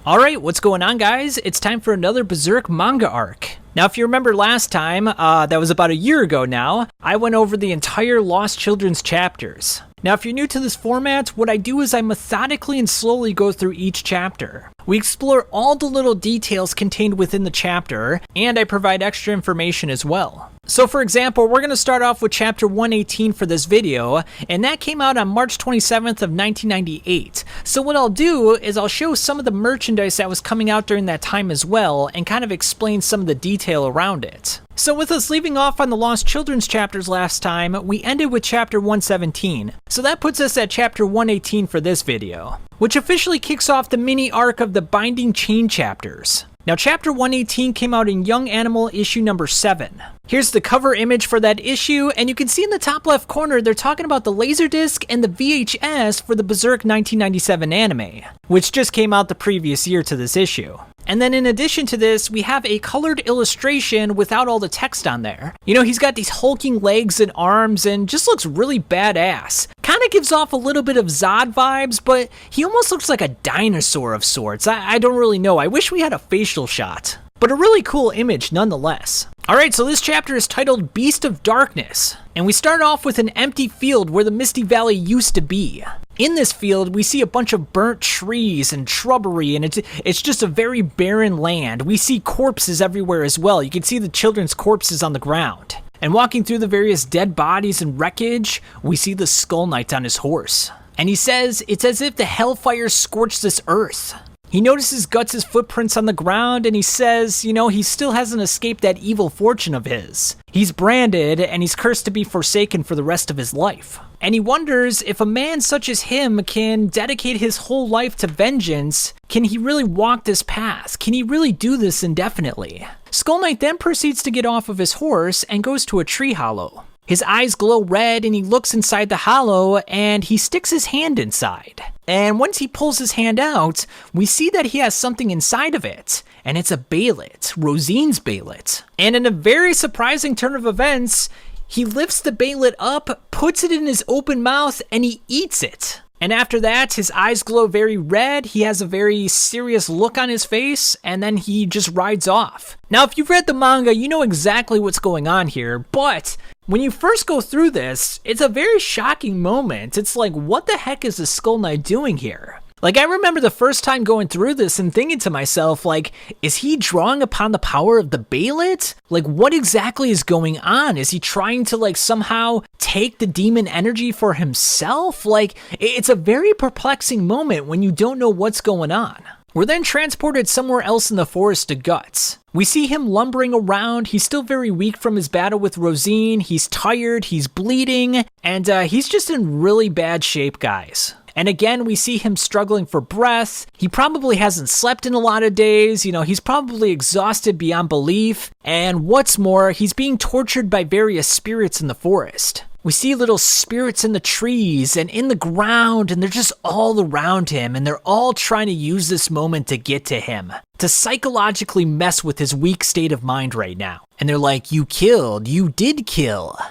Alright, what's going on, guys? It's time for another Berserk manga arc. Now, if you remember last time, that was about a year ago now, I went over the entire Lost Children's chapters. Now, if you're new to this format, what I do is I methodically and slowly go through each chapter. We explore all the little details contained within the chapter, and I provide extra information as well. So for example, we're going to start off with chapter 118 for this video, and that came out on March 27th of 1998. So what I'll do is I'll show some of the merchandise that was coming out during that time as well, and kind of explain some of the detail around it. So with us leaving off on the Lost Children's chapters last time, we ended with chapter 117. So that puts us at chapter 118 for this video, which officially kicks off the mini arc of the Binding Chain chapters. Now, chapter 118 came out in Young Animal issue number 7. Here's the cover image for that issue, and you can see in the top left corner they're talking about the Laserdisc and the VHS for the Berserk 1997 anime, which just came out the previous year to this issue. And then in addition to this, we have a colored illustration without all the text on there. You know, he's got these hulking legs and arms and just looks really badass. Kind of gives off a little bit of Zod vibes, but he almost looks like a dinosaur of sorts. I don't really know. I wish we had a facial shot. But a really cool image nonetheless. Alright, so this chapter is titled Beast of Darkness, and we start off with an empty field where the Misty Valley used to be. In this field, we see a bunch of burnt trees and shrubbery, and it's just a very barren land. We see corpses everywhere as well. You can see the children's corpses on the ground. And walking through the various dead bodies and wreckage, we see the Skull Knight on his horse. And he says, it's as if the hellfire scorched this earth. He notices Guts' footprints on the ground, and he says, you know, he still hasn't escaped that evil fortune of his. He's branded, and he's cursed to be forsaken for the rest of his life. And he wonders if a man such as him can dedicate his whole life to vengeance, can he really walk this path? Can he really do this indefinitely? Skull Knight then proceeds to get off of his horse and goes to a tree hollow. His eyes glow red, and he looks inside the hollow, and he sticks his hand inside. And once he pulls his hand out, we see that he has something inside of it, and it's a bailet, Rosine's bailet. And in a very surprising turn of events, he lifts the bailet up, puts it in his open mouth, and he eats it. And after that, his eyes glow very red, he has a very serious look on his face, and then he just rides off. Now, if you've read the manga, you know exactly what's going on here, but when you first go through this, it's a very shocking moment. It's like, what the heck is the Skull Knight doing here? Like, I remember the first time going through this and thinking to myself, like, is he drawing upon the power of the bailet? Like, what exactly is going on? Is he trying to, like, somehow take the demon energy for himself? Like, it's a very perplexing moment when you don't know what's going on. We're then transported somewhere else in the forest to Guts. We see him lumbering around. He's still very weak from his battle with Rosine. He's tired, he's bleeding, and he's just in really bad shape, guys. And again, we see him struggling for breath. He probably hasn't slept in a lot of days. You know, he's probably exhausted beyond belief. And what's more, he's being tortured by various spirits in the forest. We see little spirits in the trees and in the ground, and they're just all around him, and they're all trying to use this moment to get to him, to psychologically mess with his weak state of mind right now. And they're like, you did kill.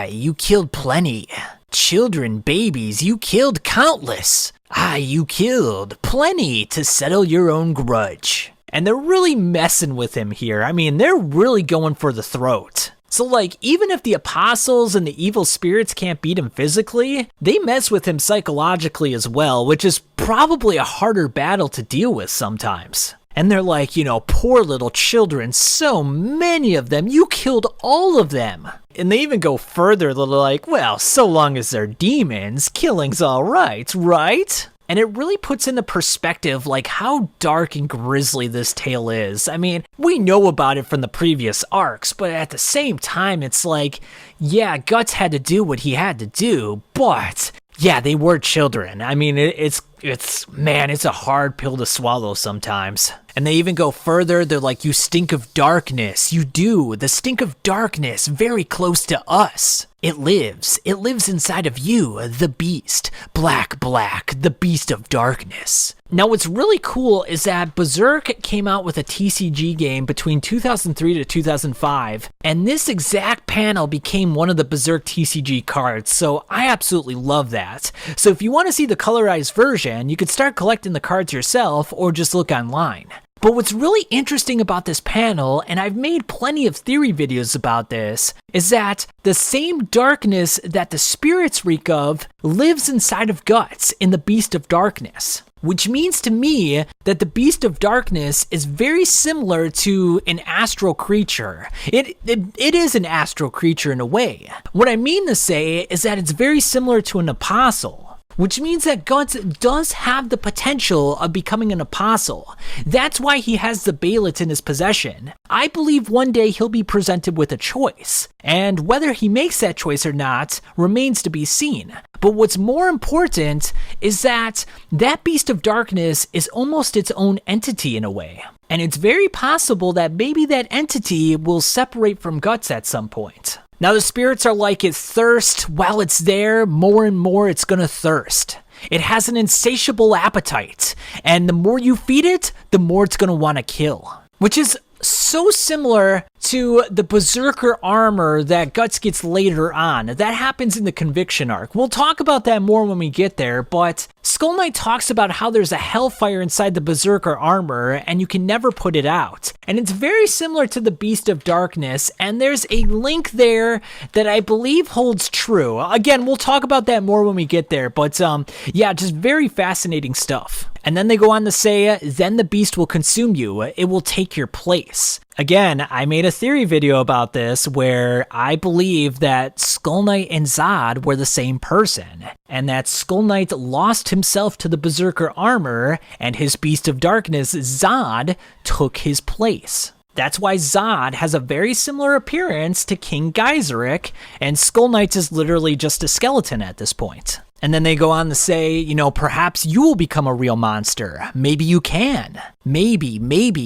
You killed plenty. Children, babies, you killed countless. You killed plenty to settle your own grudge. And they're really messing with him here. I mean, they're really going for the throat. So like, even if the apostles and the evil spirits can't beat him physically, they mess with him psychologically as well, which is probably a harder battle to deal with sometimes. And they're like, you know, poor little children, so many of them, you killed all of them. And they even go further, they're like, well, so long as they're demons, killing's all right, right? And it really puts into perspective like how dark and grisly this tale is. I mean, we know about it from the previous arcs, but at the same time, it's like, yeah, Guts had to do what he had to do, but yeah, they were children. I mean, it's a hard pill to swallow sometimes. And they even go further, they're like, you stink of darkness. You do, the stink of darkness, very close to us. It lives inside of you, the beast. Black, the beast of darkness. Now what's really cool is that Berserk came out with a TCG game between 2003 to 2005, and this exact panel became one of the Berserk TCG cards, so I absolutely love that. So if you want to see the colorized version, Cushan, you could start collecting the cards yourself or just look online. But what's really interesting about this panel, and I've made plenty of theory videos about this, is that the same darkness that the spirits reek of lives inside of Guts in the Beast of Darkness. Which means to me that the Beast of Darkness is very similar to an astral creature. It is an astral creature in a way. What I mean to say is that it's very similar to an apostle. Which means that Guts does have the potential of becoming an apostle. That's why he has the Bailet in his possession. I believe one day he'll be presented with a choice, and whether he makes that choice or not remains to be seen. But what's more important is that that Beast of Darkness is almost its own entity in a way. And it's very possible that maybe that entity will separate from Guts at some point. Now the spirits are like it thirsts while it's there, more and more it's gonna thirst. It has an insatiable appetite, and the more you feed it, the more it's gonna wanna kill. Which is so similar to the Berserker armor that Guts gets later on. That happens in the Conviction arc. We'll talk about that more when we get there, but Skull Knight talks about how there's a hellfire inside the Berserker armor and you can never put it out. And it's very similar to the Beast of Darkness, and there's a link there that I believe holds true. Again, we'll talk about that more when we get there, but yeah, just very fascinating stuff. And then they go on to say, then the beast will consume you. It will take your place. Again, I made a theory video about this where I believe that Skull Knight and Zod were the same person, and that Skull Knight lost himself to the Berserker armor, and his Beast of Darkness, Zod, took his place. That's why Zod has a very similar appearance to King Geyserich, and Skull Knight is literally just a skeleton at this point. And then they go on to say, you know, perhaps you will become a real monster. Maybe you can. Maybe,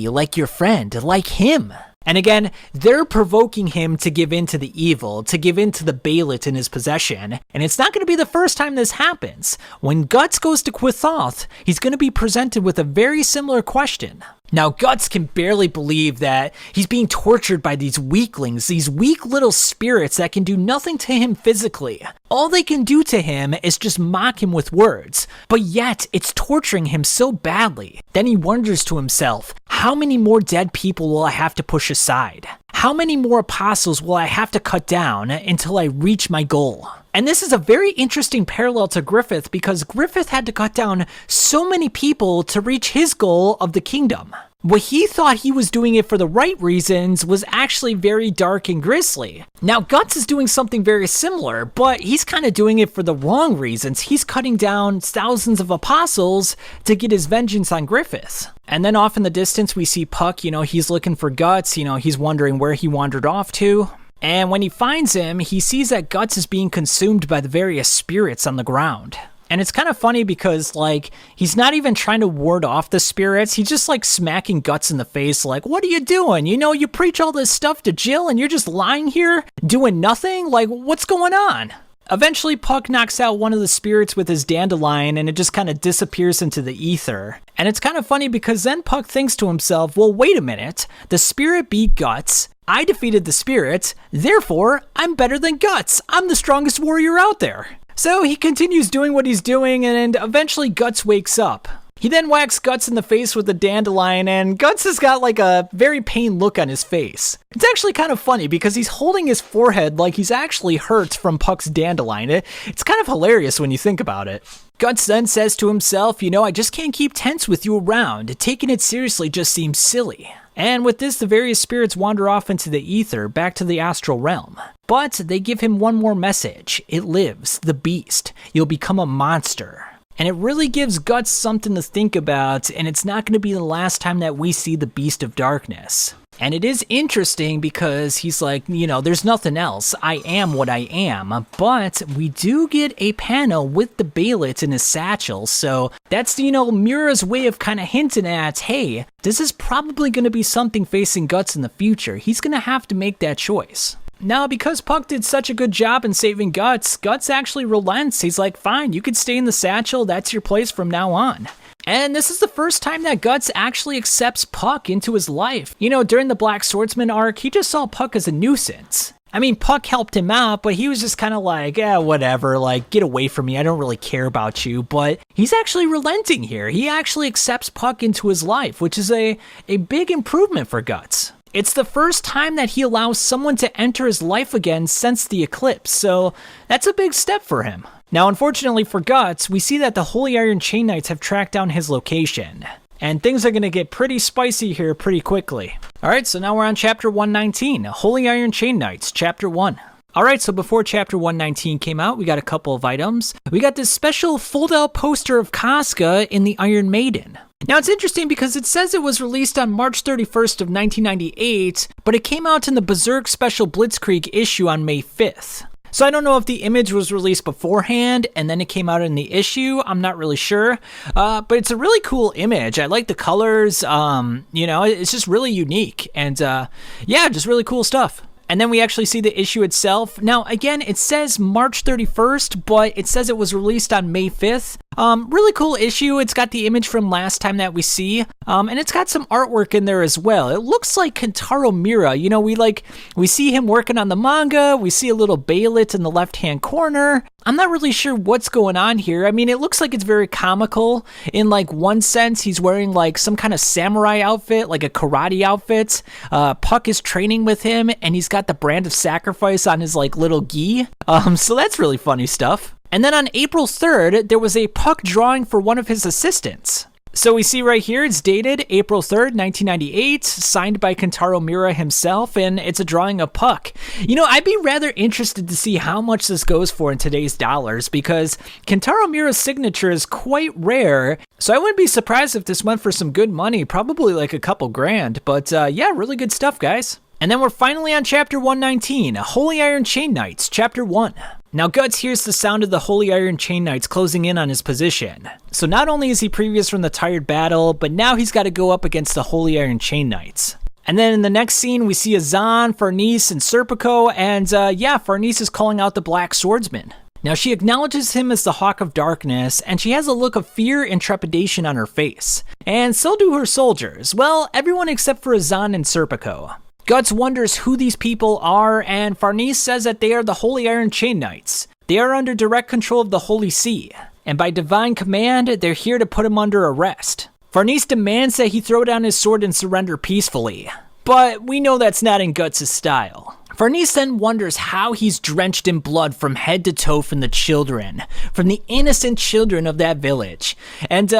like your friend, like him. And again, they're provoking him to give in to the evil, to give in to the Bailet in his possession. And it's not going to be the first time this happens. When Guts goes to Quathoth, he's going to be presented with a very similar question. Now, Guts can barely believe that he's being tortured by these weaklings, these weak little spirits that can do nothing to him physically. All they can do to him is just mock him with words, but yet it's torturing him so badly. Then he wonders to himself, how many more dead people will I have to push aside? How many more apostles will I have to cut down until I reach my goal? And this is a very interesting parallel to Griffith, because Griffith had to cut down so many people to reach his goal of the kingdom. What he thought he was doing it for the right reasons was actually very dark and grisly. Now Guts is doing something very similar, but he's kind of doing it for the wrong reasons. He's cutting down thousands of apostles to get his vengeance on Griffith. And then off in the distance we see Puck, you know, he's looking for Guts, you know, he's wondering where he wandered off to. And when he finds him, he sees that Guts is being consumed by the various spirits on the ground. And it's kind of funny because, like, he's not even trying to ward off the spirits. He's just, like, smacking Guts in the face, like, what are you doing? You know, you preach all this stuff to Jill and you're just lying here doing nothing? Like, what's going on? Eventually, Puck knocks out one of the spirits with his dandelion and it just kind of disappears into the ether. And it's kind of funny because then Puck thinks to himself, well, wait a minute. The spirit beat Guts. I defeated the spirit. Therefore, I'm better than Guts. I'm the strongest warrior out there. So he continues doing what he's doing, and eventually Guts wakes up. He then whacks Guts in the face with the dandelion, and Guts has got like a very pained look on his face. It's actually kind of funny because he's holding his forehead like he's actually hurt from Puck's dandelion. It's kind of hilarious when you think about it. Guts then says to himself, you know, I just can't keep tense with you around. Taking it seriously just seems silly. And with this, the various spirits wander off into the ether, back to the astral realm. But they give him one more message. It lives, the beast. You'll become a monster. And it really gives Guts something to think about, and it's not going to be the last time that we see the Beast of Darkness. And it is interesting because he's like, you know, there's nothing else. I am what I am. But we do get a panel with the Bailet in his satchel. So that's, you know, Mura's way of kind of hinting at, hey, this is probably going to be something facing Guts in the future. He's going to have to make that choice. Now, because Puck did such a good job in saving Guts, Guts actually relents. He's like, fine, you can stay in the satchel. That's your place from now on. And this is the first time that Guts actually accepts Puck into his life. You know, during the Black Swordsman arc, he just saw Puck as a nuisance. I mean, Puck helped him out, but he was just kind of like, whatever, like, get away from me, I don't really care about you. But he's actually relenting here. He actually accepts Puck into his life, which is a big improvement for Guts. It's the first time that he allows someone to enter his life again since the eclipse, so that's a big step for him. Now, unfortunately for Guts, we see that the Holy Iron Chain Knights have tracked down his location, and things are going to get pretty spicy here pretty quickly. Alright, so now we're on Chapter 119, Holy Iron Chain Knights, Chapter 1. Alright, so before Chapter 119 came out, we got a couple of items. We got this special fold-out poster of Casca in the Iron Maiden. Now, it's interesting because it says it was released on March 31st of 1998, but it came out in the Berserk Special Blitzkrieg issue on May 5th. So I don't know if the image was released beforehand and then it came out in the issue. I'm not really sure, but it's a really cool image. I like the colors. It's just really unique, and just really cool stuff. And then we actually see the issue itself. Now, again, it says March 31st, but it says it was released on May 5th. Really cool issue. It's got the image from last time that we see, and it's got some artwork in there as well. It looks like Kentaro Miura. You know, we see him working on the manga. We see a little Baylet in the left-hand corner. I'm not really sure what's going on here. I mean, it looks like it's very comical. In like one sense, he's wearing like some kind of samurai outfit, like a karate outfit. Puck is training with him, and he's got the brand of sacrifice on his like little gi. So that's really funny stuff. And then on April 3rd, there was a Puck drawing for one of his assistants. So we see right here, it's dated April 3rd, 1998, signed by Kentaro Miura himself, and it's a drawing of Puck. You know, I'd be rather interested to see how much this goes for in today's dollars, because Kentaro Miura's signature is quite rare, so I wouldn't be surprised if this went for some good money, probably like a couple grand, but really good stuff, guys. And then we're finally on Chapter 119, Holy Iron Chain Knights, Chapter 1. Now, Guts hears the sound of the Holy Iron Chain Knights closing in on his position. So not only is he previous from the tired battle, but now he's got to go up against the Holy Iron Chain Knights. And then in the next scene, we see Azan, Farnese, and Serpico, and Farnese is calling out the Black Swordsman. Now, she acknowledges him as the Hawk of Darkness, and she has a look of fear and trepidation on her face. And so do her soldiers. Well, everyone except for Azan and Serpico. Guts wonders who these people are, and Farnese says that they are the Holy Iron Chain Knights. They are under direct control of the Holy See, and by divine command, they're here to put him under arrest. Farnese demands that he throw down his sword and surrender peacefully, but we know that's not in Guts' style. Farnese then wonders how he's drenched in blood from head to toe from the children, from the innocent children of that village. And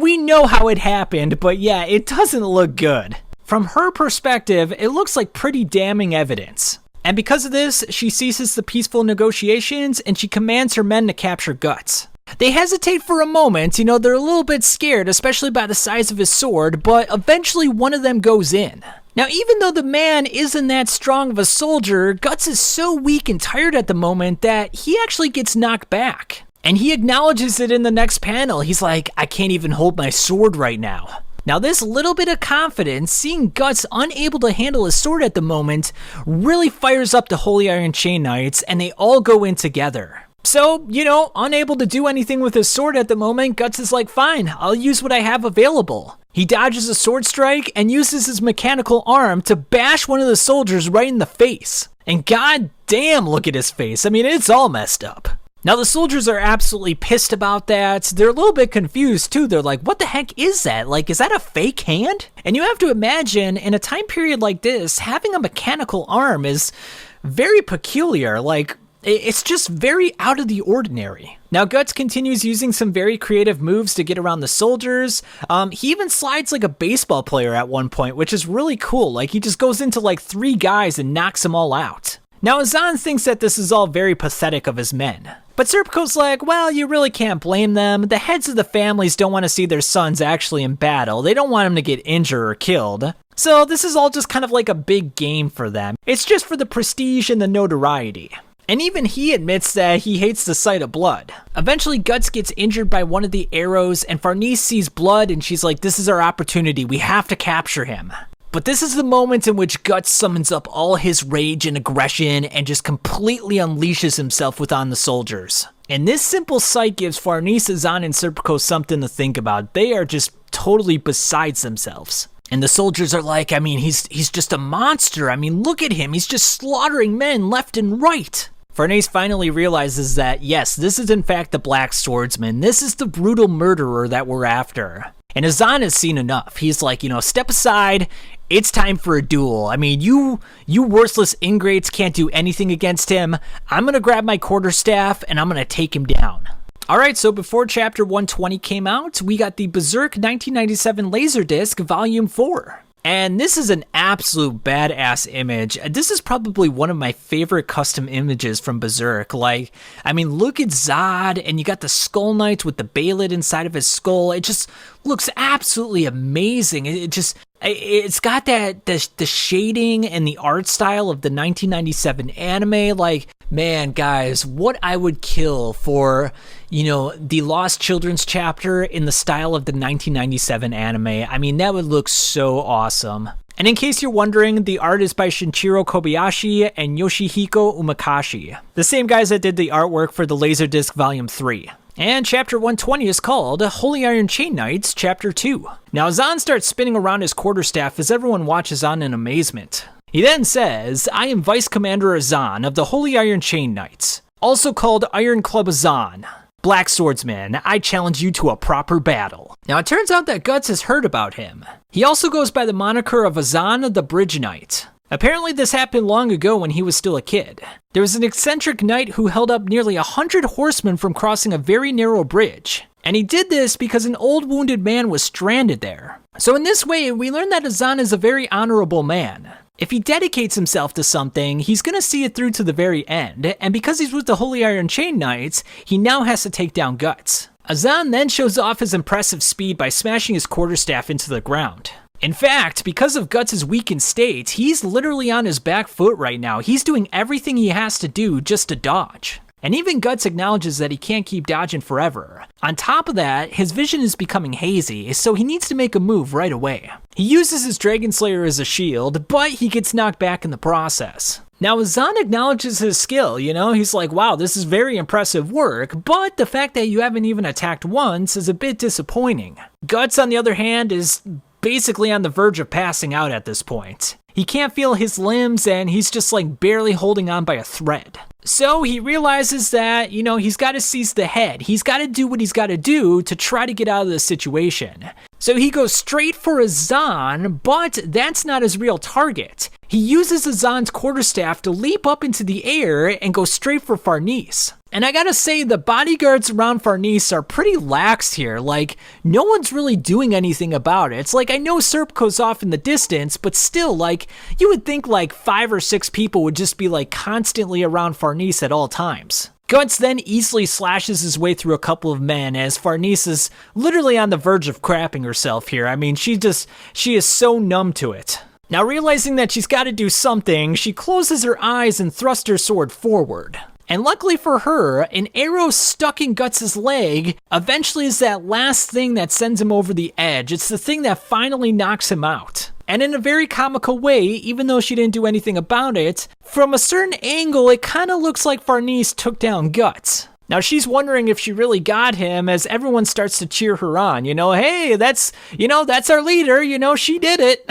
we know how it happened, but yeah, it doesn't look good. From her perspective, it looks like pretty damning evidence. And because of this, she ceases the peaceful negotiations and she commands her men to capture Guts. They hesitate for a moment, they're a little bit scared, especially by the size of his sword, but eventually one of them goes in. Now, even though the man isn't that strong of a soldier, Guts is so weak and tired at the moment that he actually gets knocked back. And he acknowledges it in the next panel. He's like, I can't even hold my sword right now. Now, this little bit of confidence, seeing Guts unable to handle his sword at the moment, really fires up the Holy Iron Chain Knights, and they all go in together. So, unable to do anything with his sword at the moment, Guts is like, fine, I'll use what I have available. He dodges a sword strike and uses his mechanical arm to bash one of the soldiers right in the face. And god damn, look at his face. I mean, it's all messed up. Now, the soldiers are absolutely pissed about that. They're a little bit confused, too. They're like, what the heck is that? Like, is that a fake hand? And you have to imagine, in a time period like this, having a mechanical arm is very peculiar. Like, it's just very out of the ordinary. Now, Guts continues using some very creative moves to get around the soldiers. He even slides like a baseball player at one point, which is really cool. Like, he just goes into like 3 guys and knocks them all out. Now, Azan thinks that this is all very pathetic of his men. But Serpico's like, well, you really can't blame them. The heads of the families don't want to see their sons actually in battle. They don't want them to get injured or killed. So this is all just kind of like a big game for them. It's just for the prestige and the notoriety. And even he admits that he hates the sight of blood. Eventually, Guts gets injured by one of the arrows, and Farnese sees blood, and she's like, this is our opportunity. We have to capture him. But this is the moment in which Guts summons up all his rage and aggression and just completely unleashes himself on the soldiers. And this simple sight gives Farnese, Azan, and Serpico something to think about. They are just totally besides themselves. And the soldiers are like, I mean, he's just a monster. I mean, look at him. He's just slaughtering men left and right. Farnese finally realizes that, yes, this is in fact the Black Swordsman. This is the brutal murderer that we're after. And Azan has seen enough. He's like, step aside. It's time for a duel. I mean, you worthless ingrates can't do anything against him. I'm going to grab my quarterstaff and I'm going to take him down. All right, so before Chapter 120 came out, we got the Berserk 1997 Laserdisc Volume 4. And this is an absolute badass image. This is probably one of my favorite custom images from Berserk. Like, I mean, look at Zod, and you got the Skull Knight with the Baelid inside of his skull. It just looks absolutely amazing. It's got the shading and the art style of the 1997 anime. Like, man, guys, what I would kill for, the Lost Children's chapter in the style of the 1997 anime. I mean, that would look so awesome. And in case you're wondering, the art is by Shinichiro Kobayashi and Yoshihiko Umakashi, the same guys that did the artwork for the Laserdisc Volume 3. And Chapter 120 is called Holy Iron Chain Knights Chapter 2. Now, Azan starts spinning around his quarterstaff as everyone watches on in amazement. He then says, I am Vice Commander Azan of the Holy Iron Chain Knights, also called Iron Club Azan. Black Swordsman, I challenge you to a proper battle. Now, it turns out that Guts has heard about him. He also goes by the moniker of Azan the Bridge Knight. Apparently, this happened long ago when he was still a kid. There was an eccentric knight who held up nearly 100 horsemen from crossing a very narrow bridge. And he did this because an old wounded man was stranded there. So in this way, we learn that Azan is a very honorable man. If he dedicates himself to something, he's going to see it through to the very end, and because he's with the Holy Iron Chain Knights, he now has to take down Guts. Azan then shows off his impressive speed by smashing his quarterstaff into the ground. In fact, because of Guts' weakened state, he's literally on his back foot right now. He's doing everything he has to do just to dodge. And even Guts acknowledges that he can't keep dodging forever. On top of that, his vision is becoming hazy, so he needs to make a move right away. He uses his Dragon Slayer as a shield, but he gets knocked back in the process. Now, Azan acknowledges his skill, he's like, wow, this is very impressive work, but the fact that you haven't even attacked once is a bit disappointing. Guts, on the other hand, is basically on the verge of passing out at this point. He can't feel his limbs, and he's just like barely holding on by a thread. So he realizes that, he's got to seize the head. He's got to do what he's got to do to try to get out of this situation. So he goes straight for Azan, but that's not his real target. He uses Azan's quarterstaff to leap up into the air and go straight for Farnese. And I gotta say, the bodyguards around Farnese are pretty lax here. Like, no one's really doing anything about it. It's like, I know Serp goes off in the distance, but still, like, you would think like 5 or 6 people would just be like constantly around Farnese at all times. Guts then easily slashes his way through a couple of men as Farnese is literally on the verge of crapping herself here. I mean, she is so numb to it. Now, realizing that she's got to do something, she closes her eyes and thrusts her sword forward. And luckily for her, an arrow stuck in Guts' leg eventually is that last thing that sends him over the edge. It's the thing that finally knocks him out. And in a very comical way, even though she didn't do anything about it, from a certain angle, it kind of looks like Farnese took down Guts. Now, she's wondering if she really got him as everyone starts to cheer her on. Hey, that's our leader, she did it.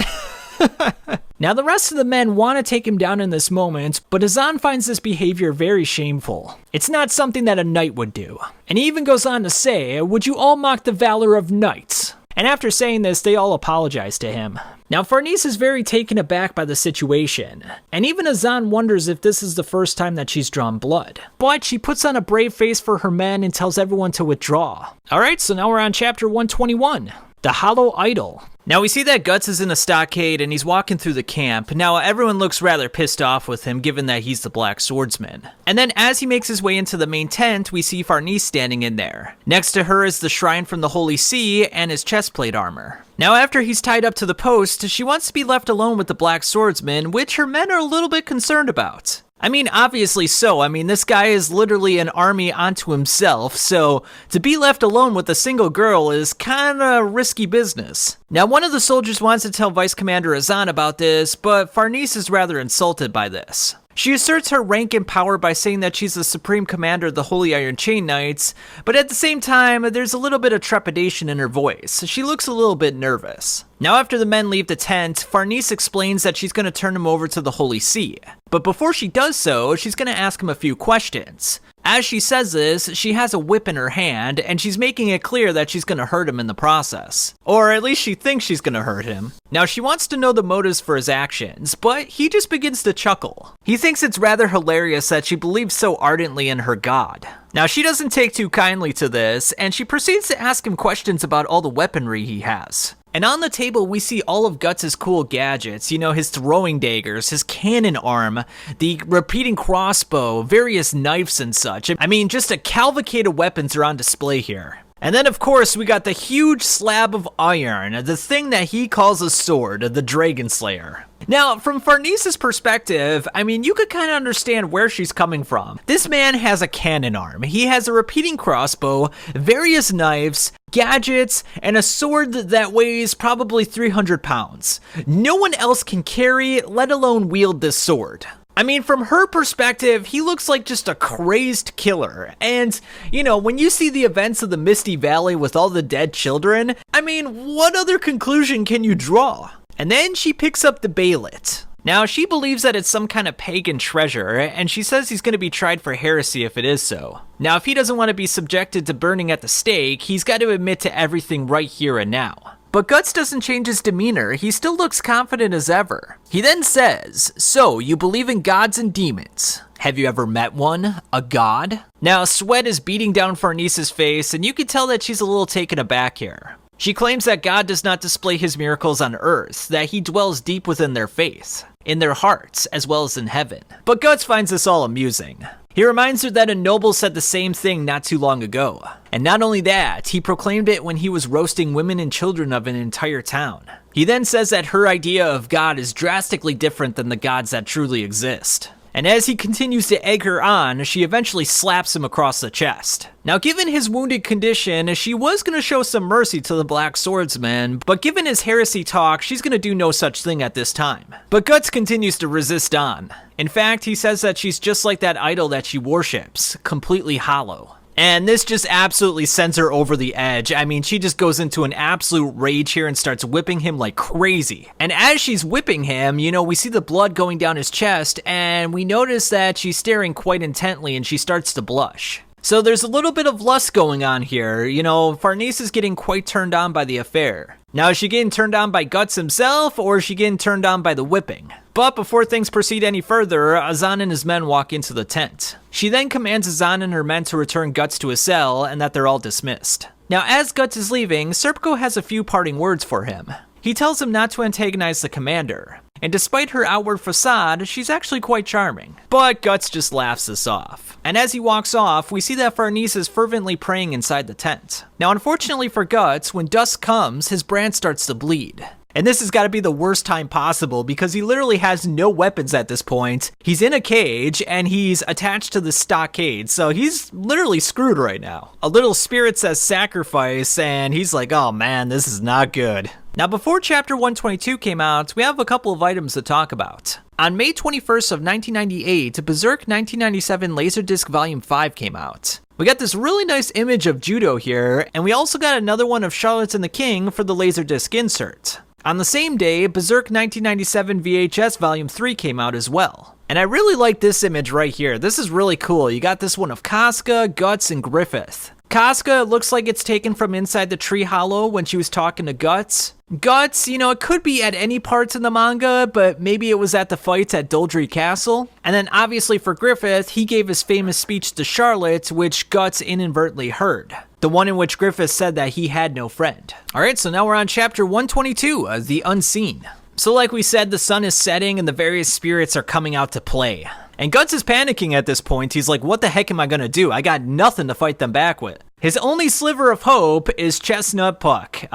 Now, the rest of the men want to take him down in this moment, but Azan finds this behavior very shameful. It's not something that a knight would do. And he even goes on to say, would you all mock the valor of knights? And after saying this, they all apologize to him. Now, Farnese is very taken aback by the situation, and even Azan wonders if this is the first time that she's drawn blood. But she puts on a brave face for her men and tells everyone to withdraw. Alright, so now we're on chapter 121, The Hollow Idol. Now we see that Guts is in a stockade and he's walking through the camp. Now everyone looks rather pissed off with him given that he's the Black Swordsman. And then as he makes his way into the main tent, we see Farnese standing in there. Next to her is the shrine from the Holy See and his chestplate armor. Now after he's tied up to the post, she wants to be left alone with the Black Swordsman, which her men are a little bit concerned about. I mean, obviously so. I mean, this guy is literally an army unto himself, so to be left alone with a single girl is kinda risky business. Now, one of the soldiers wants to tell Vice Commander Azan about this, but Farnese is rather insulted by this. She asserts her rank and power by saying that she's the supreme commander of the Holy Iron Chain Knights, but at the same time, there's a little bit of trepidation in her voice. She looks a little bit nervous. Now after the men leave the tent, Farnese explains that she's going to turn him over to the Holy See. But before she does so, she's going to ask him a few questions. As she says this, she has a whip in her hand, and she's making it clear that she's going to hurt him in the process. Or at least she thinks she's going to hurt him. Now she wants to know the motives for his actions, but he just begins to chuckle. He thinks it's rather hilarious that she believes so ardently in her god. Now she doesn't take too kindly to this, and she proceeds to ask him questions about all the weaponry he has. And on the table, we see all of Guts' cool gadgets, you know, his throwing daggers, his cannon arm, the repeating crossbow, various knives and such. I mean, just a cavalcade of weapons are on display here. And then, of course, we got the huge slab of iron, the thing that he calls a sword, the Dragon Slayer. Now, from Farnese's perspective, I mean, you could kind of understand where she's coming from. This man has a cannon arm, he has a repeating crossbow, various knives, gadgets, and a sword that weighs probably 300 pounds. No one else can carry, let alone wield this sword. I mean, from her perspective, he looks like just a crazed killer. And, you know, when you see the events of the Misty Valley with all the dead children, I mean, what other conclusion can you draw? And then she picks up the Bailet. Now, she believes that it's some kind of pagan treasure, and she says he's going to be tried for heresy if it is so. Now, if he doesn't want to be subjected to burning at the stake, he's got to admit to everything right here and now. But Guts doesn't change his demeanor, he still looks confident as ever. He then says, "So, you believe in gods and demons. Have you ever met one? A god?" Now, sweat is beating down Farnese's face, and you can tell that she's a little taken aback here. She claims that God does not display his miracles on earth, that he dwells deep within their faith, in their hearts, as well as in heaven. But Guts finds this all amusing. He reminds her that a noble said the same thing not too long ago. And not only that, he proclaimed it when he was roasting women and children of an entire town. He then says that her idea of God is drastically different than the gods that truly exist. And as he continues to egg her on, she eventually slaps him across the chest. Now, given his wounded condition, she was going to show some mercy to the Black Swordsman, but given his heresy talk, she's going to do no such thing at this time. But Guts continues to resist on. In fact, he says that she's just like that idol that she worships, completely hollow. And this just absolutely sends her over the edge. I mean, she just goes into an absolute rage here and starts whipping him like crazy. And as she's whipping him, you know, we see the blood going down his chest, and we notice that she's staring quite intently and she starts to blush. So there's a little bit of lust going on here. You know, Farnese is getting quite turned on by the affair. Now, is she getting turned on by Guts himself, or is she getting turned on by the whipping? But before things proceed any further, Azan and his men walk into the tent. She then commands Azan and her men to return Guts to his cell, and that they're all dismissed. Now, as Guts is leaving, Serpico has a few parting words for him. He tells him not to antagonize the commander. And despite her outward facade, she's actually quite charming. But Guts just laughs this off. And as he walks off, we see that Farnese is fervently praying inside the tent. Now, unfortunately for Guts, when dusk comes, his brand starts to bleed. And this has got to be the worst time possible because he literally has no weapons at this point. He's in a cage and he's attached to the stockade, so he's literally screwed right now. A little spirit says sacrifice and he's like, oh man, this is not good. Now, before Chapter 122 came out, we have a couple of items to talk about. On May 21st of 1998, Berserk 1997 Laserdisc Volume 5 came out. We got this really nice image of Judo here, and we also got another one of Charlotte and the King for the Laserdisc insert. On the same day, Berserk 1997 VHS Volume 3 came out as well. And I really like this image right here. This is really cool. You got this one of Casca, Guts, and Griffith. Casca looks like it's taken from inside the tree hollow when she was talking to Guts. Guts, you know, it could be at any parts in the manga, but maybe it was at the fights at Doldry Castle. And then obviously for Griffith, he gave his famous speech to Charlotte, which Guts inadvertently heard. The one in which Griffith said that he had no friend. Alright, so now we're on Chapter 122, The Unseen. So like we said, the sun is setting and the various spirits are coming out to play. And Guts is panicking at this point. He's like, what the heck am I gonna do? I got nothing to fight them back with. His only sliver of hope is Chestnut Puck,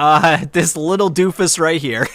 this little doofus right here.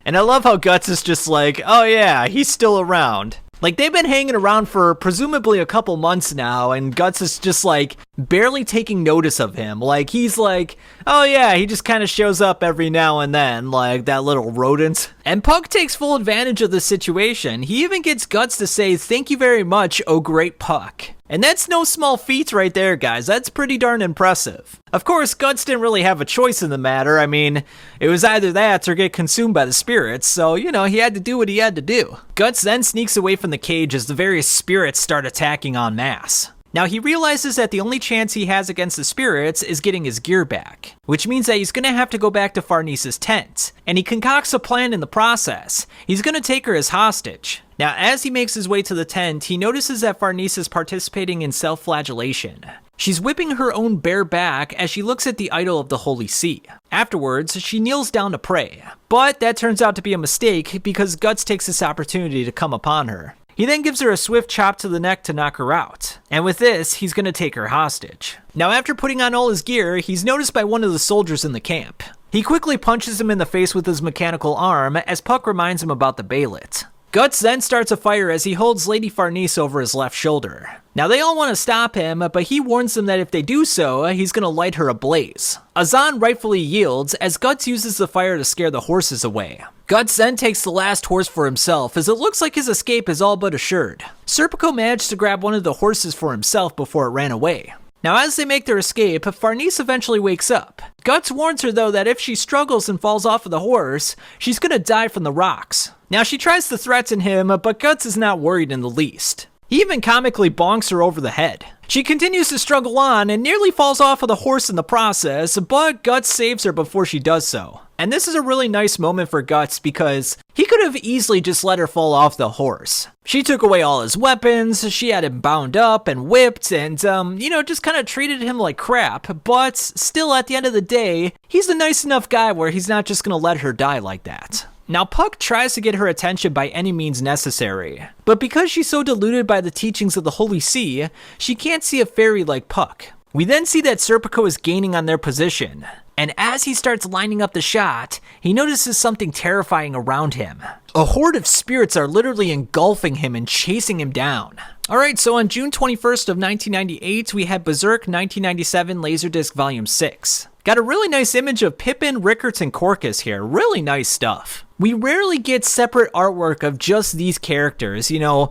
And I love how Guts is just like, oh yeah, he's still around. Like, they've been hanging around for presumably a couple months now, and Guts is just, like, barely taking notice of him. Like, he's like, oh yeah, he just kind of shows up every now and then, like that little rodent. And Puck takes full advantage of the situation. He even gets Guts to say, thank you very much, oh great Puck. And that's no small feat right there, guys. That's pretty darn impressive. Of course, Guts didn't really have a choice in the matter. I mean, it was either that or get consumed by the spirits, so, you know, he had to do what he had to do. Guts then sneaks away from the cage as the various spirits start attacking en masse. Now, he realizes that the only chance he has against the spirits is getting his gear back, which means that he's gonna have to go back to Farnese's tent, and he concocts a plan in the process. He's gonna take her as hostage. Now, as he makes his way to the tent, he notices that Farnese is participating in self-flagellation. She's whipping her own bare back as she looks at the idol of the Holy See. Afterwards, she kneels down to pray, but that turns out to be a mistake because Guts takes this opportunity to come upon her. He then gives her a swift chop to the neck to knock her out, and with this, he's gonna take her hostage. Now, after putting on all his gear, he's noticed by one of the soldiers in the camp. He quickly punches him in the face with his mechanical arm as Puck reminds him about the Baylet. Guts then starts a fire as he holds Lady Farnese over his left shoulder. Now, they all want to stop him, but he warns them that if they do so, he's gonna light her ablaze. Azan rightfully yields as Guts uses the fire to scare the horses away. Guts then takes the last horse for himself as it looks like his escape is all but assured. Serpico managed to grab one of the horses for himself before it ran away. Now, as they make their escape, Farnese eventually wakes up. Guts warns her, though, that if she struggles and falls off of the horse, she's gonna die from the rocks. Now, she tries to threaten him, but Guts is not worried in the least. He even comically bonks her over the head. She continues to struggle on and nearly falls off of the horse in the process, but Guts saves her before she does so. And this is a really nice moment for Guts because he could have easily just let her fall off the horse. She took away all his weapons, she had him bound up and whipped and, just kind of treated him like crap, but still at the end of the day, he's a nice enough guy where he's not just gonna let her die like that. Now, Puck tries to get her attention by any means necessary, but because she's so deluded by the teachings of the Holy See, she can't see a fairy like Puck. We then see that Serpico is gaining on their position, and as he starts lining up the shot, he notices something terrifying around him. A horde of spirits are literally engulfing him and chasing him down. Alright, so on June 21st of 1998, we had Berserk 1997 Laserdisc Volume 6. Got a really nice image of Pippin, Rickert, and Corcus here. Really nice stuff. We rarely get separate artwork of just these characters, you know.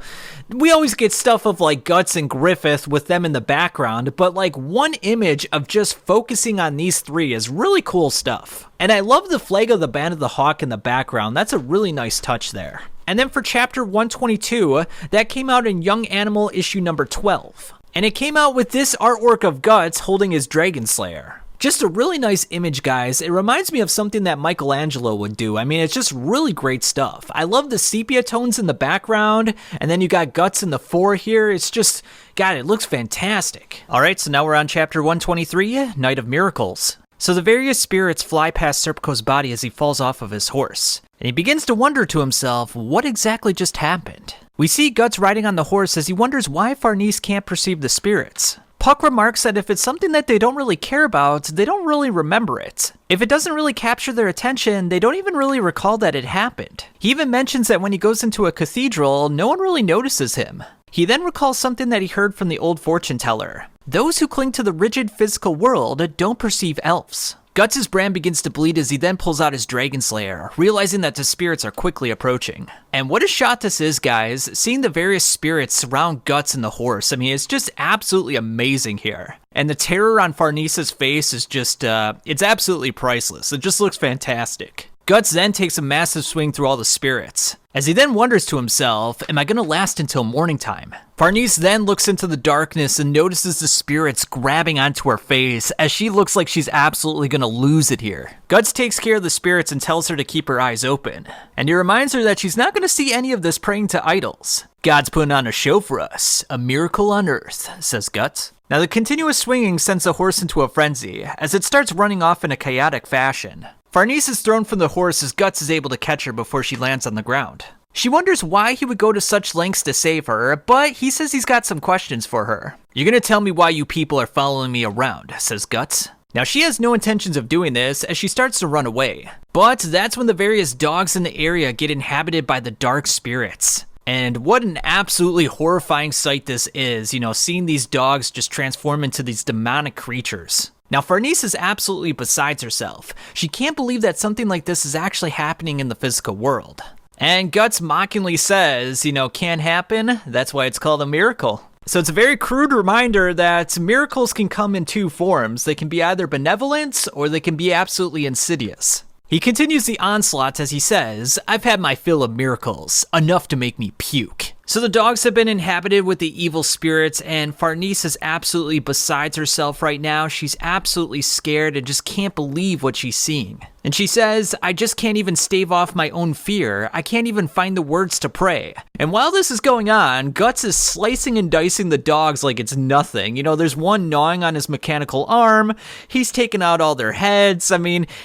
We always get stuff of like Guts and Griffith with them in the background, but like one image of just focusing on these three is really cool stuff. And I love the flag of the Band of the Hawk in the background. That's a really nice touch there. And then for chapter 122, that came out in Young Animal issue number 12. And it came out with this artwork of Guts holding his Dragon Slayer. Just a really nice image, guys. It reminds me of something that Michelangelo would do. I mean, it's just really great stuff. I love the sepia tones in the background, and then you got Guts in the fore here. It's just, God, it looks fantastic. All right, so now we're on chapter 123, Night of Miracles. So the various spirits fly past Serpico's body as he falls off of his horse, and he begins to wonder to himself, what exactly just happened? We see Guts riding on the horse as he wonders why Farnese can't perceive the spirits. Puck remarks that if it's something that they don't really care about, they don't really remember it. If it doesn't really capture their attention, they don't even really recall that it happened. He even mentions that when he goes into a cathedral, no one really notices him. He then recalls something that he heard from the old fortune teller. Those who cling to the rigid physical world don't perceive elves. Guts' brand begins to bleed as he then pulls out his Dragon Slayer, realizing that the spirits are quickly approaching. And what a shot this is, guys, seeing the various spirits surround Guts and the horse. I mean, it's just absolutely amazing here. And the terror on Farnese's face is just, it's absolutely priceless. It just looks fantastic. Guts then takes a massive swing through all the spirits, as he then wonders to himself, am I gonna last until morning time? Farnese then looks into the darkness and notices the spirits grabbing onto her face as she looks like she's absolutely gonna lose it here. Guts takes care of the spirits and tells her to keep her eyes open, and he reminds her that she's not gonna see any of this praying to idols. God's putting on a show for us, a miracle on earth, says Guts. Now the continuous swinging sends the horse into a frenzy, as it starts running off in a chaotic fashion. Farnese is thrown from the horse as Guts is able to catch her before she lands on the ground. She wonders why he would go to such lengths to save her, but he says he's got some questions for her. You're gonna tell me why you people are following me around, says Guts. Now she has no intentions of doing this as she starts to run away. But that's when the various dogs in the area get inhabited by the dark spirits. And what an absolutely horrifying sight this is, seeing these dogs just transform into these demonic creatures. Now, Farnese is absolutely besides herself. She can't believe that something like this is actually happening in the physical world. And Guts mockingly says, can't happen, that's why it's called a miracle. So it's a very crude reminder that miracles can come in two forms. They can be either benevolent or they can be absolutely insidious. He continues the onslaught as he says, I've had my fill of miracles, enough to make me puke. So the dogs have been inhabited with the evil spirits, and Farnese is absolutely besides herself right now. She's absolutely scared and just can't believe what she's seeing. And she says, I just can't even stave off my own fear. I can't even find the words to pray. And while this is going on, Guts is slicing and dicing the dogs like it's nothing. There's one gnawing on his mechanical arm. He's taking out all their heads.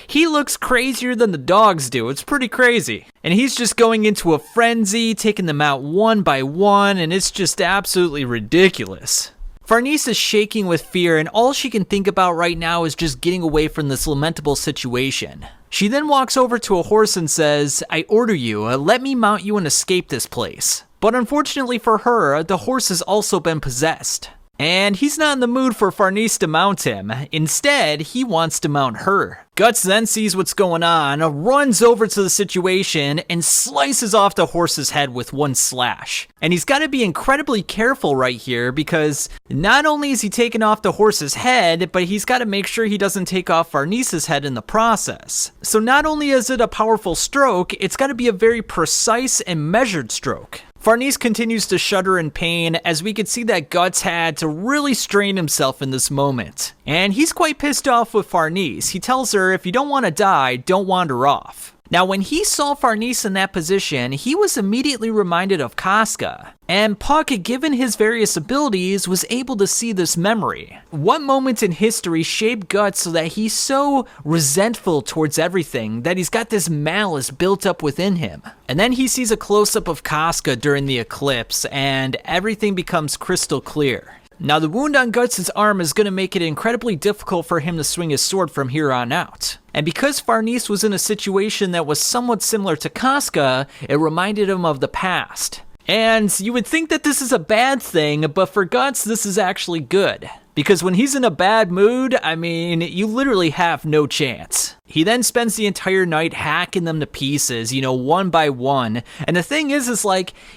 He looks crazier than the dogs do. It's pretty crazy. And he's just going into a frenzy, taking them out one by one, and it's just absolutely ridiculous. Farnese is shaking with fear, and all she can think about right now is just getting away from this lamentable situation. She then walks over to a horse and says, I order you, let me mount you and escape this place. But unfortunately for her, the horse has also been possessed. And he's not in the mood for Farnese to mount him. Instead, he wants to mount her. Guts then sees what's going on, runs over to the situation, and slices off the horse's head with one slash. And he's got to be incredibly careful right here because not only is he taking off the horse's head, but he's got to make sure he doesn't take off Farnese's head in the process. So not only is it a powerful stroke, it's got to be a very precise and measured stroke. Farnese continues to shudder in pain as we can see that Guts had to really strain himself in this moment. And he's quite pissed off with Farnese. He tells her, if you don't want to die, don't wander off. Now, when he saw Farnese in that position, he was immediately reminded of Casca. And Puck, given his various abilities, was able to see this memory. What moment in history shaped Guts so that he's so resentful towards everything, that he's got this malice built up within him? And then he sees a close-up of Casca during the eclipse, and everything becomes crystal clear. Now, the wound on Guts' arm is going to make it incredibly difficult for him to swing his sword from here on out. And because Farnese was in a situation that was somewhat similar to Casca, it reminded him of the past. And you would think that this is a bad thing, but for Guts, this is actually good. Because when he's in a bad mood, you literally have no chance. He then spends the entire night hacking them to pieces, one by one. And the thing is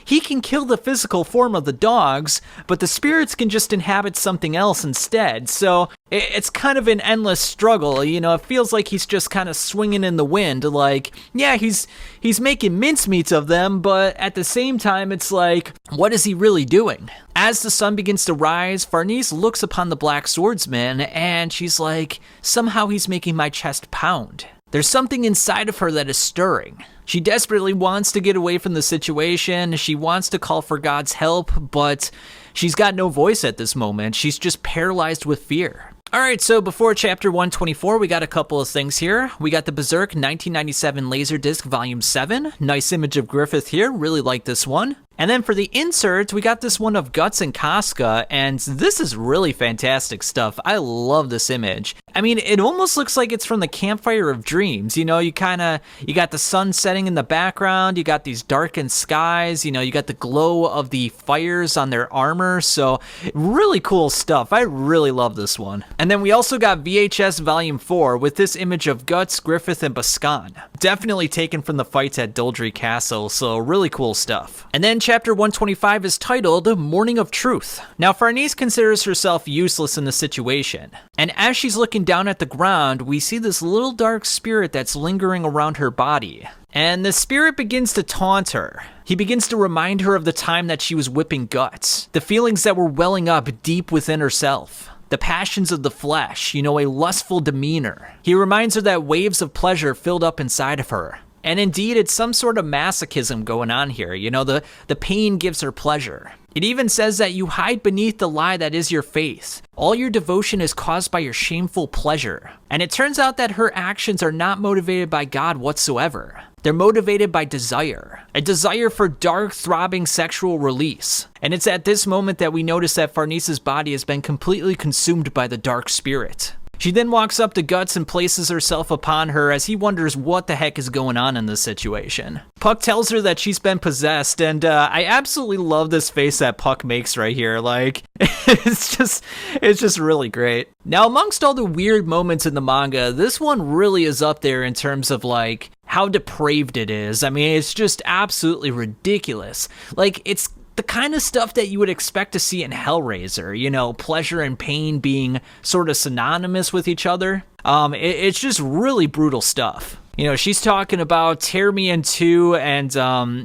he can kill the physical form of the dogs, but the spirits can just inhabit something else instead. So it's kind of an endless struggle. It feels like he's just kind of swinging in the wind. He's making mincemeats of them, but at the same time, it's what is he really doing? As the sun begins to rise, Farnese looks upon the Black Swordsman, and she's like, somehow he's making my chest pound. There's something inside of her that is stirring. She desperately wants to get away from the situation. She wants to call for God's help, but she's got no voice at this moment. She's just paralyzed with fear. Alright, so before chapter 124, we got a couple of things here. We got the Berserk 1997 Laserdisc Volume 7. Nice image of Griffith here, really like this one. And then for the insert, we got this one of Guts and Casca, and this is really fantastic stuff. I love this image. It almost looks like it's from the Campfire of Dreams. You got the sun setting in the background, you got these darkened skies, you got the glow of the fires on their armor, so really cool stuff. I really love this one. And then we also got VHS Volume 4 with this image of Guts, Griffith, and Bascan. Definitely taken from the fights at Doldry Castle, so really cool stuff. And then chapter 125 is titled Morning of Truth. Now, Farnese considers herself useless in the situation. And as she's looking down at the ground, we see this little dark spirit that's lingering around her body. And the spirit begins to taunt her. He begins to remind her of the time that she was whipping Guts, the feelings that were welling up deep within herself. The passions of the flesh, a lustful demeanor. He reminds her that waves of pleasure filled up inside of her. And indeed, it's some sort of masochism going on here. The pain gives her pleasure. It even says that you hide beneath the lie that is your faith. All your devotion is caused by your shameful pleasure. And it turns out that her actions are not motivated by God whatsoever. They're motivated by desire, a desire for dark, throbbing sexual release. And it's at this moment that we notice that Farnese's body has been completely consumed by the dark spirit. She then walks up to Guts and places herself upon her as he wonders what the heck is going on in this situation. Puck tells her that she's been possessed, and I absolutely love this face that Puck makes right here. Like, it's just really great. Now, amongst all the weird moments in the manga, this one really is up there in terms of like how depraved it is. I mean, it's just absolutely ridiculous. Like, it's the kind of stuff that you would expect to see in Hellraiser, you know, pleasure and pain being sort of synonymous with each other. It's just really brutal stuff. You know, she's talking about tear me in two, and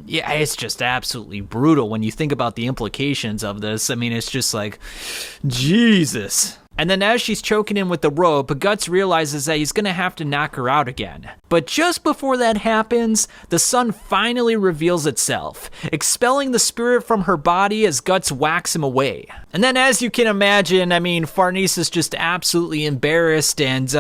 yeah, it's just absolutely brutal when you think about the implications of this. I mean, it's just like, Jesus. And then as she's choking him with the rope, Guts realizes that he's gonna have to knock her out again. But just before that happens, the sun finally reveals itself, expelling the spirit from her body as Guts whacks him away. And then as you can imagine, I mean, Farnese is just absolutely embarrassed and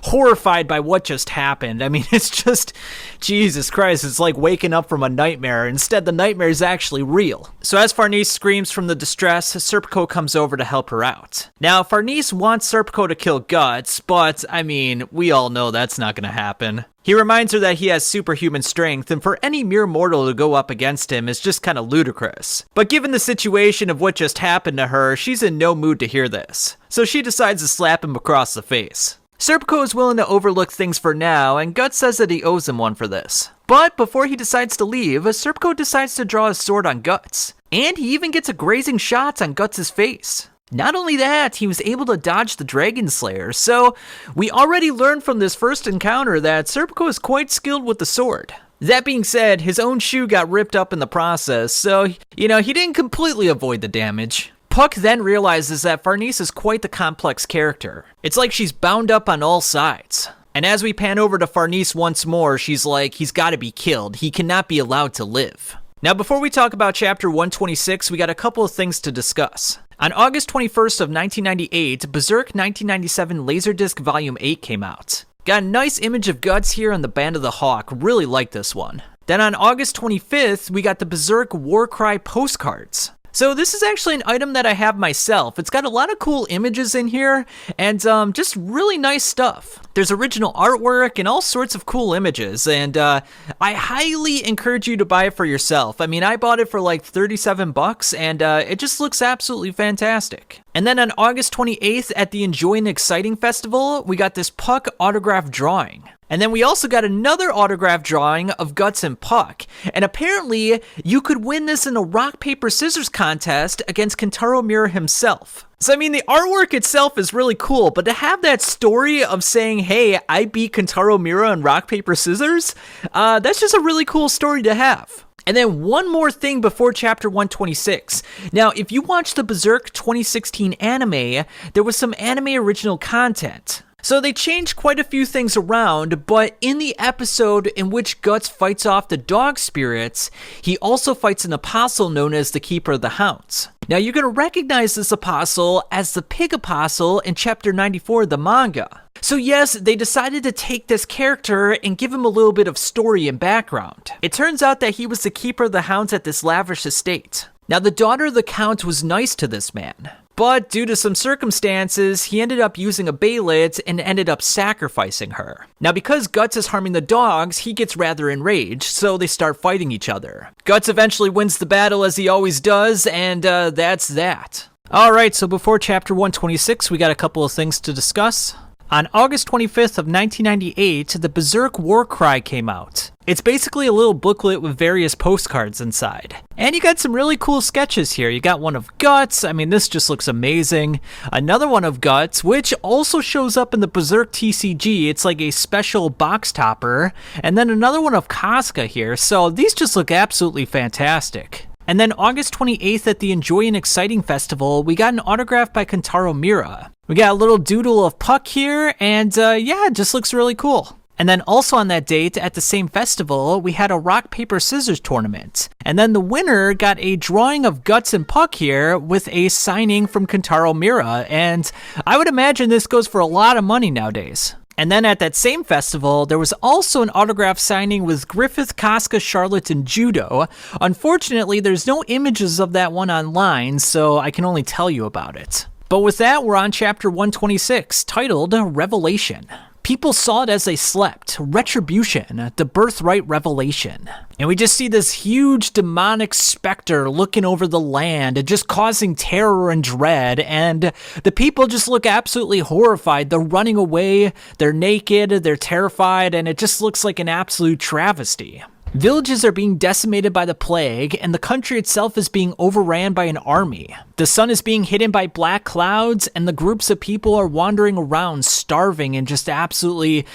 horrified by what just happened. I mean, it's just, Jesus Christ, it's like waking up from a nightmare. Instead, the nightmare is actually real. So as Farnese screams from the distress, Serpico comes over to help her out. Now, Farnese wants Serpico to kill Guts, but, I mean, we all know that's not gonna happen. He reminds her that he has superhuman strength, and for any mere mortal to go up against him is just kind of ludicrous. But given the situation of what just happened to her, she's in no mood to hear this. So she decides to slap him across the face. Serpico is willing to overlook things for now, and Guts says that he owes him one for this. But before he decides to leave, Serpico decides to draw his sword on Guts. And he even gets a grazing shot on Guts' face. Not only that, he was able to dodge the Dragon Slayer, so we already learned from this first encounter that Serpico is quite skilled with the sword. That being said, his own shoe got ripped up in the process, so, you know, he didn't completely avoid the damage. Puck then realizes that Farnese is quite the complex character. It's like she's bound up on all sides. And as we pan over to Farnese once more, she's like, he's gotta be killed. He cannot be allowed to live. Now, before we talk about chapter 126, we got a couple of things to discuss. On August 21st of 1998, Berserk 1997 Laserdisc Volume 8 came out. Got a nice image of Guts here on the Band of the Hawk, really like this one. Then on August 25th, we got the Berserk Warcry postcards. So this is actually an item that I have myself. It's got a lot of cool images in here, and just really nice stuff. There's original artwork and all sorts of cool images, and I highly encourage you to buy it for yourself. I mean, I bought it for like 37 bucks, and it just looks absolutely fantastic. And then on August 28th at the Enjoy and Exciting Festival, we got this Puck autograph drawing. And then we also got another autograph drawing of Guts and Puck. And apparently, you could win this in a rock, paper, scissors contest against Kentaro Miura himself. So, I mean, the artwork itself is really cool, but to have that story of saying, hey, I beat Kentaro Miura in rock, paper, scissors, that's just a really cool story to have. And then one more thing before chapter 126. Now, if you watched the Berserk 2016 anime, there was some anime original content. So they changed quite a few things around, but in the episode in which Guts fights off the dog spirits, he also fights an apostle known as the Keeper of the Hounds. Now you're going to recognize this apostle as the Pig Apostle in chapter 94 of the manga. So yes, they decided to take this character and give him a little bit of story and background. It turns out that he was the Keeper of the Hounds at this lavish estate. Now the daughter of the Count was nice to this man. But due to some circumstances, he ended up using a Baylet and ended up sacrificing her. Now because Guts is harming the dogs, he gets rather enraged, so they start fighting each other. Guts eventually wins the battle as he always does, and that's that. Alright, so before chapter 126, we got a couple of things to discuss. On August 25th of 1998, the Berserk Warcry came out. It's basically a little booklet with various postcards inside. And you got some really cool sketches here. You got one of Guts, I mean this just looks amazing. Another one of Guts, which also shows up in the Berserk TCG, it's like a special box topper. And then another one of Casca here, so these just look absolutely fantastic. And then August 28th at the Enjoy and Exciting Festival, we got an autograph by Kentaro Miura. We got a little doodle of Puck here, and yeah, it just looks really cool. And then also on that date, at the same festival, we had a rock, paper, scissors tournament. And then the winner got a drawing of Guts and Puck here with a signing from Kentaro Miura, and I would imagine this goes for a lot of money nowadays. And then at that same festival, there was also an autograph signing with Griffith, Casca, Charlotte, and Judo. Unfortunately, there's no images of that one online, so I can only tell you about it. But with that, we're on chapter 126, titled Revelation. People saw it as they slept. Retribution, the birthright revelation. And we just see this huge demonic specter looking over the land and just causing terror and dread. And the people just look absolutely horrified. They're running away. They're naked. They're terrified. And it just looks like an absolute travesty. Villages are being decimated by the plague, and the country itself is being overran by an army. The sun is being hidden by black clouds, and the groups of people are wandering around, starving and just absolutely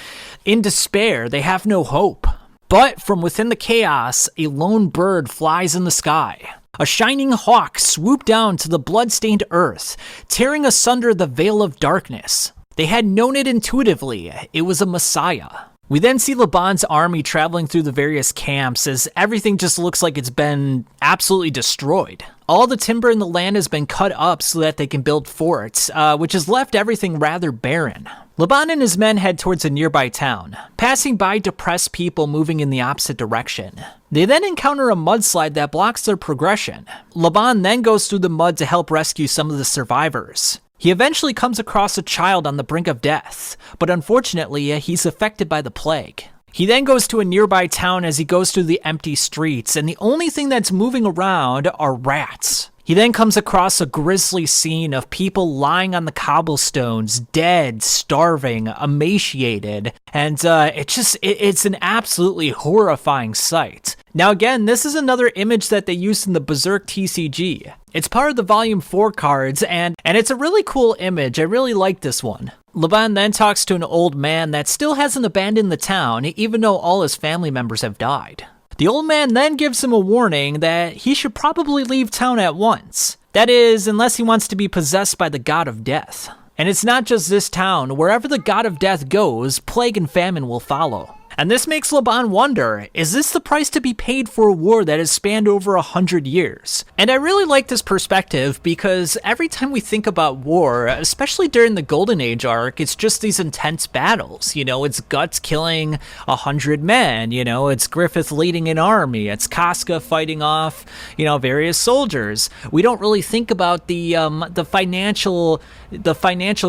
in despair. They have no hope. But from within the chaos, a lone bird flies in the sky. A shining hawk swooped down to the blood-stained earth, tearing asunder the veil of darkness. They had known it intuitively. It was a Messiah. We then see Laban's army traveling through the various camps as everything just looks like it's been absolutely destroyed. All the timber in the land has been cut up so that they can build forts, which has left everything rather barren. Laban and his men head towards a nearby town, passing by depressed people moving in the opposite direction. They then encounter a mudslide that blocks their progression. Laban then goes through the mud to help rescue some of the survivors. He eventually comes across a child on the brink of death, but unfortunately, he's affected by the plague. He then goes to a nearby town as he goes through the empty streets, and the only thing that's moving around are rats. He then comes across a grisly scene of people lying on the cobblestones, dead, starving, emaciated, and it's an absolutely horrifying sight. Now again, this is another image that they used in the Berserk TCG. It's part of the Volume 4 cards, and it's a really cool image. I really like this one. Laban then talks to an old man that still hasn't abandoned the town, even though all his family members have died. The old man then gives him a warning that he should probably leave town at once. That is, unless he wants to be possessed by the god of death. And it's not just this town. Wherever the god of death goes, plague and famine will follow. And this makes Laban wonder, is this the price to be paid for a war that has spanned over 100 years? And I really like this perspective because every time we think about war, especially during the Golden Age arc, it's just these intense battles. You know, it's Guts killing 100 men, you know, it's Griffith leading an army, it's Casca fighting off, you know, various soldiers. We don't really think about the financial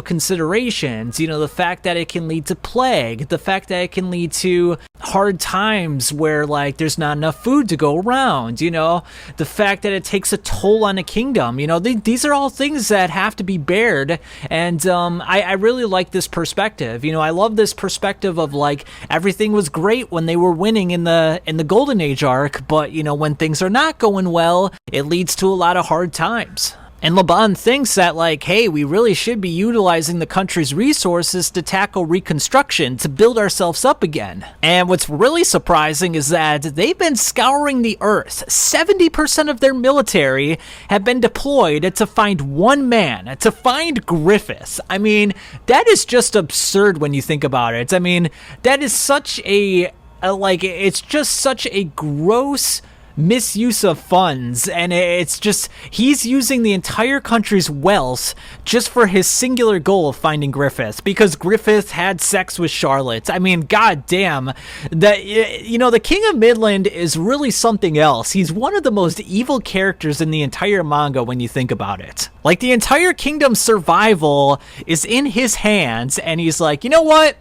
considerations, you know, the fact that it can lead to plague, the fact that it can lead to hard times where like there's not enough food to go around, you know, the fact that it takes a toll on a kingdom, you know, these are all things that have to be bared. And I really like this perspective. You know, I love this perspective of like everything was great when they were winning in the Golden Age arc, but you know, when things are not going well, it leads to a lot of hard times. And Laban thinks that, like, hey, we really should be utilizing the country's resources to tackle reconstruction, to build ourselves up again. And what's really surprising is that they've been scouring the earth. 70% of their military have been deployed to find one man, to find Griffith. I mean, that is just absurd when you think about it. I mean, that is such it's just such a gross misuse of funds, and it's just he's using the entire country's wealth just for his singular goal of finding Griffith, because Griffith had sex with Charlotte. I mean, goddamn, that, you know, the King of Midland is really something else. He's one of the most evil characters in the entire manga when you think about it. Like, the entire kingdom's survival is in his hands, and he's like, you know what?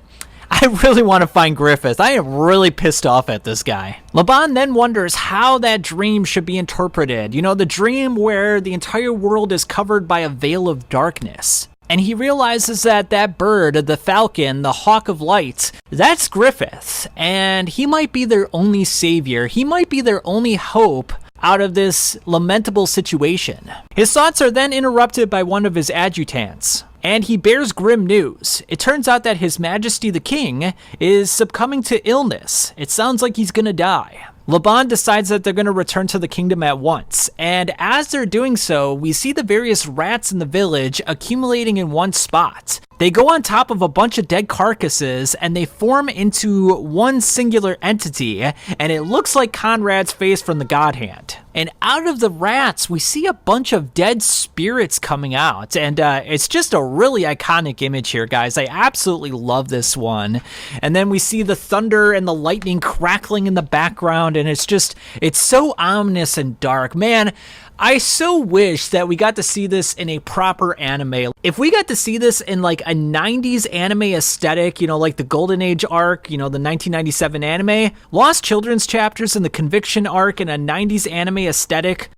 I really want to find Griffith. I am really pissed off at this guy. Laban then wonders how that dream should be interpreted. You know, the dream where the entire world is covered by a veil of darkness. And he realizes that that bird, the falcon, the hawk of light, that's Griffith. And he might be their only savior. He might be their only hope out of this lamentable situation. His thoughts are then interrupted by one of his adjutants, and he bears grim news. It turns out that His Majesty the King is succumbing to illness. It sounds like he's gonna die. Laban decides that they're going to return to the kingdom at once, and as they're doing so, we see the various rats in the village accumulating in one spot. They go on top of a bunch of dead carcasses, and they form into one singular entity, and it looks like Conrad's face from the God Hand. And out of the rats, we see a bunch of dead spirits coming out, and it's just a really iconic image here, guys. I absolutely love this one. And then we see the thunder and the lightning crackling in the background, and it's so ominous and dark. Man, I so wish that we got to see this in a proper anime. If we got to see this in like a 90s anime aesthetic, you know, like the Golden Age arc, you know, the 1997 anime, Lost Children's chapters in the Conviction arc in a 90s anime aesthetic,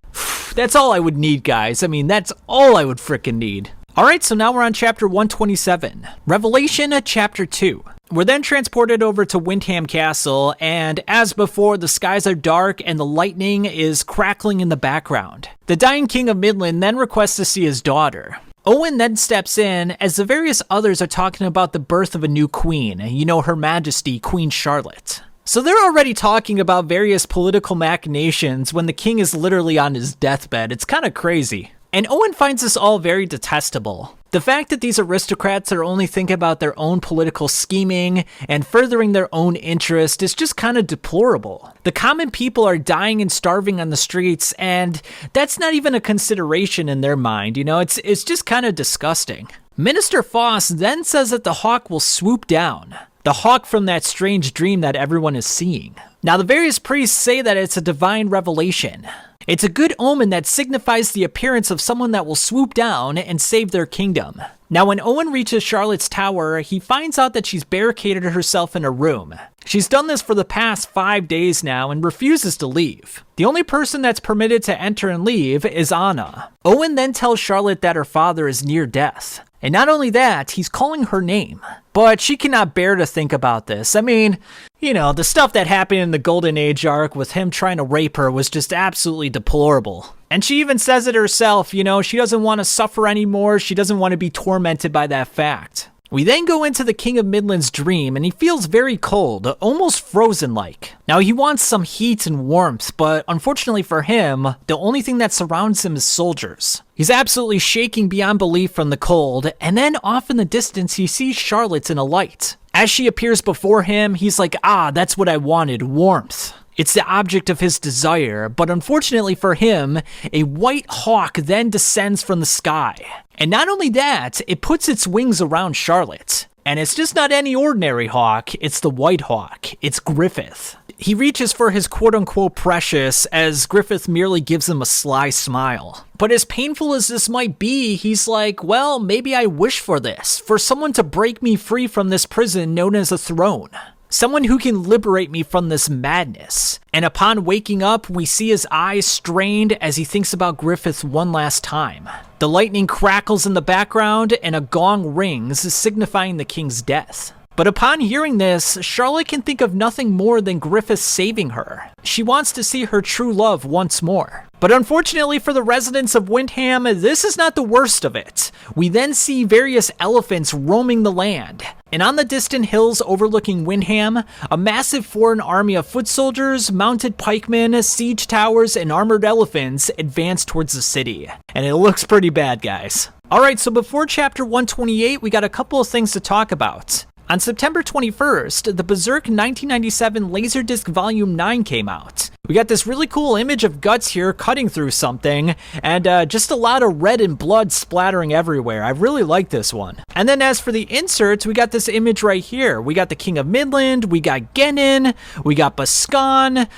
that's all I would need, guys. I mean, that's all I would frickin' need. Alright, so now we're on chapter 127. Revelation, chapter 2. We're then transported over to Windham Castle, and as before, the skies are dark and the lightning is crackling in the background. The dying King of Midland then requests to see his daughter. Owen then steps in as the various others are talking about the birth of a new queen, you know, Her Majesty, Queen Charlotte. So they're already talking about various political machinations when the king is literally on his deathbed. It's kind of crazy. And Owen finds this all very detestable. The fact that these aristocrats are only thinking about their own political scheming and furthering their own interest is just kind of deplorable. The common people are dying and starving on the streets, and that's not even a consideration in their mind, you know, it's just kind of disgusting. Minister Foss then says that the hawk will swoop down. The hawk from that strange dream that everyone is seeing. Now, the various priests say that it's a divine revelation. It's a good omen that signifies the appearance of someone that will swoop down and save their kingdom. Now, when Owen reaches Charlotte's tower, he finds out that she's barricaded herself in a room. She's done this for the past 5 days now and refuses to leave. The only person that's permitted to enter and leave is Anna. Owen then tells Charlotte that her father is near death. And not only that, he's calling her name. But she cannot bear to think about this. I mean, you know, the stuff that happened in the Golden Age arc with him trying to rape her was just absolutely deplorable. And she even says it herself, you know, she doesn't want to suffer anymore. She doesn't want to be tormented by that fact. We then go into the King of Midland's dream, and he feels very cold, almost frozen-like. Now, he wants some heat and warmth, but unfortunately for him, the only thing that surrounds him is soldiers. He's absolutely shaking beyond belief from the cold, and then off in the distance, he sees Charlotte in a light. As she appears before him, he's like, that's what I wanted, warmth. It's the object of his desire, but unfortunately for him, a white hawk then descends from the sky. And not only that, it puts its wings around Charlotte. And it's just not any ordinary hawk, it's the White Hawk. It's Griffith. He reaches for his quote-unquote precious as Griffith merely gives him a sly smile. But as painful as this might be, he's like, well, maybe I wish for this, for someone to break me free from this prison known as a throne. Someone who can liberate me from this madness. And upon waking up, we see his eyes strained as he thinks about Griffith one last time. The lightning crackles in the background and a gong rings, signifying the king's death. But upon hearing this, Charlotte can think of nothing more than Griffith saving her. She wants to see her true love once more. But unfortunately for the residents of Windham, this is not the worst of it. We then see various elephants roaming the land. And on the distant hills overlooking Windham, a massive foreign army of foot soldiers, mounted pikemen, siege towers, and armored elephants advance towards the city. And it looks pretty bad, guys. Alright, so before chapter 128, we got a couple of things to talk about. On September 21st, the Berserk 1997 Laserdisc Volume 9 came out. We got this really cool image of Guts here cutting through something, and just a lot of red and blood splattering everywhere. I really like this one. And then as for the inserts, we got this image right here. We got the King of Midland, we got Genin, we got Bascan,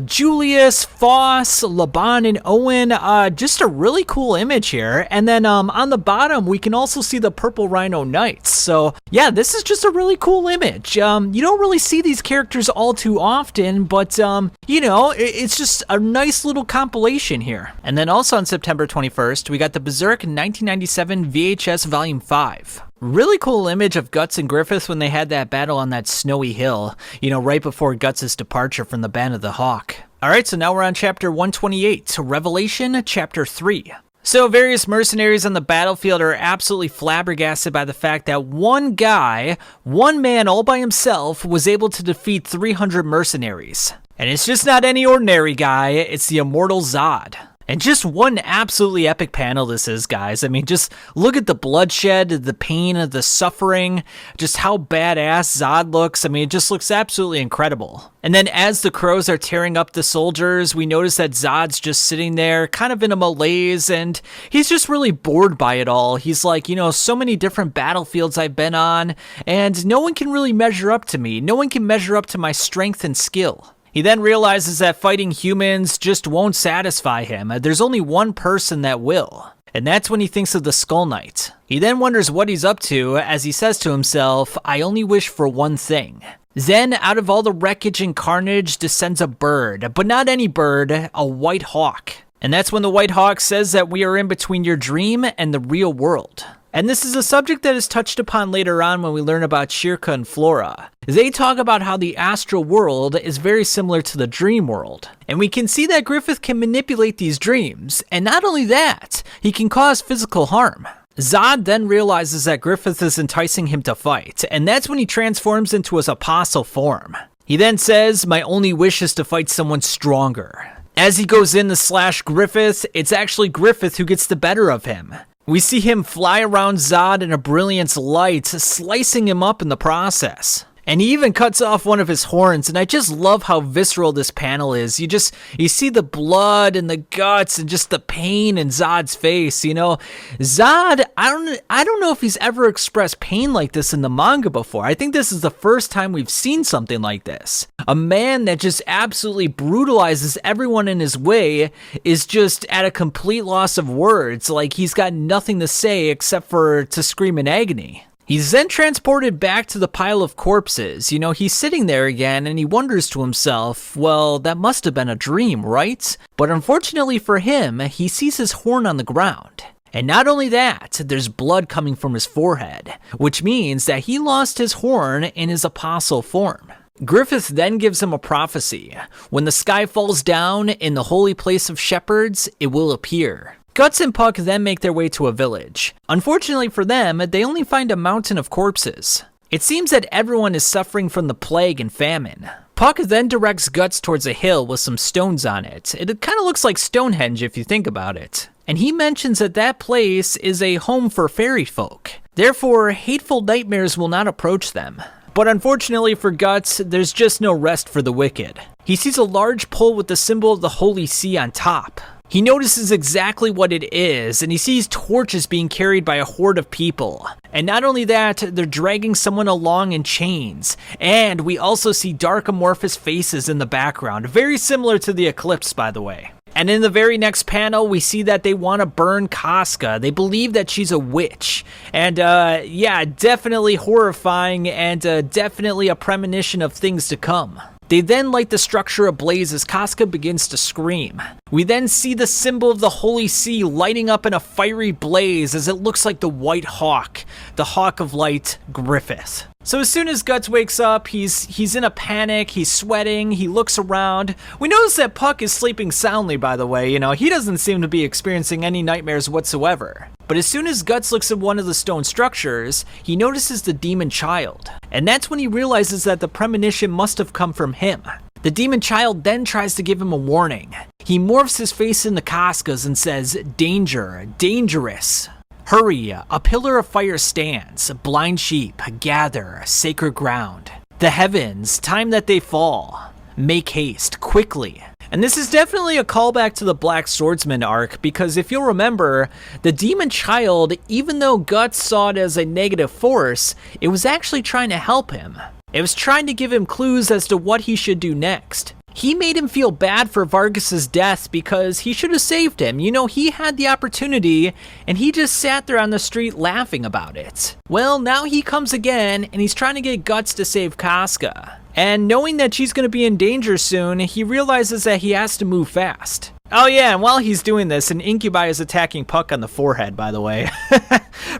Julius, Foss, Laban, and Owen. Just a really cool image here. And then on the bottom, we can also see the Purple Rhino Knights. So yeah, this is just a really cool image. You don't really see these characters all too often, but you know, it's just a nice little compilation here. And then also on September 21st, we got the Berserk 1997 VHS Volume 5. Really cool image of Guts and Griffith when they had that battle on that snowy hill, you know, right before Guts' departure from the Band of the Hawk. Alright, so now we're on chapter 128, Revelation chapter 3. So various mercenaries on the battlefield are absolutely flabbergasted by the fact that one guy, one man all by himself, was able to defeat 300 mercenaries. And it's just not any ordinary guy, it's the immortal Zod. And just one absolutely epic panel this is, guys. I mean, just look at the bloodshed, the pain, the suffering, just how badass Zod looks. I mean, it just looks absolutely incredible. And then as the crows are tearing up the soldiers, we notice that Zod's just sitting there, kind of in a malaise, and he's just really bored by it all. He's like, you know, so many different battlefields I've been on, and no one can really measure up to me. No one can measure up to my strength and skill. He then realizes that fighting humans just won't satisfy him. There's only one person that will. And that's when he thinks of the Skull Knight. He then wonders what he's up to as he says to himself, I only wish for one thing. Then, out of all the wreckage and carnage descends a bird, but not any bird, a white hawk. And that's when the white hawk says that we are in between your dream and the real world. And this is a subject that is touched upon later on when we learn about Shirka and Flora. They talk about how the astral world is very similar to the dream world. And we can see that Griffith can manipulate these dreams. And not only that, he can cause physical harm. Zod then realizes that Griffith is enticing him to fight, and that's when he transforms into his apostle form. He then says, my only wish is to fight someone stronger. As he goes in to slash Griffith, it's actually Griffith who gets the better of him. We see him fly around Zod in a brilliance light, slicing him up in the process. And he even cuts off one of his horns, and I just love how visceral this panel is. You see the blood and the guts and just the pain in Zod's face, you know. Zod, I don't know if he's ever expressed pain like this in the manga before. I think this is the first time we've seen something like this. A man that just absolutely brutalizes everyone in his way is just at a complete loss of words, like he's got nothing to say except for to scream in agony. He's then transported back to the pile of corpses. You know, he's sitting there again and he wonders to himself, well, that must have been a dream, right? But unfortunately for him, he sees his horn on the ground. And not only that, there's blood coming from his forehead, which means that he lost his horn in his apostle form. Griffith then gives him a prophecy. When the sky falls down in the holy place of shepherds, it will appear. Guts and Puck then make their way to a village. Unfortunately for them, they only find a mountain of corpses. It seems that everyone is suffering from the plague and famine. Puck then directs Guts towards a hill with some stones on it. It kind of looks like Stonehenge if you think about it. And he mentions that that place is a home for fairy folk. Therefore, hateful nightmares will not approach them. But unfortunately for Guts, there's just no rest for the wicked. He sees a large pole with the symbol of the Holy See on top. He notices exactly what it is, and he sees torches being carried by a horde of people. And not only that, they're dragging someone along in chains. And we also see dark amorphous faces in the background, very similar to the eclipse, by the way. And in the very next panel, we see that they want to burn Casca. They believe that she's a witch. And yeah, definitely horrifying and definitely a premonition of things to come. They then light the structure ablaze as Casca begins to scream. We then see the symbol of the Holy See lighting up in a fiery blaze as it looks like the White Hawk, the Hawk of Light, Griffith. So as soon as Guts wakes up, he's in a panic, he's sweating, he looks around. We notice that Puck is sleeping soundly, by the way. You know, he doesn't seem to be experiencing any nightmares whatsoever. But as soon as Guts looks at one of the stone structures, he notices the demon child. And that's when he realizes that the premonition must have come from him. The demon child then tries to give him a warning. He morphs his face into Casca's and says, "Danger, dangerous. Hurry, a pillar of fire stands, blind sheep, gather, sacred ground. The heavens, time that they fall. Make haste, quickly." And this is definitely a callback to the Black Swordsman arc, because if you'll remember, the demon child, even though Guts saw it as a negative force, it was actually trying to help him. It was trying to give him clues as to what he should do next. He made him feel bad for Vargas's death because he should have saved him. You know, he had the opportunity and he just sat there on the street laughing about it. Well, now he comes again and he's trying to get Guts to save Casca. And knowing that she's going to be in danger soon, he realizes that he has to move fast. Oh yeah, and while he's doing this, an incubi is attacking Puck on the forehead, by the way.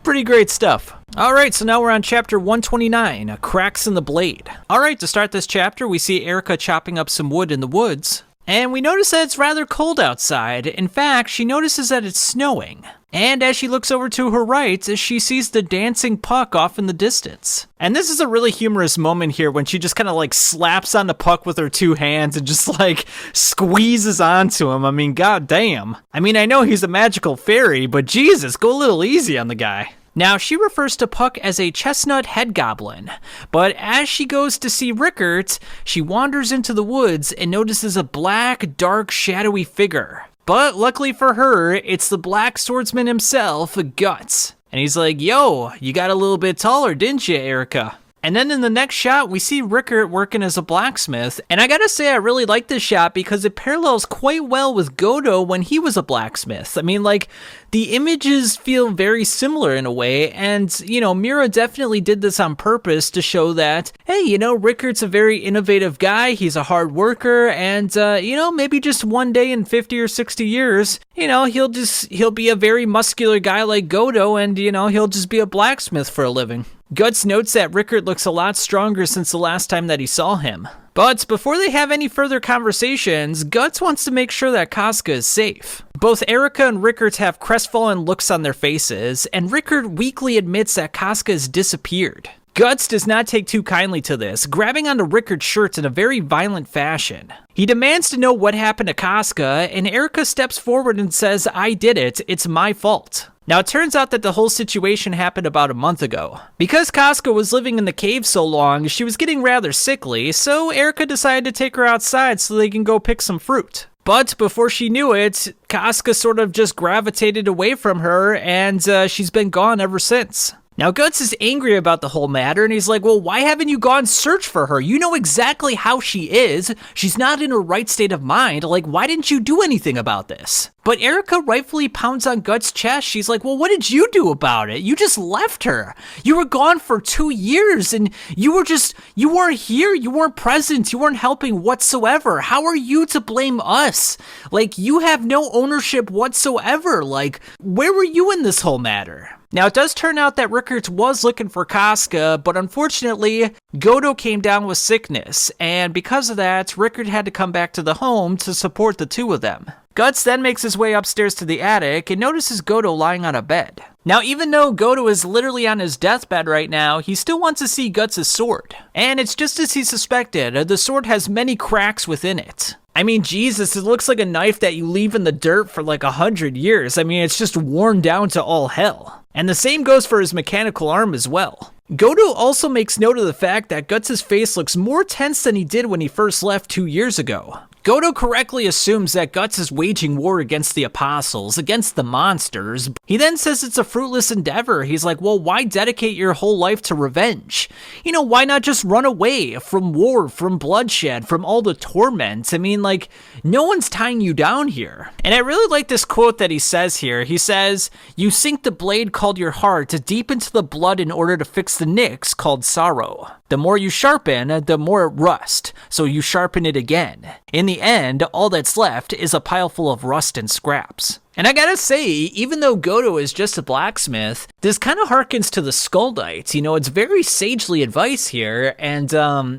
Pretty great stuff. Alright, so now we're on chapter 129, Cracks in the Blade. Alright, to start this chapter, we see Erica chopping up some wood in the woods. And we notice that it's rather cold outside. In fact, she notices that it's snowing. And as she looks over to her right, she sees the dancing Puck off in the distance. And this is a really humorous moment here when she just kind of like slaps on the Puck with her two hands and just like squeezes onto him. I mean, goddamn. I mean, I know he's a magical fairy, but Jesus, go a little easy on the guy. Now, she refers to Puck as a chestnut head goblin, but as she goes to see Rickert, she wanders into the woods and notices a black, dark, shadowy figure. But luckily for her, it's the Black Swordsman himself, Guts. And he's like, "Yo, you got a little bit taller, didn't you, Erica?" And then in the next shot, we see Rickert working as a blacksmith. And I gotta say, I really like this shot because it parallels quite well with Godo when he was a blacksmith. I mean, like, the images feel very similar in a way. And, you know, Mira definitely did this on purpose to show that, hey, you know, Rickert's a very innovative guy. He's a hard worker. And, you know, maybe just one day in 50 or 60 years, you know, he'll be a very muscular guy like Godo. And, you know, he'll just be a blacksmith for a living. Guts notes that Rickert looks a lot stronger since the last time that he saw him. But before they have any further conversations, Guts wants to make sure that Casca is safe. Both Erica and Rickert have crestfallen looks on their faces, and Rickert weakly admits that Casca has disappeared. Guts does not take too kindly to this, grabbing onto Rickert's shirt in a very violent fashion. He demands to know what happened to Casca, and Erica steps forward and says, "I did it, it's my fault." Now, it turns out that the whole situation happened about a month ago. Because Casca was living in the cave so long, she was getting rather sickly, so Erica decided to take her outside so they can go pick some fruit. But before she knew it, Casca sort of just gravitated away from her, and she's been gone ever since. Now, Guts is angry about the whole matter, and he's like, well, why haven't you gone search for her? You know exactly how she is. She's not in her right state of mind. Like, why didn't you do anything about this? But Erica rightfully pounds on Guts' chest. She's like, well, what did you do about it? You just left her. You were gone for 2 years, and you weren't here. You weren't present. You weren't helping whatsoever. How are you to blame us? Like, you have no ownership whatsoever. Like, where were you in this whole matter? Now, it does turn out that Rickert was looking for Casca, but unfortunately, Godo came down with sickness, and because of that, Rickert had to come back to the home to support the two of them. Guts then makes his way upstairs to the attic and notices Godo lying on a bed. Now, even though Godo is literally on his deathbed right now, he still wants to see Guts' sword. And it's just as he suspected, the sword has many cracks within it. I mean, Jesus, it looks like a knife that you leave in the dirt for like 100 years. I mean, it's just worn down to all hell. And the same goes for his mechanical arm as well. Godo also makes note of the fact that Guts' face looks more tense than he did when he first left 2 years ago. Godo correctly assumes that Guts is waging war against the apostles, against the monsters. He then says it's a fruitless endeavor. He's like, well, why dedicate your whole life to revenge? You know, why not just run away from war, from bloodshed, from all the torment? I mean, like, no one's tying you down here. And I really like this quote that he says here. He says, you sink the blade called your heart deep into the blood in order to fix the nicks called sorrow. The more you sharpen, the more it rusts, so you sharpen it again. In the end, all that's left is a pile full of rust and scraps. And I gotta say, even though Godo is just a blacksmith, this kind of harkens to the Skull Knights. You know, it's very sagely advice here, and,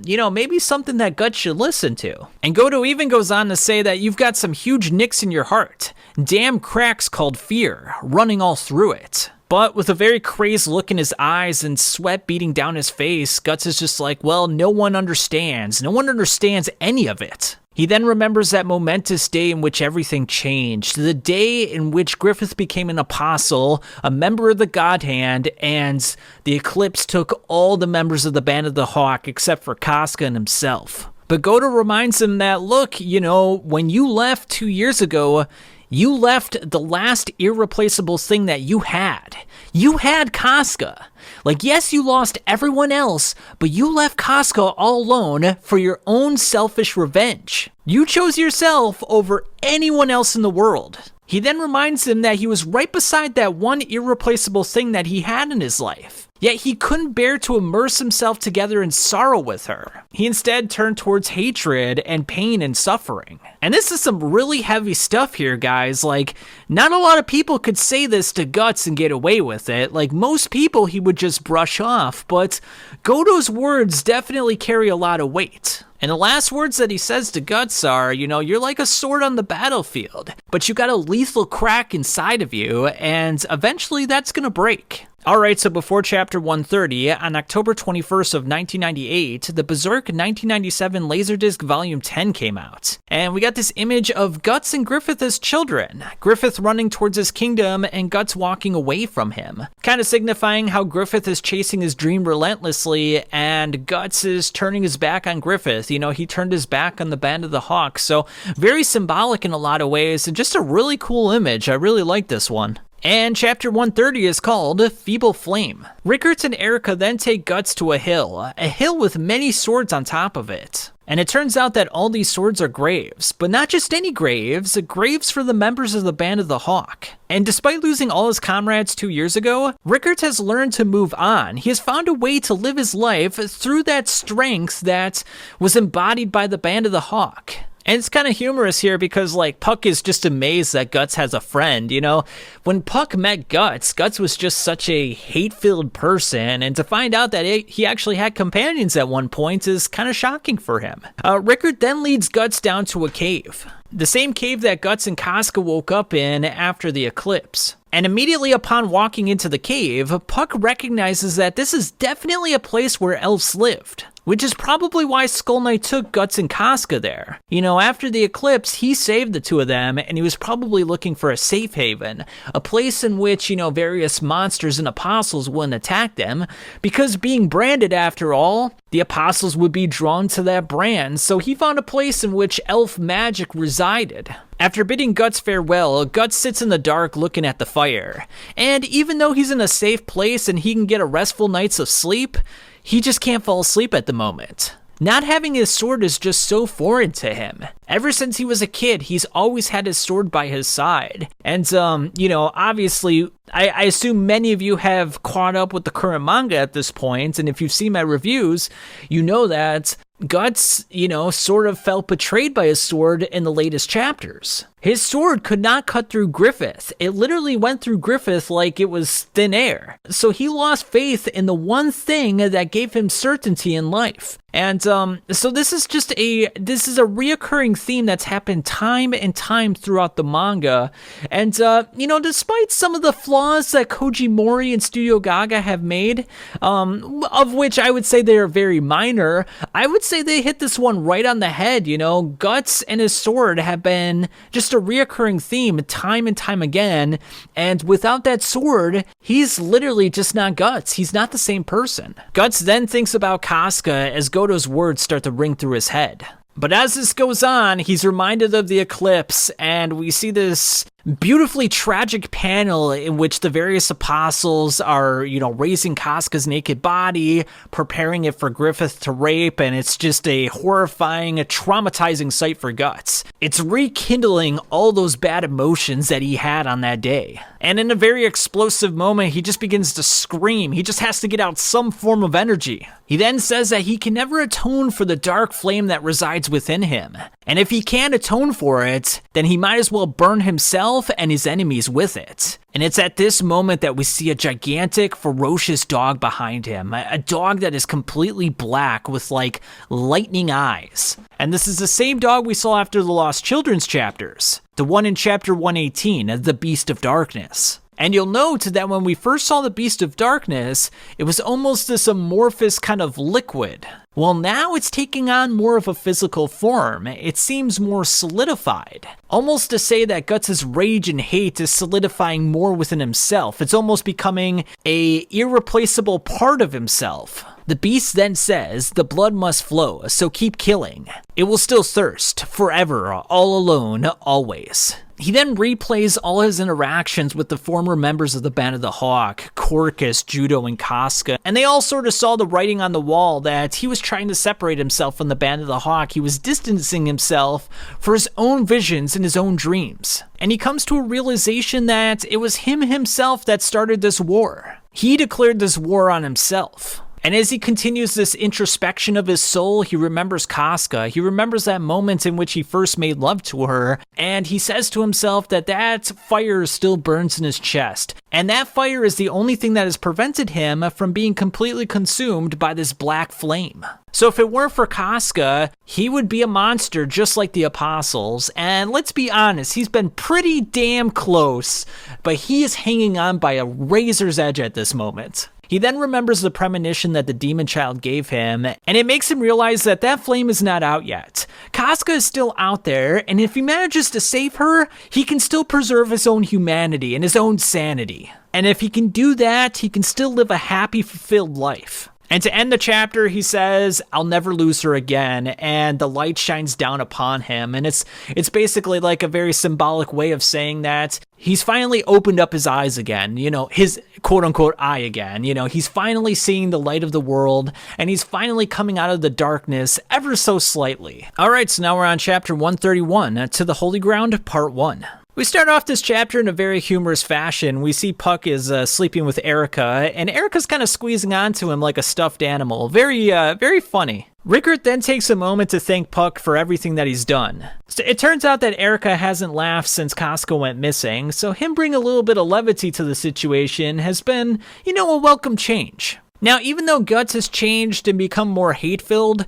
you know, maybe something that Guts should listen to. And Godo even goes on to say that you've got some huge nicks in your heart, damn cracks called fear, running all through it. But with a very crazed look in his eyes and sweat beating down his face, Guts is just like, well, no one understands. No one understands any of it. He then remembers that momentous day in which everything changed, the day in which Griffith became an apostle, a member of the God Hand, and the eclipse took all the members of the Band of the Hawk except for Casca and himself. But Godo reminds him that, look, you know, when you left 2 years ago, you left the last irreplaceable thing that you had. You had Casca. Like, yes, you lost everyone else, but you left Casca all alone for your own selfish revenge. You chose yourself over anyone else in the world. He then reminds him that he was right beside that one irreplaceable thing that he had in his life. Yet he couldn't bear to immerse himself together in sorrow with her. He instead turned towards hatred and pain and suffering. And this is some really heavy stuff here, guys. Like, not a lot of people could say this to Guts and get away with it. Like, most people he would just brush off, but Godo's words definitely carry a lot of weight. And the last words that he says to Guts are, you know, you're like a sword on the battlefield, but you got a lethal crack inside of you, and eventually that's gonna break. Alright, so before chapter 130, on October 21st of 1998, the Berserk 1997 Laserdisc Volume 10 came out. And we got this image of Guts and Griffith as children. Griffith running towards his kingdom and Guts walking away from him. Kind of signifying how Griffith is chasing his dream relentlessly and Guts is turning his back on Griffith. You know, he turned his back on the Band of the Hawk. So very symbolic in a lot of ways and just a really cool image. I really like this one. And chapter 130 is called Feeble Flame. Rickert and Erica then take Guts to a hill with many swords on top of it. And it turns out that all these swords are graves, but not just any graves, graves for the members of the Band of the Hawk. And despite losing all his comrades 2 years ago, Rickert has learned to move on. He has found a way to live his life through that strength that was embodied by the Band of the Hawk. And it's kind of humorous here because, like, Puck is just amazed that Guts has a friend, you know? When Puck met Guts, Guts was just such a hate-filled person, and to find out that he actually had companions at one point is kind of shocking for him. Rickert then leads Guts down to a cave. The same cave that Guts and Casca woke up in after the eclipse. And immediately upon walking into the cave, Puck recognizes that this is definitely a place where elves lived. Which is probably why Skull Knight took Guts and Casca there. You know, after the eclipse, he saved the two of them, and he was probably looking for a safe haven, a place in which, you know, various monsters and apostles wouldn't attack them, because being branded, after all, the apostles would be drawn to that brand, so he found a place in which elf magic resided. After bidding Guts farewell, Guts sits in the dark looking at the fire, and even though he's in a safe place and he can get a restful nights of sleep, he just can't fall asleep at the moment. Not having his sword is just so foreign to him. Ever since he was a kid, he's always had his sword by his side. And, you know, obviously, I assume many of you have caught up with the current manga at this point, and if you've seen my reviews, you know that Guts, you know, sort of felt betrayed by his sword in the latest chapters. His sword could not cut through Griffith. It literally went through Griffith like it was thin air. So he lost faith in the one thing that gave him certainty in life. And so this is a reoccurring theme that's happened time and time throughout the manga. And, you know, despite some of the flaws that Koji Mori and Studio Gaga have made, of which I would say they are very minor, I would say they hit this one right on the head. You know, Guts and his sword have been just a reoccurring theme time and time again, and without that sword, he's literally just not Guts. He's not the same person. Guts then thinks about Casca as Goto's words start to ring through his head. But as this goes on, he's reminded of the eclipse, and we see this beautifully tragic panel in which the various apostles are, you know, raising Casca's naked body, preparing it for Griffith to rape, and it's just a horrifying, traumatizing sight for Guts. It's rekindling all those bad emotions that he had on that day. And in a very explosive moment, he just begins to scream. He just has to get out some form of energy. He then says that he can never atone for the dark flame that resides within him. And if he can't atone for it, then he might as well burn himself and his enemies with it. And it's at this moment that we see a gigantic, ferocious dog behind him. A dog that is completely black with, like, lightning eyes. And this is the same dog we saw after the Lost Children's chapters. The one in chapter 118, the Beast of Darkness. And you'll note that when we first saw the Beast of Darkness, it was almost this amorphous kind of liquid. Well, now it's taking on more of a physical form. It seems more solidified. Almost to say that Guts' rage and hate is solidifying more within himself. It's almost becoming a irreplaceable part of himself. The beast then says, "The blood must flow, so keep killing. It will still thirst, forever, all alone, always." He then replays all his interactions with the former members of the Band of the Hawk, Corcus, Judo, and Casca, and they all sort of saw the writing on the wall that he was trying to separate himself from the Band of the Hawk. He was distancing himself for his own visions and his own dreams. And he comes to a realization that it was him himself that started this war. He declared this war on himself. And as he continues this introspection of his soul, he remembers Casca. He remembers that moment in which he first made love to her, and he says to himself that that fire still burns in his chest. And that fire is the only thing that has prevented him from being completely consumed by this black flame. So if it weren't for Casca, he would be a monster just like the apostles. And let's be honest, he's been pretty damn close, but he is hanging on by a razor's edge at this moment. He then remembers the premonition that the demon child gave him, and it makes him realize that that flame is not out yet. Casca is still out there, and if he manages to save her, he can still preserve his own humanity and his own sanity. And if he can do that, he can still live a happy, fulfilled life. And to end the chapter, he says, "I'll never lose her again," and the light shines down upon him. And it's basically like a very symbolic way of saying that he's finally opened up his eyes again, his quote-unquote eye again. He's finally seeing the light of the world, and he's finally coming out of the darkness ever so slightly. All right, so now we're on chapter 131, To the Holy Ground, Part 1. We start off this chapter in a very humorous fashion. We see Puck is sleeping with Erica, and Erica's kind of squeezing onto him like a stuffed animal. Very funny. Rickert then takes a moment to thank Puck for everything that he's done. So it turns out that Erica hasn't laughed since Casca went missing, so him bringing a little bit of levity to the situation has been, a welcome change. Now, even though Guts has changed and become more hate-filled,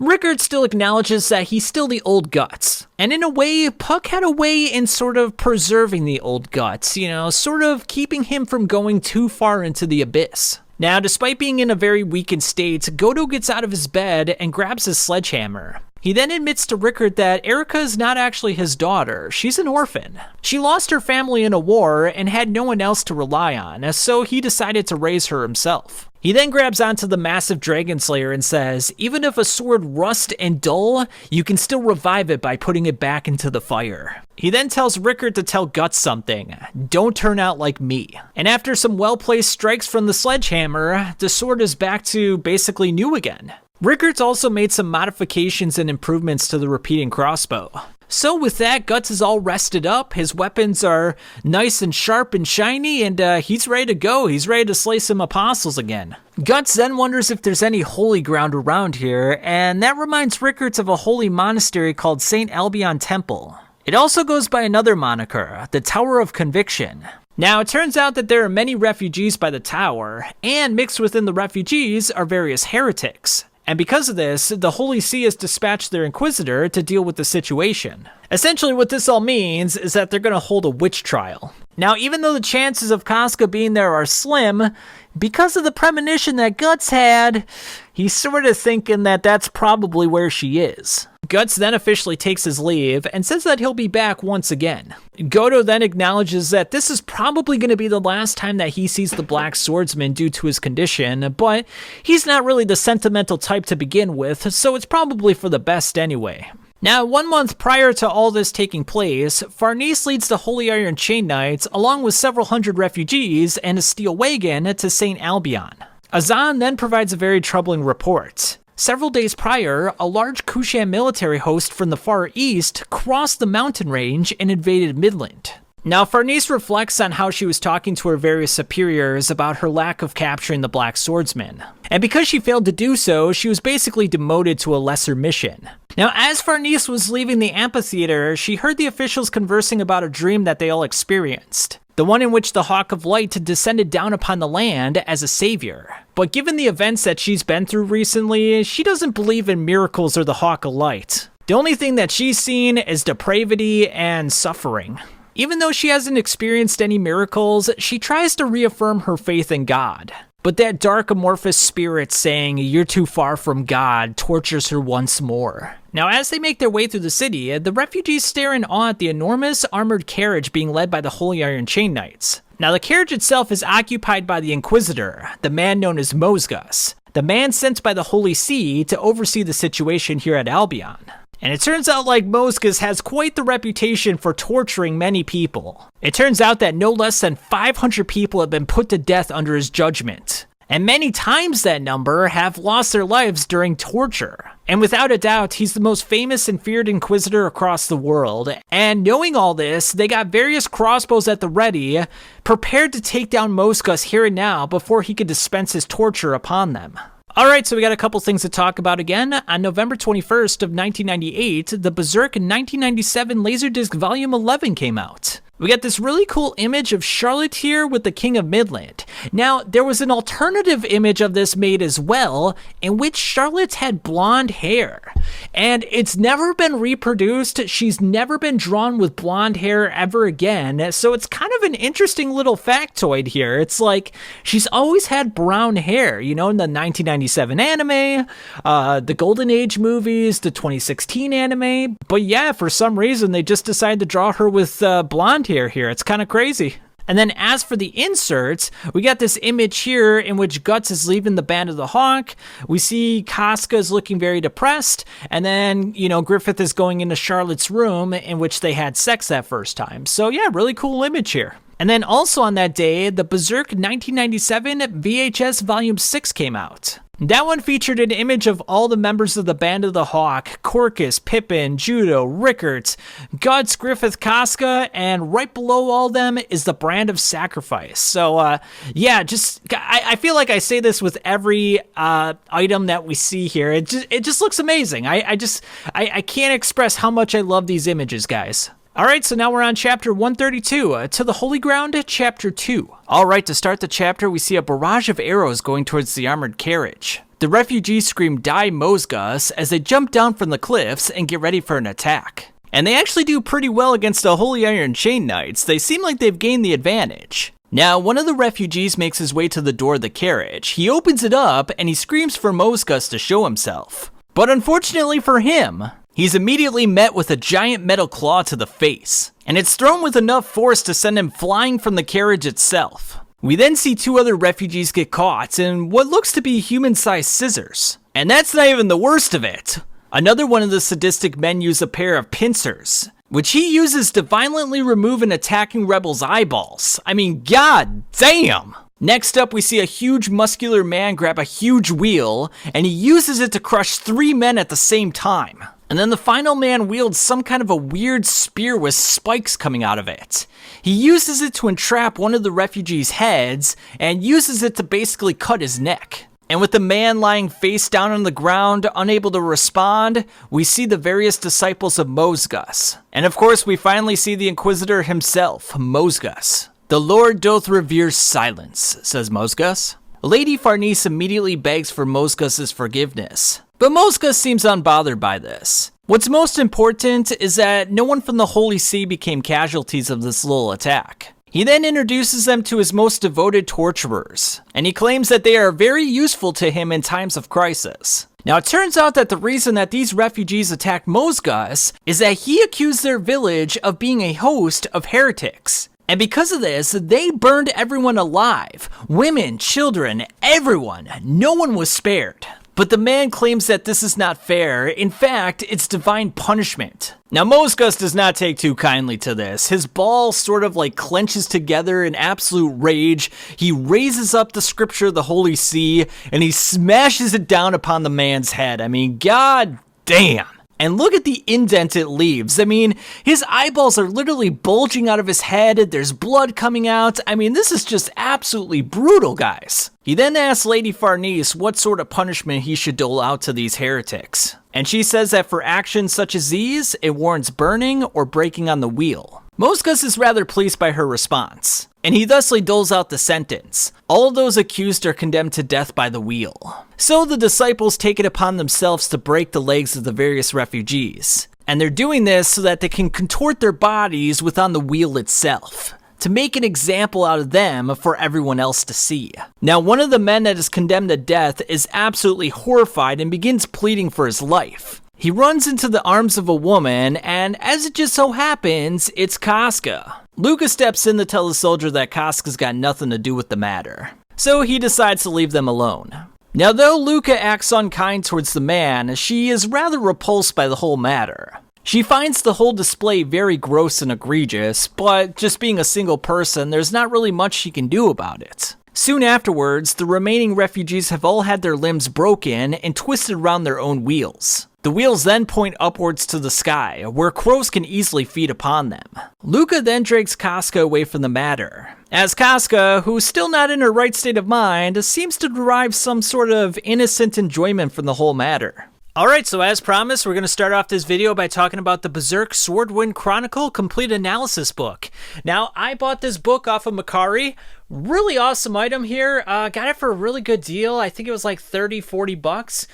Rickert still acknowledges that he's still the old Guts. And in a way, Puck had a way in sort of preserving the old Guts, sort of keeping him from going too far into the abyss. Now, despite being in a very weakened state, Godo gets out of his bed and grabs his sledgehammer. He then admits to Rickert that Erica is not actually his daughter. She's an orphan. She lost her family in a war and had no one else to rely on, so he decided to raise her himself. He then grabs onto the massive Dragon Slayer and says, "Even if a sword rust and dull, you can still revive it by putting it back into the fire." He then tells Rickert to tell Guts something: "Don't turn out like me." And after some well-placed strikes from the sledgehammer, the sword is back to basically new again. Rickert's also made some modifications and improvements to the repeating crossbow. So with that, Guts is all rested up, his weapons are nice and sharp and shiny, and he's ready to go. He's ready to slay some apostles again. Guts then wonders if there's any holy ground around here, and that reminds Rickert of a holy monastery called St. Albion Temple. It also goes by another moniker, the Tower of Conviction. Now, it turns out that there are many refugees by the tower, and mixed within the refugees are various heretics. And because of this, the Holy See has dispatched their Inquisitor to deal with the situation. Essentially, what this all means is that they're going to hold a witch trial. Now, even though the chances of Casca being there are slim, because of the premonition that Guts had, he's sort of thinking that that's probably where she is. Guts then officially takes his leave and says that he'll be back once again. Godo then acknowledges that this is probably going to be the last time that he sees the Black Swordsman due to his condition, but he's not really the sentimental type to begin with, so it's probably for the best anyway. Now, 1 month prior to all this taking place, Farnese leads the Holy Iron Chain Knights along with several hundred refugees and a steel wagon to St. Albion. Azan then provides a very troubling report. Several days prior, a large Cushan military host from the Far East crossed the mountain range and invaded Midland. Now, Farnese reflects on how she was talking to her various superiors about her lack of capturing the Black Swordsman. And because she failed to do so, she was basically demoted to a lesser mission. Now, as Farnese was leaving the amphitheater, she heard the officials conversing about a dream that they all experienced. The one in which the Hawk of Light had descended down upon the land as a savior. But given the events that she's been through recently, she doesn't believe in miracles or the Hawk of Light. The only thing that she's seen is depravity and suffering. Even though she hasn't experienced any miracles, she tries to reaffirm her faith in God. But that dark amorphous spirit saying, "You're too far from God," tortures her once more. Now, as they make their way through the city, the refugees stare in awe at the enormous armored carriage being led by the Holy Iron Chain Knights. Now, the carriage itself is occupied by the Inquisitor, the man known as Mosgus, the man sent by the Holy See to oversee the situation here at Albion. And it turns out like Mosgus has quite the reputation for torturing many people. It turns out that no less than 500 people have been put to death under his judgment. And many times that number have lost their lives during torture. And without a doubt, he's the most famous and feared Inquisitor across the world. And knowing all this, they got various crossbows at the ready, prepared to take down Mosgus here and now before he could dispense his torture upon them. Alright, so we got a couple things to talk about again. On November 21st of 1998, the Berserk 1997 Laserdisc Volume 11 came out. We got this really cool image of Charlotte here with the King of Midland. Now, there was an alternative image of this made as well, in which Charlotte had blonde hair. And it's never been reproduced. She's never been drawn with blonde hair ever again. So it's kind of an interesting little factoid here. It's like, she's always had brown hair, in the 1997 anime, the Golden Age movies, the 2016 anime. But yeah, for some reason, they just decided to draw her with blonde hair here. It's kind of crazy. And then as for the inserts, we got this image here in which Guts is leaving the Band of the Hawk. We see Casca is looking very depressed. And then, Griffith is going into Charlotte's room in which they had sex that first time. So yeah, really cool image here. And then also on that day, the Berserk 1997 VHS Volume 6 came out. That one featured an image of all the members of the Band of the Hawk: Corcus, Pippin, Judo, Rickert, Guts, Griffith, Casca, and right below all them is the Brand of Sacrifice. So, yeah, I feel like I say this with every item that we see here. It just looks amazing. I can't express how much I love these images, guys. Alright, so now we're on chapter 132, To the Holy Ground, chapter 2. Alright, to start the chapter, we see a barrage of arrows going towards the armored carriage. The refugees scream "Die Mosgus" as they jump down from the cliffs and get ready for an attack. And they actually do pretty well against the Holy Iron Chain Knights. They seem like they've gained the advantage. Now, one of the refugees makes his way to the door of the carriage. He opens it up and he screams for Mosgus to show himself. But unfortunately for him, he's immediately met with a giant metal claw to the face, and it's thrown with enough force to send him flying from the carriage itself. We then see two other refugees get caught in what looks to be human-sized scissors. And that's not even the worst of it. Another one of the sadistic men used a pair of pincers, which he uses to violently remove an attacking rebel's eyeballs. I mean, god damn! Next up, we see a huge muscular man grab a huge wheel, and he uses it to crush 3 men at the same time. And then the final man wields some kind of a weird spear with spikes coming out of it. He uses it to entrap one of the refugees' heads, and uses it to basically cut his neck. And with the man lying face down on the ground, unable to respond, we see the various disciples of Mosgus. And of course, we finally see the Inquisitor himself, Mosgus. "The Lord doth revere silence," says Mosgus. Lady Farnese immediately begs for Mosgus's forgiveness, but Mosgus seems unbothered by this. What's most important is that no one from the Holy See became casualties of this little attack. He then introduces them to his most devoted torturers, and he claims that they are very useful to him in times of crisis. Now, it turns out that the reason that these refugees attacked Mosgus is that he accused their village of being a host of heretics. And because of this, they burned everyone alive. Women, children, everyone. No one was spared. But the man claims that this is not fair. In fact, it's divine punishment. Now, Mosgus does not take too kindly to this. His ball sort of clenches together in absolute rage. He raises up the scripture of the Holy See, and he smashes it down upon the man's head. I mean, god damn. And look at the indent it leaves. I mean, his eyeballs are literally bulging out of his head. There's blood coming out. I mean, this is just absolutely brutal, guys. He then asks Lady Farnese what sort of punishment he should dole out to these heretics. And she says that for actions such as these, it warrants burning or breaking on the wheel. Mosgus is rather pleased by her response, and he thusly doles out the sentence. All those accused are condemned to death by the wheel. So the disciples take it upon themselves to break the legs of the various refugees, and they're doing this so that they can contort their bodies within the wheel itself, to make an example out of them for everyone else to see. Now, one of the men that is condemned to death is absolutely horrified and begins pleading for his life. He runs into the arms of a woman, and as it just so happens, it's Casca. Luca steps in to tell the soldier that Casca's got nothing to do with the matter, so he decides to leave them alone. Now, though Luca acts unkind towards the man, she is rather repulsed by the whole matter. She finds the whole display very gross and egregious, but just being a single person, there's not really much she can do about it. Soon afterwards, the remaining refugees have all had their limbs broken and twisted around their own wheels. The wheels then point upwards to the sky, where crows can easily feed upon them. Luca then drags Casca away from the matter, as Casca, who's still not in her right state of mind, seems to derive some sort of innocent enjoyment from the whole matter. Alright, so as promised, we're going to start off this video by talking about the Berserk Swordwind Chronicle Complete Analysis book. Now, I bought this book off of Mercari Really awesome item here. Got it for a really good deal. I think it was like 30-40 bucks.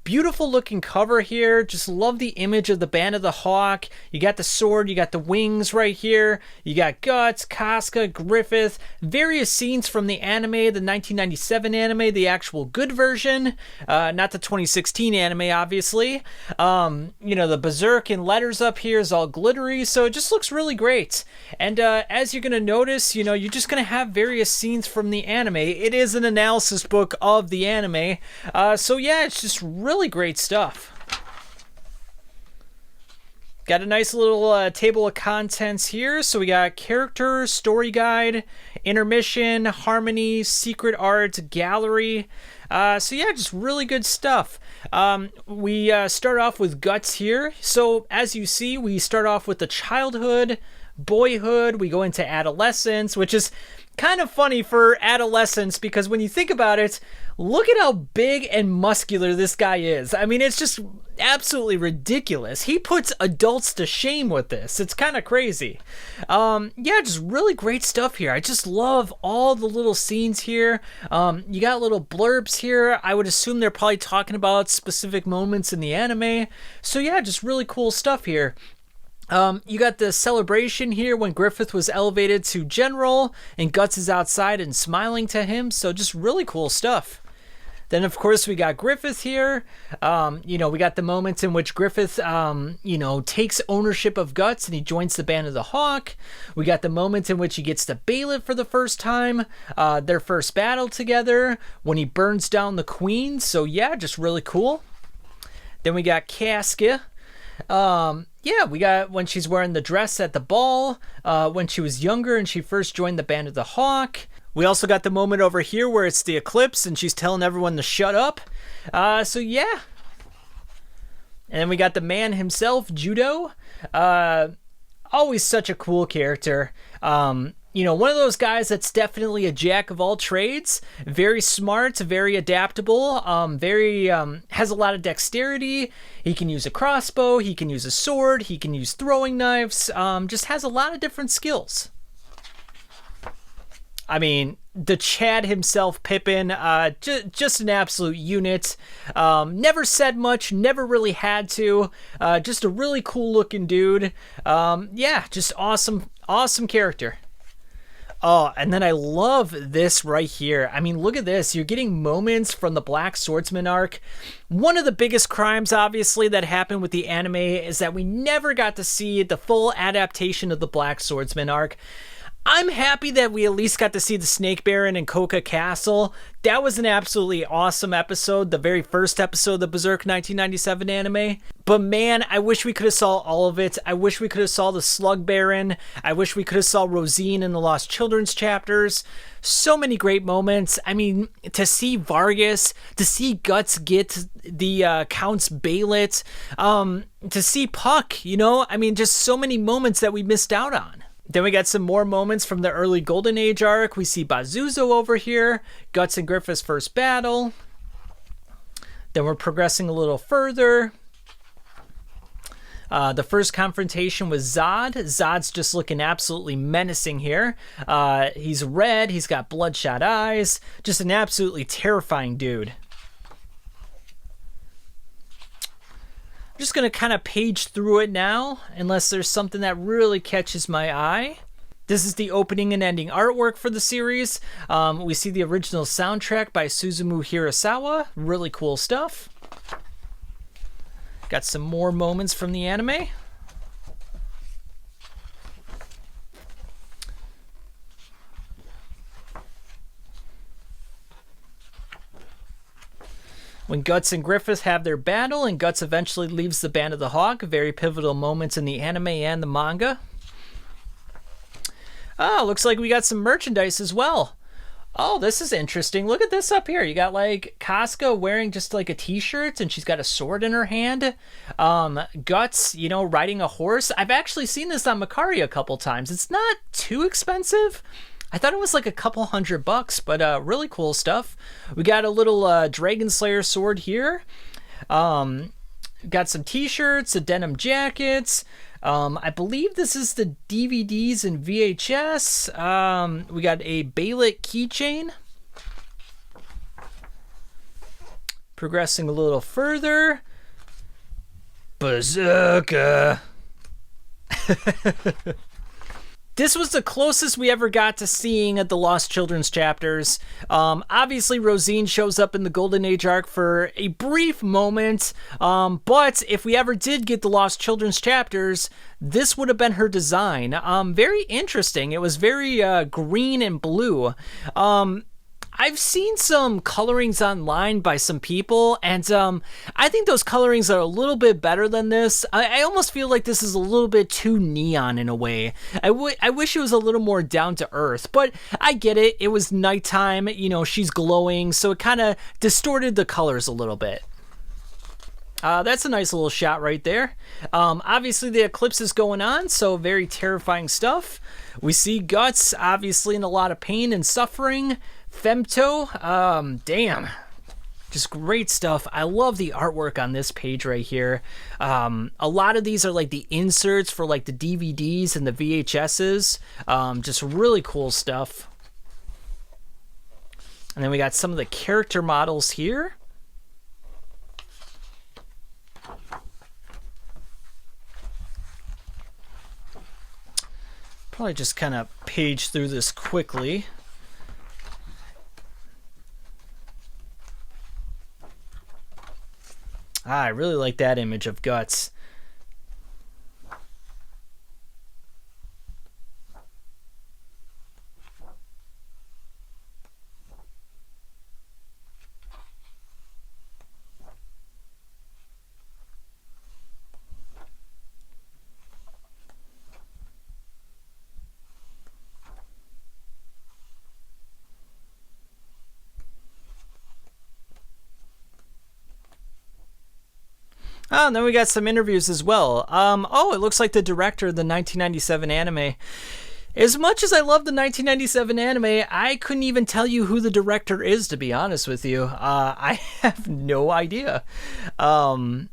Beautiful looking cover here. Just love the image of the Band of the Hawk. You got the sword, you got the wings right here. You got Guts, Casca, Griffith, various scenes from the anime, the 1997 anime, the actual good version, not the 2016 anime, obviously. The Berserk in letters up here is all glittery, so it just looks really great. And as you're gonna notice, you're just gonna have various scenes from the anime. It is an analysis book of the anime, so yeah, it's just really great stuff. Got a nice little table of contents here. So we got character, story guide, intermission, harmony, secret art, gallery. So yeah, just really good stuff. We start off with Guts here. So as you see, we start off with the childhood, boyhood, we go into adolescence, which is kind of funny for adolescence because when you think about it, look at how big and muscular this guy is. I mean, it's just absolutely ridiculous. He puts adults to shame with this. It's kind of crazy. Yeah, just really great stuff here. I just love all the little scenes here. You got little blurbs here. I would assume they're probably talking about specific moments in the anime. So yeah, just really cool stuff here. You got the celebration here when Griffith was elevated to general and Guts is outside and smiling to him. So just really cool stuff. Then, of course, we got Griffith here. We got the moments in which Griffith, takes ownership of Guts and he joins the Band of the Hawk. We got the moment in which he gets to Bailiff for the first time, their first battle together, when he burns down the Queen. So, yeah, just really cool. Then we got Casca. Yeah, we got when she's wearing the dress at the ball, when she was younger and she first joined the Band of the Hawk. We also got the moment over here where it's the eclipse and she's telling everyone to shut up. So yeah. And then we got the man himself, Judo. Always such a cool character. One of those guys that's definitely a jack of all trades. Very smart, very adaptable, has a lot of dexterity. He can use a crossbow, he can use a sword, he can use throwing knives, just has a lot of different skills. I mean, the Chad himself, Pippin, just an absolute unit. Never said much, never really had to. Just a really cool looking dude. Yeah, just awesome character. Oh, and then I love this right here. I mean, look at this. You're getting moments from the Black Swordsman arc. One of the biggest crimes, obviously, that happened with the anime is that we never got to see the full adaptation of the Black Swordsman arc. I'm happy that we at least got to see the Snake Baron and Coca Castle. That was an absolutely awesome episode, the very first episode of the Berserk 1997 anime. But man, I wish we could have saw all of it. I wish we could have saw the Slug Baron. I wish we could have saw Rosine in the Lost Children's chapters. So many great moments. I mean, to see Vargas, to see Guts get the Count's Baylet, to see Puck, I mean, just so many moments that we missed out on. Then we got some more moments from the early Golden Age arc. We see Bazuzo over here, Guts and Griffith's first battle. Then we're progressing a little further. The first confrontation with Zod. Zod's just looking absolutely menacing here. He's red, he's got bloodshot eyes. Just an absolutely terrifying dude. I'm just going to kind of page through it now, unless there's something that really catches my eye. This is the opening and ending artwork for the series. We see the original soundtrack by Suzumu Hirasawa. Really cool stuff. Got some more moments from the anime. When Guts and Griffith have their battle, and Guts eventually leaves the Band of the Hawk, very pivotal moments in the anime and the manga. Oh, looks like we got some merchandise as well. Oh, this is interesting. Look at this up here. You got like Casca wearing just like a t-shirt and she's got a sword in her hand. Guts, riding a horse. I've actually seen this on Macari a couple times. It's not too expensive. I thought it was like a couple $100, but really cool stuff. We got a little Dragon Slayer sword here. Got some t-shirts, a denim jackets. I believe this is the DVDs and VHS. We got a Beylik keychain. Progressing a little further. Berserk. This was the closest we ever got to seeing the Lost Children's chapters. Obviously, Rosine shows up in the Golden Age arc for a brief moment, but if we ever did get the Lost Children's chapters, this would have been her design. Very interesting. It was very green and blue. I've seen some colorings online by some people, and I think those colorings are a little bit better than this. I almost feel like this is a little bit too neon in a way. I wish it was a little more down to earth, but I get it. It was nighttime, you know, she's glowing, so it kind of distorted the colors a little bit. That's a nice little shot right there. Obviously, the eclipse is going on, so very terrifying stuff. We see Guts, obviously in a lot of pain and suffering. Femto, damn, just great stuff. I love the artwork on this page right here. A lot of these are like the inserts for like the DVDs and the VHSs. Just really cool stuff. And then we got some of the character models here. Probably just kind of page through this quickly. I really like that image of Guts. Oh, and then we got some interviews as well. Oh, it looks like the director of the 1997 anime. As much as I love the 1997 anime, I couldn't even tell you who the director is, to be honest with you. I have no idea. And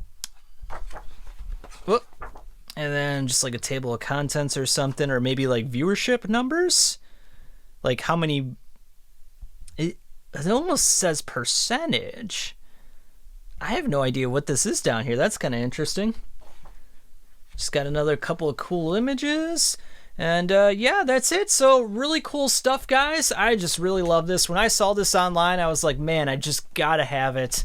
then just like a table of contents or something, or maybe like viewership numbers. Like how many... It almost says percentage. I have no idea what this is down here. That's kind of interesting. Just got another couple of cool images. And yeah, that's it. So really cool stuff, guys. I just really love this. When I saw this online, I was like, man, I just gotta have it.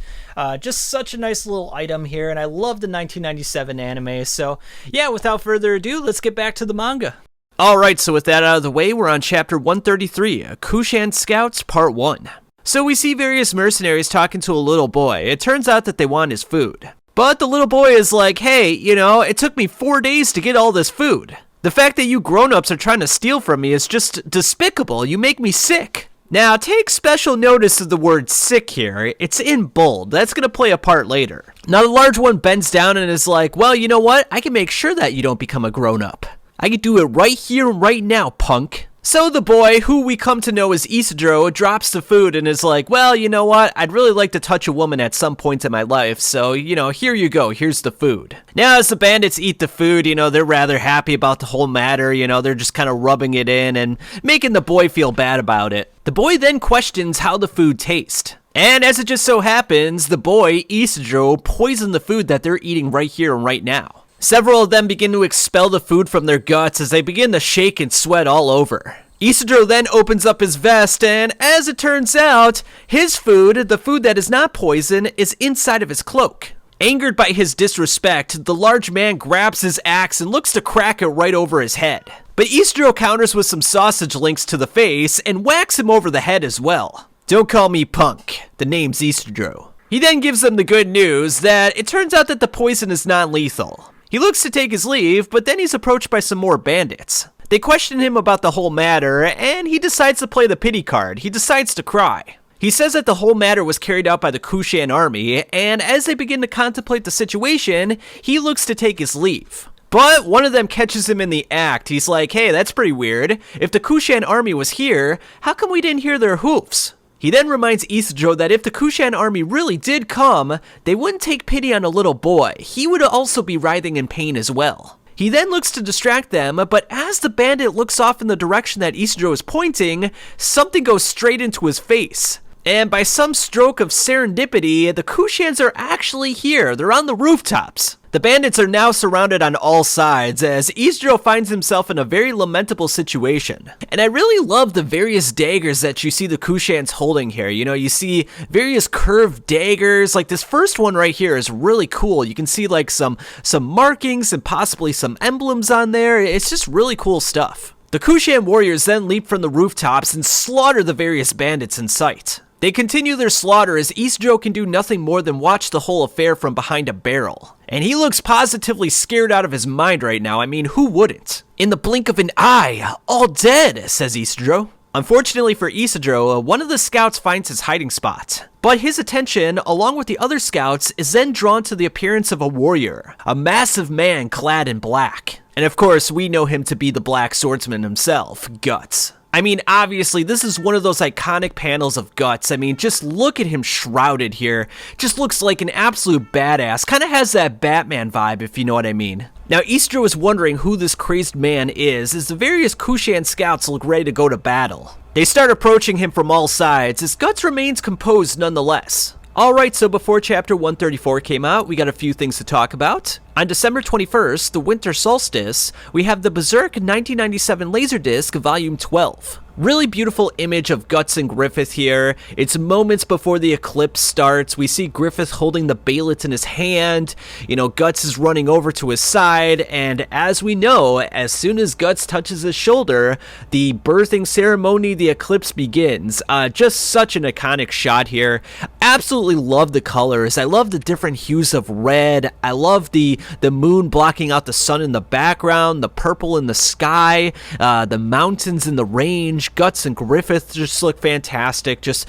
Just such a nice little item here. And I love the 1997 anime. So yeah, without further ado, let's get back to the manga. Alright, so with that out of the way, we're on chapter 133, Cushan Scouts Part 1. So we see various mercenaries talking to a little boy. It turns out that they want his food. But the little boy is like, hey, you know, it took me 4 days to get all this food. The fact that you grown-ups are trying to steal from me is just despicable. You make me sick. Now, take special notice of the word sick here. It's in bold. That's going to play a part later. Now, the large one bends down and is like, well, you know what? I can make sure that you don't become a grown-up. I can do it right here and right now, punk. So the boy, who we come to know as Isidro, drops the food and is like, well, you know what? I'd really like to touch a woman at some point in my life, so, you know, here you go, here's the food. Now, as the bandits eat the food, you know, they're rather happy about the whole matter, you know, they're just kind of rubbing it in and making the boy feel bad about it. The boy then questions how the food tastes. And as it just so happens, the boy, Isidro, poisoned the food that they're eating right here and right now. Several of them begin to expel the food from their guts as they begin to shake and sweat all over. Isidro then opens up his vest, and as it turns out, his food, the food that is not poison, is inside of his cloak. Angered by his disrespect, the large man grabs his axe and looks to crack it right over his head. But Isidro counters with some sausage links to the face and whacks him over the head as well. Don't call me punk. The name's Isidro. He then gives them the good news that it turns out that the poison is non-lethal. He looks to take his leave, but then he's approached by some more bandits. They question him about the whole matter, and he decides to play the pity card. He decides to cry. He says that the whole matter was carried out by the Cushan army, and as they begin to contemplate the situation, he looks to take his leave. But one of them catches him in the act. He's like, hey, that's pretty weird. If the Cushan army was here, how come we didn't hear their hoofs? He then reminds Isidro that if the Cushan army really did come, they wouldn't take pity on a little boy. He would also be writhing in pain as well. He then looks to distract them, but as the bandit looks off in the direction that Isidro is pointing, something goes straight into his face. And by some stroke of serendipity, the Cushans are actually here. They're on the rooftops. The bandits are now surrounded on all sides as Isidro finds himself in a very lamentable situation. And I really love the various daggers that you see the Cushans holding here. You know, you see various curved daggers. Like this first one right here is really cool. You can see like some markings and possibly some emblems on there. It's just really cool stuff. The Cushan warriors then leap from the rooftops and slaughter the various bandits in sight. They continue their slaughter as Isidro can do nothing more than watch the whole affair from behind a barrel. And he looks positively scared out of his mind right now. I mean, who wouldn't? In the blink of an eye, all dead, says Isidro. Unfortunately for Isidro, one of the scouts finds his hiding spot. But his attention, along with the other scouts, is then drawn to the appearance of a warrior, a massive man clad in black. And of course, we know him to be the Black Swordsman himself, Guts. I mean, obviously, this is one of those iconic panels of Guts. I mean, just look at him shrouded here. Just looks like an absolute badass. Kind of has that Batman vibe, if you know what I mean. Now, Isidro is wondering who this crazed man is as the various Cushan scouts look ready to go to battle. They start approaching him from all sides as Guts remains composed nonetheless. Alright, so before chapter 134 came out, we got a few things to talk about. On December 21st, the winter solstice, we have the Berserk 1997 Laserdisc Volume 12. Really beautiful image of Guts and Griffith here. It's moments before the eclipse starts. We see Griffith holding the bayonet in his hand. You know, Guts is running over to his side. And as we know, as soon as Guts touches his shoulder, the birthing ceremony, the eclipse begins. Just such an iconic shot here. Absolutely love the colors. I love the different hues of red. I love the moon blocking out the sun in the background, the purple in the sky, the mountains in the range. Guts and Griffith just look fantastic. Just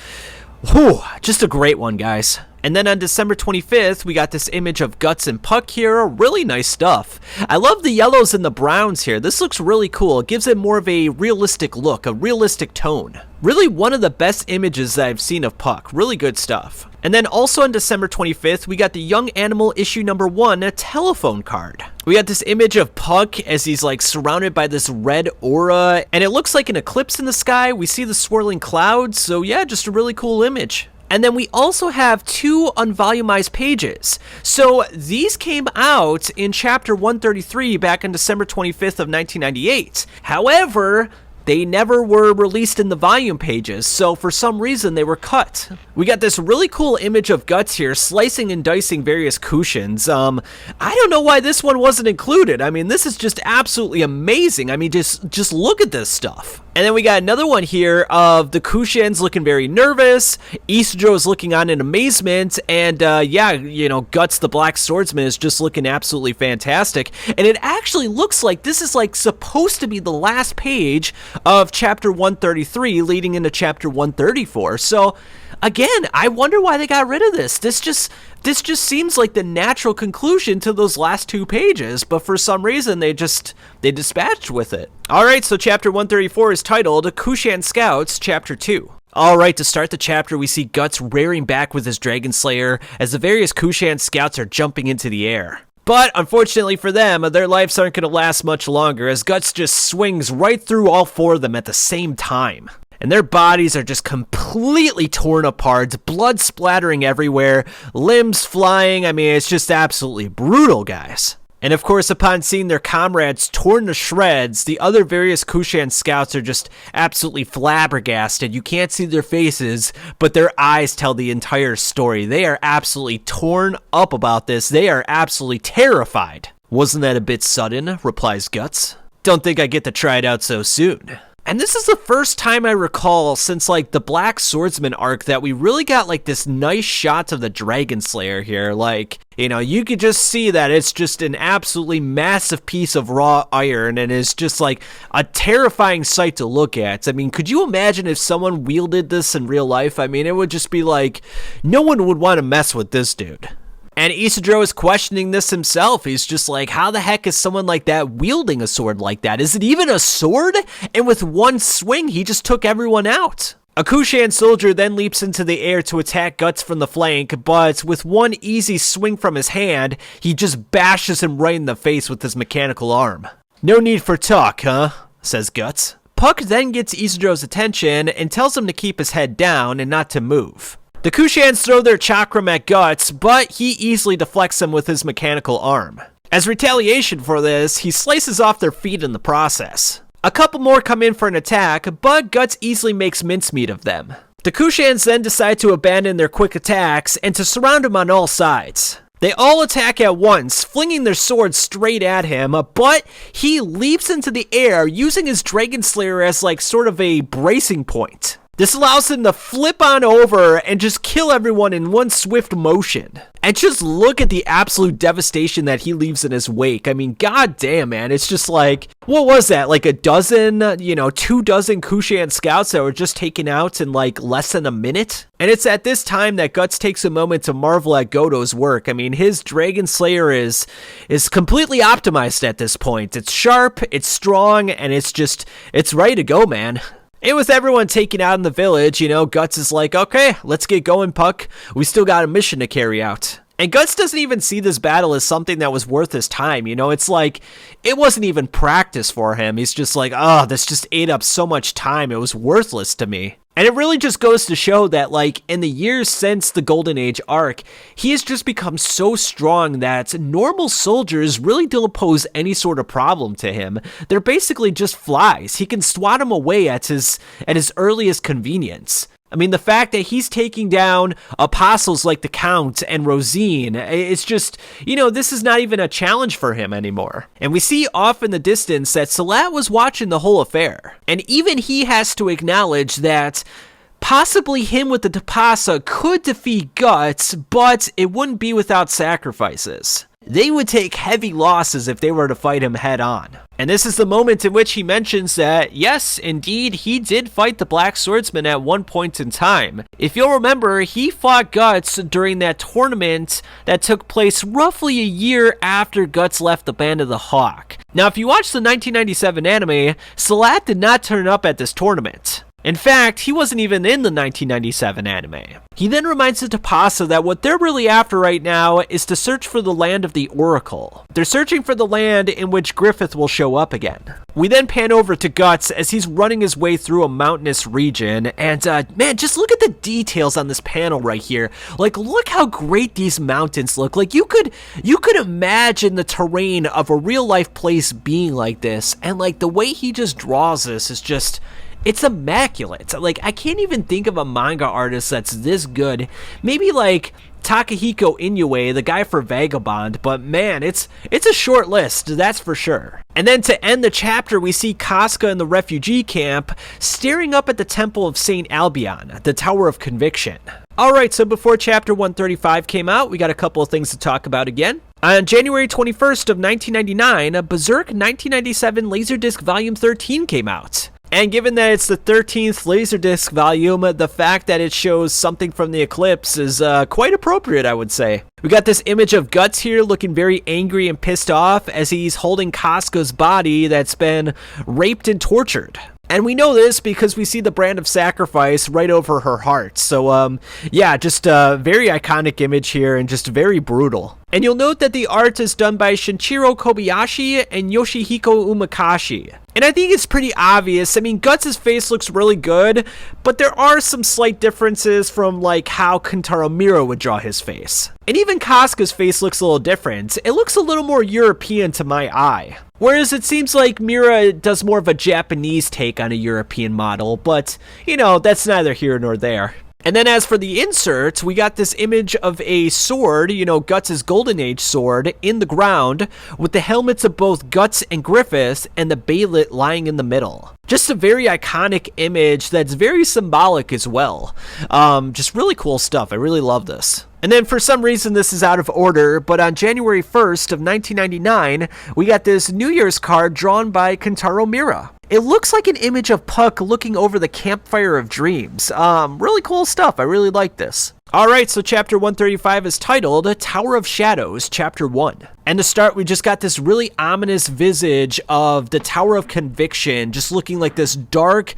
a great one, guys. And then on December 25th, we got this image of Guts and Puck here. Really nice stuff. I love the yellows and the browns here. This looks really cool. It gives it more of a realistic look, a realistic tone. Really one of the best images that I've seen of Puck. Really good stuff. And then also on December 25th, we got the Young Animal issue number 1, a telephone card. We got this image of Puck as he's like surrounded by this red aura, and it looks like an eclipse in the sky. We see the swirling clouds, so yeah, just a really cool image. And then we also have 2 unvolumized pages. So these came out in chapter 133 back on December 25th of 1998. However, they never were released in the volume pages, so for some reason they were cut. We got this really cool image of Guts here slicing and dicing various Cushans. I don't know why this one wasn't included. I mean, this is just absolutely amazing. I mean, just look at this stuff. And then we got another one here of the Cushans looking very nervous. Isidro is looking on in amazement. And yeah, you know, Guts the Black Swordsman is just looking absolutely fantastic. And it actually looks like this is like supposed to be the last page of chapter 133 leading into chapter 134. So again, I wonder why they got rid of this. This just seems like the natural conclusion to those last 2 pages, but for some reason they dispatched with it. Alright, so chapter 134 is titled Cushan Scouts, Chapter 2. Alright, to start the chapter, we see Guts rearing back with his Dragon Slayer as the various Cushan scouts are jumping into the air. But unfortunately for them, their lives aren't going to last much longer as Guts just swings right through all 4 of them at the same time. And their bodies are just completely torn apart, blood splattering everywhere, limbs flying. I mean, it's just absolutely brutal, guys. And of course, upon seeing their comrades torn to shreds, the other various Cushan scouts are just absolutely flabbergasted. You can't see their faces, but their eyes tell the entire story. They are absolutely torn up about this. They are absolutely terrified. Wasn't that a bit sudden? Replies Guts. Don't think I get to try it out so soon. And this is the first time I recall since like the Black Swordsman arc that we really got like this nice shot of the Dragon Slayer here. Like, you know, you could just see that it's just an absolutely massive piece of raw iron and it's just like a terrifying sight to look at. I mean, could you imagine if someone wielded this in real life? I mean, it would just be like, no one would want to mess with this dude. And Isidro is questioning this himself. He's just like, how the heck is someone like that wielding a sword like that? Is it even a sword? And with one swing, he just took everyone out. A Cushan soldier then leaps into the air to attack Guts from the flank, but with one easy swing from his hand, he just bashes him right in the face with his mechanical arm. "No need for talk, huh?" says Guts. Puck then gets Ishido's attention and tells him to keep his head down and not to move. The Kushans throw their chakram at Guts, but he easily deflects them with his mechanical arm. As retaliation for this, he slices off their feet in the process. A couple more come in for an attack, but Guts easily makes mincemeat of them. The Kushans then decide to abandon their quick attacks and to surround him on all sides. They all attack at once, flinging their swords straight at him, but he leaps into the air using his Dragon Slayer as like sort of a bracing point. This allows him to flip on over and just kill everyone in one swift motion. And just look at the absolute devastation that he leaves in his wake. I mean, goddamn, man. It's just like, what was that? Like 24 Kushan scouts that were just taken out in like less than a minute? And it's at this time that Guts takes a moment to marvel at Goto's work. I mean, his Dragon Slayer is completely optimized at this point. It's sharp, it's strong, and it's ready to go, man. And with everyone taken out in the village, Guts is like, okay, let's get going, Puck. We still got a mission to carry out. And Guts doesn't even see this battle as something that was worth his time. It's like, it wasn't even practice for him. He's just like, oh, this just ate up so much time. It was worthless to me. And it really just goes to show that, like, in the years since the Golden Age arc, he has just become so strong that normal soldiers really don't pose any sort of problem to him. They're basically just flies. He can swat them away at his earliest convenience. I mean, the fact that he's taking down apostles like the Count and Rosine, it's just, this is not even a challenge for him anymore. And we see off in the distance that Salat was watching the whole affair. And even he has to acknowledge that possibly him with the Tapasa could defeat Guts, but it wouldn't be without sacrifices. They would take heavy losses if they were to fight him head on. And this is the moment in which he mentions that, yes, indeed, he did fight the Black Swordsman at one point in time. If you'll remember, he fought Guts during that tournament that took place roughly a year after Guts left the Band of the Hawk. Now, if you watch the 1997 anime, Salat did not turn up at this tournament. In fact, he wasn't even in the 1997 anime. He then reminds the Tapasa that what they're really after right now is to search for the land of the Oracle. They're searching for the land in which Griffith will show up again. We then pan over to Guts as he's running his way through a mountainous region, and man, just look at the details on this panel right here. Like, look how great these mountains look. Like, you could imagine the terrain of a real-life place being like this, and like the way he just draws this is just... it's immaculate. Like, I can't even think of a manga artist that's this good. Maybe like Takahiko Inoue, the guy for Vagabond, but man, it's a short list, that's for sure. And then to end the chapter, we see Casca in the refugee camp staring up at the Temple of St. Albion, the Tower of Conviction. Alright, so before chapter 135 came out, we got a couple of things to talk about again. On January 21st of 1999, Berserk 1997 Laserdisc Volume 13 came out. And given that it's the 13th Laserdisc volume, the fact that it shows something from the eclipse is quite appropriate, I would say. We got this image of Guts here looking very angry and pissed off as he's holding Casca's body that's been raped and tortured. And we know this because we see the brand of sacrifice right over her heart. So, yeah, just a very iconic image here and just very brutal. And you'll note that the art is done by Shinichiro Kobayashi and Yoshihiko Umakashi. And I think it's pretty obvious. I mean, Guts' face looks really good, but there are some slight differences from like how Kentaro Miura would draw his face. And even Casca's face looks a little different. It looks a little more European to my eye. Whereas it seems like Miura does more of a Japanese take on a European model, but, that's neither here nor there. And then as for the insert, we got this image of a sword, Guts' Golden Age sword, in the ground, with the helmets of both Guts and Griffith, and the Baylet lying in the middle. Just a very iconic image that's very symbolic as well. Just really cool stuff. I really love this. And then for some reason this is out of order, but on January 1st of 1999, we got this New Year's card drawn by Kentaro Miura. It looks like an image of Puck looking over the campfire of dreams. Really cool stuff. I really like this. Alright, so chapter 135 is titled Tower of Shadows, chapter 1. And to start, we just got this really ominous visage of the Tower of Conviction, just looking like this dark,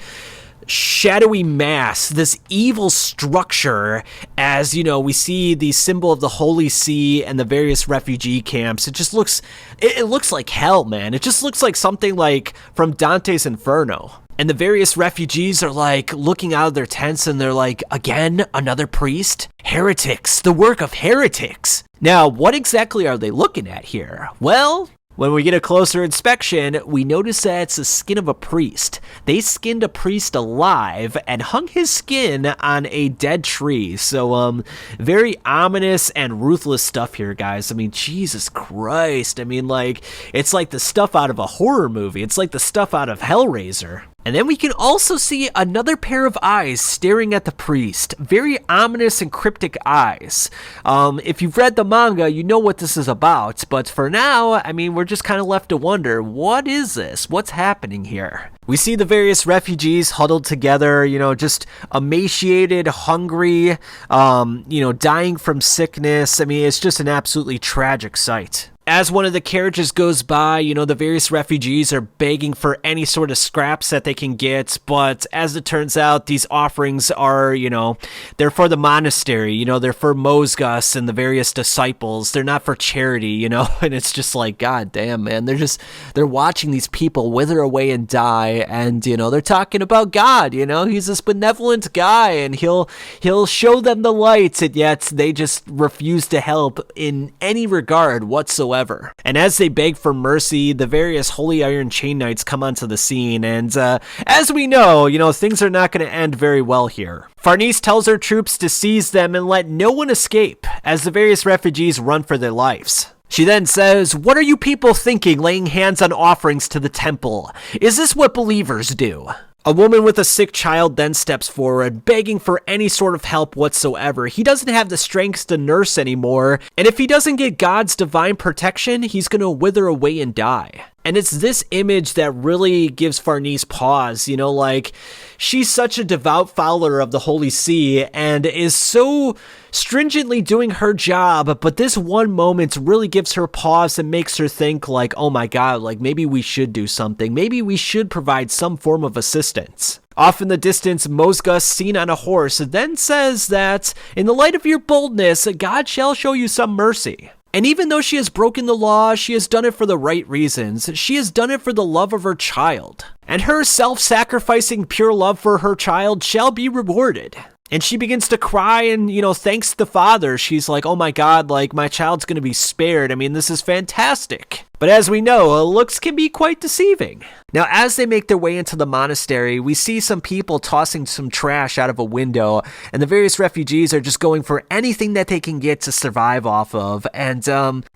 shadowy mass, this evil structure, as we see the symbol of the Holy See and the various refugee camps. It just looks, it looks like hell, man. It just looks like something like from Dante's Inferno. And the various refugees are like looking out of their tents and they're like, again, another priest? Heretics, the work of heretics. Now, what exactly are they looking at here? Well, when we get a closer inspection, we notice that it's the skin of a priest. They skinned a priest alive and hung his skin on a dead tree. So, very ominous and ruthless stuff here, guys. I mean, Jesus Christ. I mean, like, it's like the stuff out of a horror movie. It's like the stuff out of Hellraiser. And then we can also see another pair of eyes staring at the priest. Very ominous and cryptic eyes. If you've read the manga, you know what this is about. But for now, I mean, we're just kind of left to wonder, what is this? What's happening here? We see the various refugees huddled together, just emaciated, hungry, dying from sickness. I mean, it's just an absolutely tragic sight. As one of the carriages goes by, the various refugees are begging for any sort of scraps that they can get, but as it turns out, these offerings are, they're for the monastery, they're for Mosgus and the various disciples. They're not for charity, and it's just like, God damn, man, they're watching these people wither away and die, and, they're talking about God, he's this benevolent guy, and he'll show them the light, and yet they just refuse to help in any regard whatsoever. And as they beg for mercy, the various Holy Iron Chain Knights come onto the scene, and as we know, things are not going to end very well here. Farnese tells her troops to seize them and let no one escape, as the various refugees run for their lives. She then says, "What are you people thinking, laying hands on offerings to the temple? Is this what believers do?" A woman with a sick child then steps forward, begging for any sort of help whatsoever. He doesn't have the strength to nurse anymore, and if he doesn't get God's divine protection, he's going to wither away and die. And it's this image that really gives Farnese pause, she's such a devout follower of the Holy See and is so stringently doing her job, but this one moment really gives her pause and makes her think like, oh my God, maybe we should do something. Maybe we should provide some form of assistance. Off in the distance, Mosgus, seen on a horse, then says that, in the light of your boldness, God shall show you some mercy. And even though she has broken the law, she has done it for the right reasons. She has done it for the love of her child. And her self-sacrificing pure love for her child shall be rewarded. And she begins to cry and, thanks the Father. She's like, oh my God, my child's going to be spared. I mean, this is fantastic. But as we know, looks can be quite deceiving. Now, as they make their way into the monastery, we see some people tossing some trash out of a window, and the various refugees are just going for anything that they can get to survive off of. And,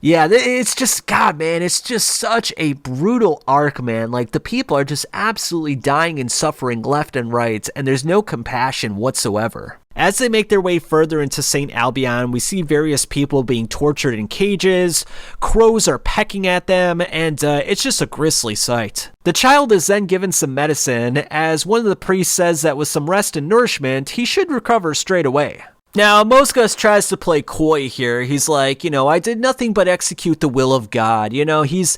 it's just, God, man, it's just such a brutal arc, man. The people are just absolutely dying and suffering left and right, and there's no compassion whatsoever. As they make their way further into St. Albion, we see various people being tortured in cages, crows are pecking at them, and it's just a grisly sight. The child is then given some medicine, as one of the priests says that with some rest and nourishment, he should recover straight away. Now, Mosgus tries to play coy here. He's like, I did nothing but execute the will of God. He's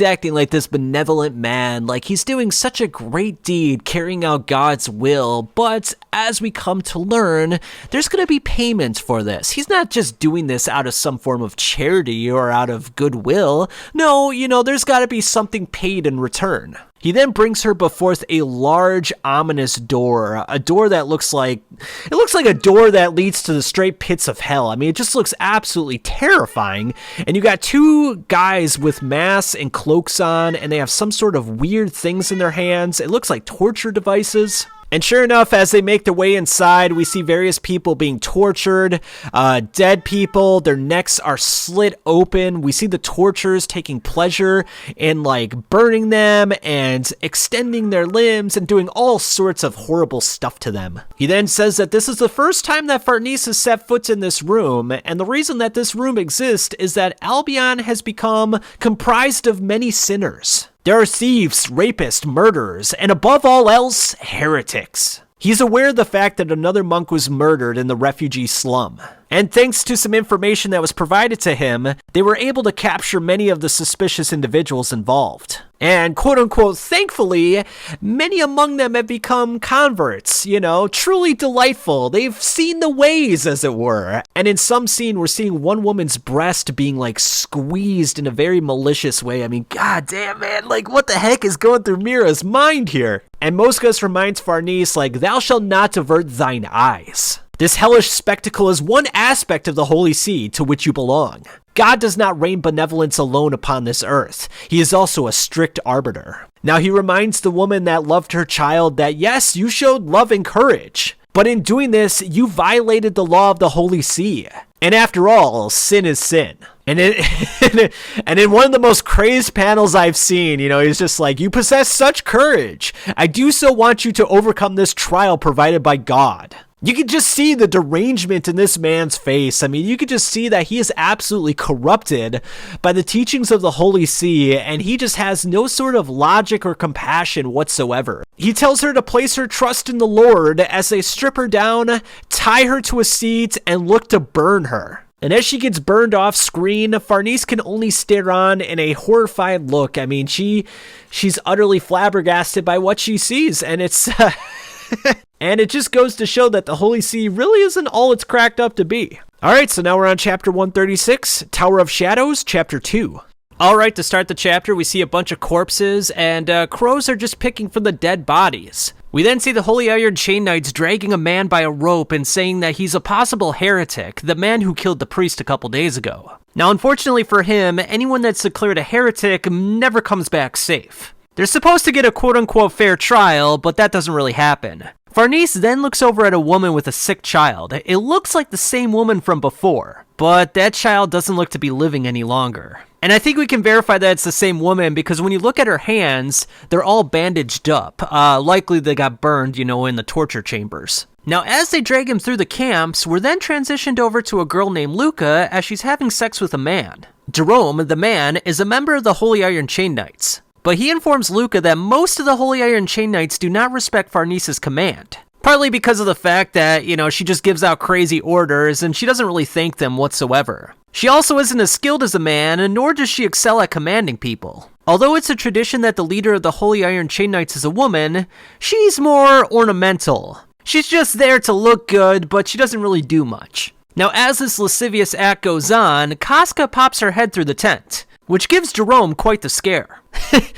acting like this benevolent man, like he's doing such a great deed carrying out God's will. But as we come to learn, there's going to be payment for this. He's not just doing this out of some form of charity or out of goodwill. No, there's got to be something paid in return. He then brings her before a large, ominous door, a door that looks like a door that leads to the straight pits of hell. I mean, it just looks absolutely terrifying. And you got two guys with masks and cloaks on, and they have some sort of weird things in their hands. It looks like torture devices. And sure enough, as they make their way inside, we see various people being tortured, dead people, their necks are slit open. We see the torturers taking pleasure in burning them and extending their limbs and doing all sorts of horrible stuff to them. He then says that this is the first time that Farnese has set foot in this room, and the reason that this room exists is that Albion has become comprised of many sinners. There are thieves, rapists, murderers, and above all else, heretics. He's aware of the fact that another monk was murdered in the refugee slum. And thanks to some information that was provided to him, they were able to capture many of the suspicious individuals involved. And quote-unquote, thankfully, many among them have become converts, truly delightful. They've seen the ways, as it were. And in some scene, we're seeing one woman's breast being, squeezed in a very malicious way. I mean, god damn, man, what the heck is going through Mira's mind here? And Moscas reminds Farnese, thou shalt not divert thine eyes. This hellish spectacle is one aspect of the Holy See to which you belong. God does not rain benevolence alone upon this earth. He is also a strict arbiter. Now he reminds the woman that loved her child that yes, you showed love and courage, but in doing this, you violated the law of the Holy See. And after all, sin is sin. And in one of the most crazed panels I've seen, he's just like, you possess such courage. I do so want you to overcome this trial provided by God. You can just see the derangement in this man's face. I mean, you could just see that he is absolutely corrupted by the teachings of the Holy See, and he just has no sort of logic or compassion whatsoever. He tells her to place her trust in the Lord as they strip her down, tie her to a seat, and look to burn her. And as she gets burned off screen, Farnese can only stare on in a horrified look. I mean, she's utterly flabbergasted by what she sees, and it's... And it just goes to show that the Holy See really isn't all it's cracked up to be. Alright, so now we're on chapter 136, Tower of Shadows, chapter 2. Alright, to start the chapter, we see a bunch of corpses, and crows are just picking from the dead bodies. We then see the Holy Iron Chain Knights dragging a man by a rope and saying that he's a possible heretic, the man who killed the priest a couple days ago. Now, unfortunately for him, anyone that's declared a heretic never comes back safe. They're supposed to get a quote-unquote fair trial, but that doesn't really happen. Farnese then looks over at a woman with a sick child. It looks like the same woman from before, but that child doesn't look to be living any longer. And I think we can verify that it's the same woman because when you look at her hands, they're all bandaged up. Likely they got burned, in the torture chambers. Now, as they drag him through the camps, we're then transitioned over to a girl named Luca as she's having sex with a man. Jerome, the man, is a member of the Holy Iron Chain Knights. But he informs Luca that most of the Holy Iron Chain Knights do not respect Farnese's command. Partly because of the fact that, she just gives out crazy orders and she doesn't really thank them whatsoever. She also isn't as skilled as a man, and nor does she excel at commanding people. Although it's a tradition that the leader of the Holy Iron Chain Knights is a woman, she's more ornamental. She's just there to look good, but she doesn't really do much. Now, as this lascivious act goes on, Casca pops her head through the tent, which gives Jerome quite the scare.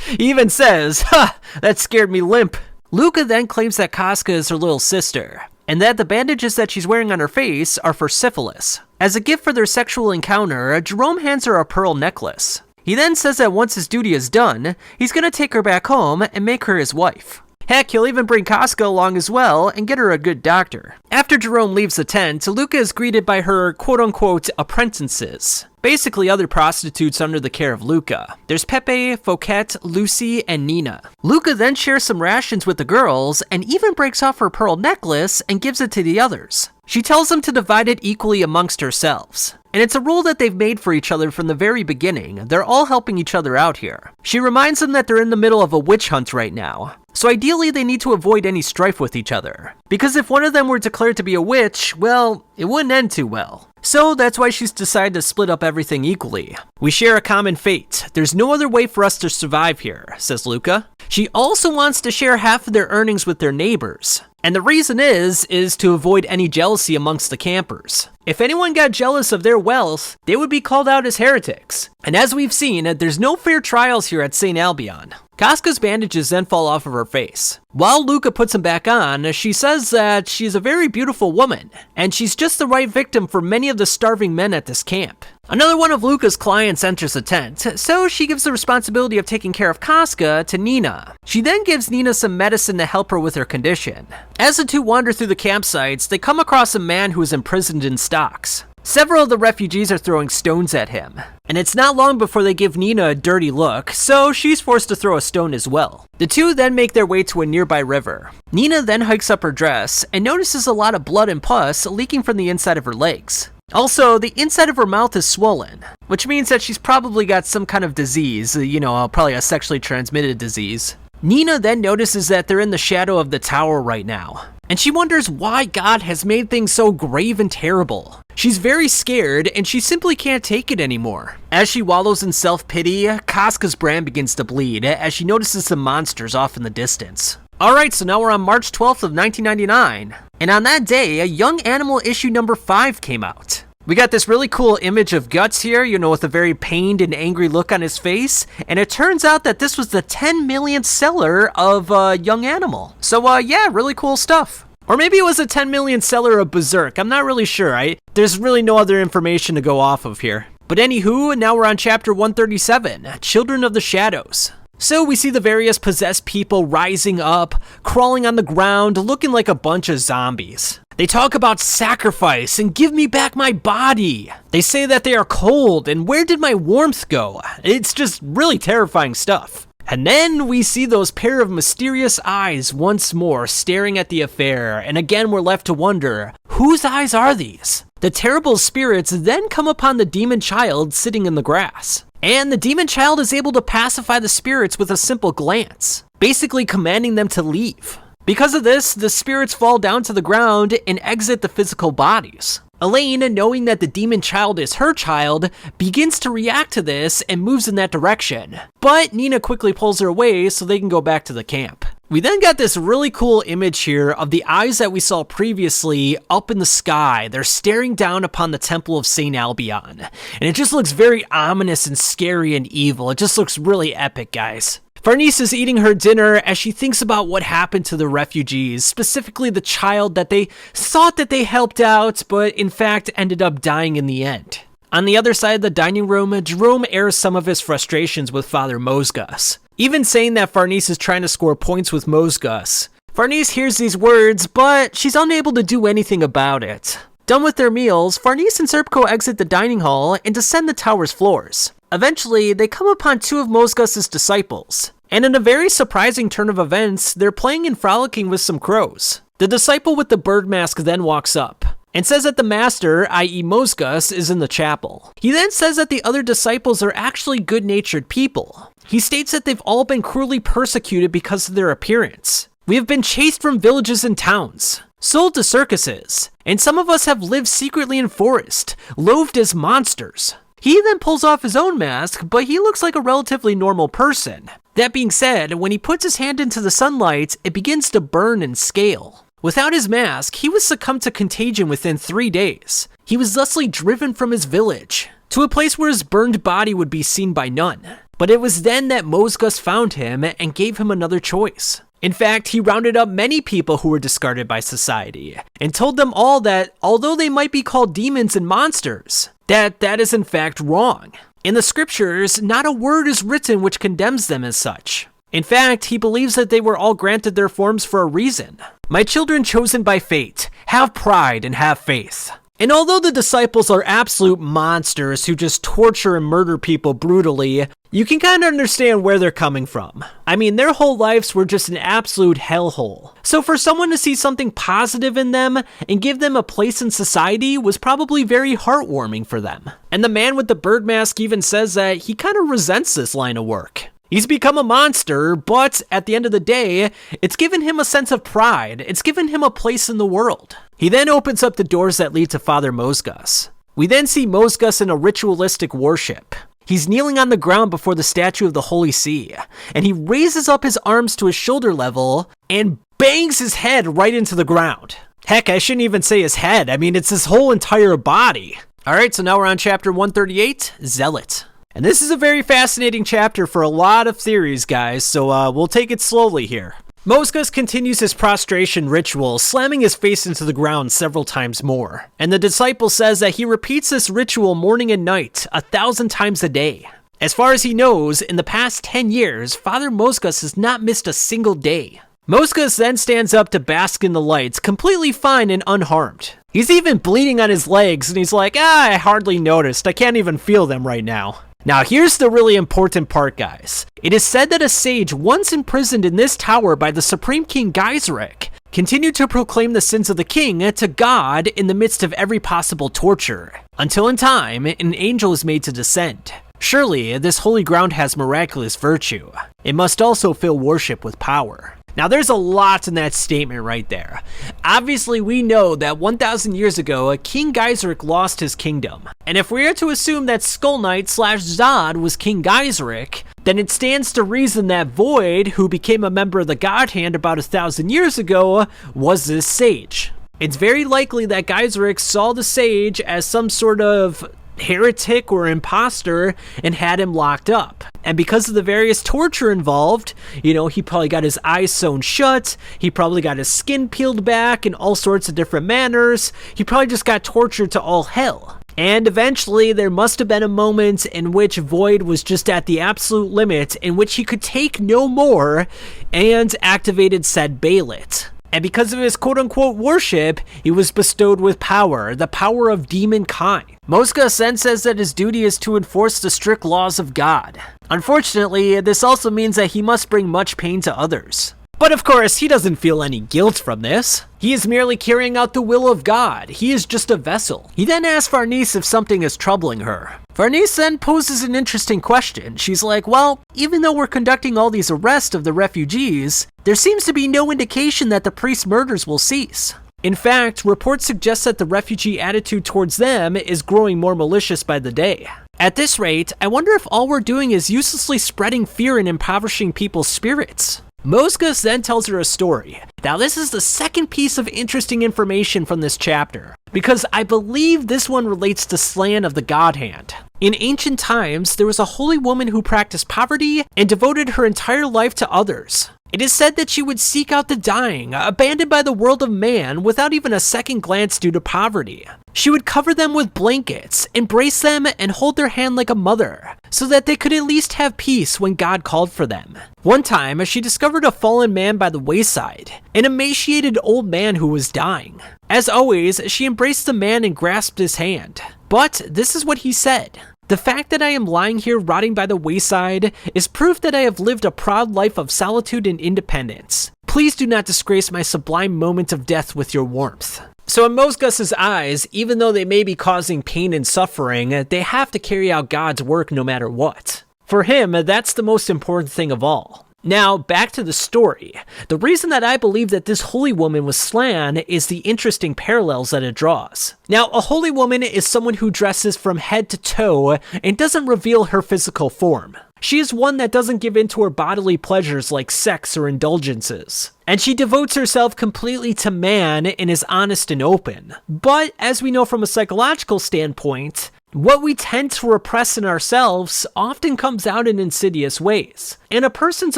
He even says, "Ha, that scared me limp." Luca then claims that Casca is her little sister, and that the bandages that she's wearing on her face are for syphilis. As a gift for their sexual encounter, Jerome hands her a pearl necklace. He then says that once his duty is done, he's gonna take her back home and make her his wife. Heck, he'll even bring Casca along as well and get her a good doctor. After Jerome leaves the tent, Luca is greeted by her quote-unquote apprentices. Basically other prostitutes under the care of Luca. There's Pepe, Fouquet, Lucy, and Nina. Luca then shares some rations with the girls and even breaks off her pearl necklace and gives it to the others. She tells them to divide it equally amongst herselves. And it's a rule that they've made for each other from the very beginning. They're all helping each other out here. She reminds them that they're in the middle of a witch hunt right now. So ideally they need to avoid any strife with each other. Because if one of them were declared to be a witch, well, it wouldn't end too well. So that's why she's decided to split up everything equally. We share a common fate. There's no other way for us to survive here, says Luca. She also wants to share half of their earnings with their neighbors. And the reason is to avoid any jealousy amongst the campers. If anyone got jealous of their wealth, they would be called out as heretics. And as we've seen, there's no fair trials here at St. Albion. Casca's bandages then fall off of her face. While Luca puts them back on, she says that she's a very beautiful woman, and she's just the right victim for many of the starving men at this camp. Another one of Luca's clients enters the tent, so she gives the responsibility of taking care of Casca to Nina. She then gives Nina some medicine to help her with her condition. As the two wander through the campsites, they come across a man who is imprisoned in stocks. Several of the refugees are throwing stones at him, and it's not long before they give Nina a dirty look, so she's forced to throw a stone as well. The two then make their way to a nearby river. Nina then hikes up her dress and notices a lot of blood and pus leaking from the inside of her legs. Also, the inside of her mouth is swollen, which means that she's probably got some kind of disease, probably a sexually transmitted disease. Nina then notices that they're in the shadow of the tower right now, and she wonders why God has made things so grave and terrible. She's very scared, and she simply can't take it anymore. As she wallows in self-pity, Casca's brand begins to bleed as she notices some monsters off in the distance. Alright, so now we're on March 12th of 1999, and on that day, a Young Animal issue number 5 came out. We got this really cool image of Guts here, with a very pained and angry look on his face, and it turns out that this was the 10 millionth seller of Young Animal. So yeah, really cool stuff. Or maybe it was a 10 millionth seller of Berserk, I'm not really sure, there's really no other information to go off of here. But anywho, now we're on chapter 137, Children of the Shadows. So we see the various possessed people rising up, crawling on the ground, looking like a bunch of zombies. They talk about sacrifice and give me back my body. They say that they are cold and where did my warmth go? It's just really terrifying stuff. And then we see those pair of mysterious eyes once more staring at the affair, and again we're left to wonder, whose eyes are these? The terrible spirits then come upon the demon child sitting in the grass. And the demon child is able to pacify the spirits with a simple glance, basically commanding them to leave. Because of this, the spirits fall down to the ground and exit the physical bodies. Elaine, knowing that the demon child is her child, begins to react to this and moves in that direction. But Nina quickly pulls her away so they can go back to the camp. We then got this really cool image here of the eyes that we saw previously up in the sky. They're staring down upon the Temple of St. Albion. And it just looks very ominous and scary and evil. It just looks really epic, guys. Farnese is eating her dinner as she thinks about what happened to the refugees, specifically the child that they thought that they helped out, but in fact ended up dying in the end. On the other side of the dining room, Jerome airs some of his frustrations with Father Mosgus, even saying that Farnese is trying to score points with Mosgus. Farnese hears these words, but she's unable to do anything about it. Done with their meals, Farnese and Serpico exit the dining hall and descend the tower's floors. Eventually, they come upon two of Mosgus's disciples, and in a very surprising turn of events, they're playing and frolicking with some crows. The disciple with the bird mask then walks up, and says that the master, i.e. Mosgus, is in the chapel. He then says that the other disciples are actually good-natured people. He states that they've all been cruelly persecuted because of their appearance. We have been chased from villages and towns, sold to circuses, and some of us have lived secretly in forest, loathed as monsters. He then pulls off his own mask, but he looks like a relatively normal person. That being said, when he puts his hand into the sunlight, it begins to burn and scale. Without his mask, he would succumb to contagion within 3 days. He was thusly driven from his village, to a place where his burned body would be seen by none. But it was then that Mosgus found him and gave him another choice. In fact, he rounded up many people who were discarded by society, and told them all that, although they might be called demons and monsters, that is in fact wrong. In the scriptures, not a word is written which condemns them as such. In fact, he believes that they were all granted their forms for a reason. My children chosen by fate, have pride and have faith. And although the disciples are absolute monsters who just torture and murder people brutally, you can kind of understand where they're coming from. I mean, their whole lives were just an absolute hellhole. So for someone to see something positive in them and give them a place in society was probably very heartwarming for them. And the man with the bird mask even says that he kind of resents this line of work. He's become a monster, but at the end of the day, it's given him a sense of pride. It's given him a place in the world. He then opens up the doors that lead to Father Mosgus. We then see Mosgus in a ritualistic worship. He's kneeling on the ground before the statue of the Holy See, and he raises up his arms to his shoulder level and bangs his head right into the ground. Heck, I shouldn't even say his head. I mean, it's his whole entire body. Alright, so now we're on chapter 138, Zealot. And this is a very fascinating chapter for a lot of theories, guys, so we'll take it slowly here. Mosgus continues his prostration ritual, slamming his face into the ground several times more. And the disciple says that he repeats this ritual morning and night, 1,000 times a day. As far as he knows, in the past 10 years, Father Mosgus has not missed a single day. Mosgus then stands up to bask in the lights, completely fine and unharmed. He's even bleeding on his legs, and he's like, I hardly noticed, I can't even feel them right now. Now here's the really important part, guys. It is said that a sage once imprisoned in this tower by the Supreme King Geyserich continued to proclaim the sins of the king to God in the midst of every possible torture, until in time, an angel is made to descend. Surely, this holy ground has miraculous virtue. It must also fill worship with power. Now, there's a lot in that statement right there. Obviously, we know that 1,000 years ago, King Geyserk lost his kingdom. And if we are to assume that Skull Knight / Zod was King Geyserk, then it stands to reason that Void, who became a member of the God Hand about 1,000 years ago, was this sage. It's very likely that Geyserk saw the sage as some sort of heretic or imposter and had him locked up. And because of the various torture involved, he probably got his eyes sewn shut, he probably got his skin peeled back in all sorts of different manners, he probably just got tortured to all hell. And eventually there must have been a moment in which Void was just at the absolute limit in which he could take no more and activated said Bailet. And because of his quote-unquote worship, he was bestowed with power, the power of demon kind. Moscas then says that his duty is to enforce the strict laws of God. Unfortunately, this also means that he must bring much pain to others. But of course, he doesn't feel any guilt from this. He is merely carrying out the will of God. He is just a vessel. He then asks Farnese if something is troubling her. Farnese then poses an interesting question. She's like, well, even though we're conducting all these arrests of the refugees, there seems to be no indication that the priest's murders will cease. In fact, reports suggest that the refugee attitude towards them is growing more malicious by the day. At this rate, I wonder if all we're doing is uselessly spreading fear and impoverishing people's spirits. Moscas then tells her a story. Now this is the second piece of interesting information from this chapter, because I believe this one relates to Slan of the God Hand. In ancient times, there was a holy woman who practiced poverty and devoted her entire life to others. It is said that she would seek out the dying, abandoned by the world of man, without even a second glance due to poverty. She would cover them with blankets, embrace them, and hold their hand like a mother, so that they could at least have peace when God called for them. One time, she discovered a fallen man by the wayside, an emaciated old man who was dying. As always, she embraced the man and grasped his hand. But this is what he said. The fact that I am lying here rotting by the wayside is proof that I have lived a proud life of solitude and independence. Please do not disgrace my sublime moment of death with your warmth. So in Moscas's eyes, even though they may be causing pain and suffering, they have to carry out God's work no matter what. For him, that's the most important thing of all. Now, back to the story. The reason that I believe that this holy woman was Slan is the interesting parallels that it draws. Now, a holy woman is someone who dresses from head to toe and doesn't reveal her physical form. She is one that doesn't give in to her bodily pleasures like sex or indulgences. And she devotes herself completely to man and is honest and open. But, as we know from a psychological standpoint, what we tend to repress in ourselves often comes out in insidious ways. And a person's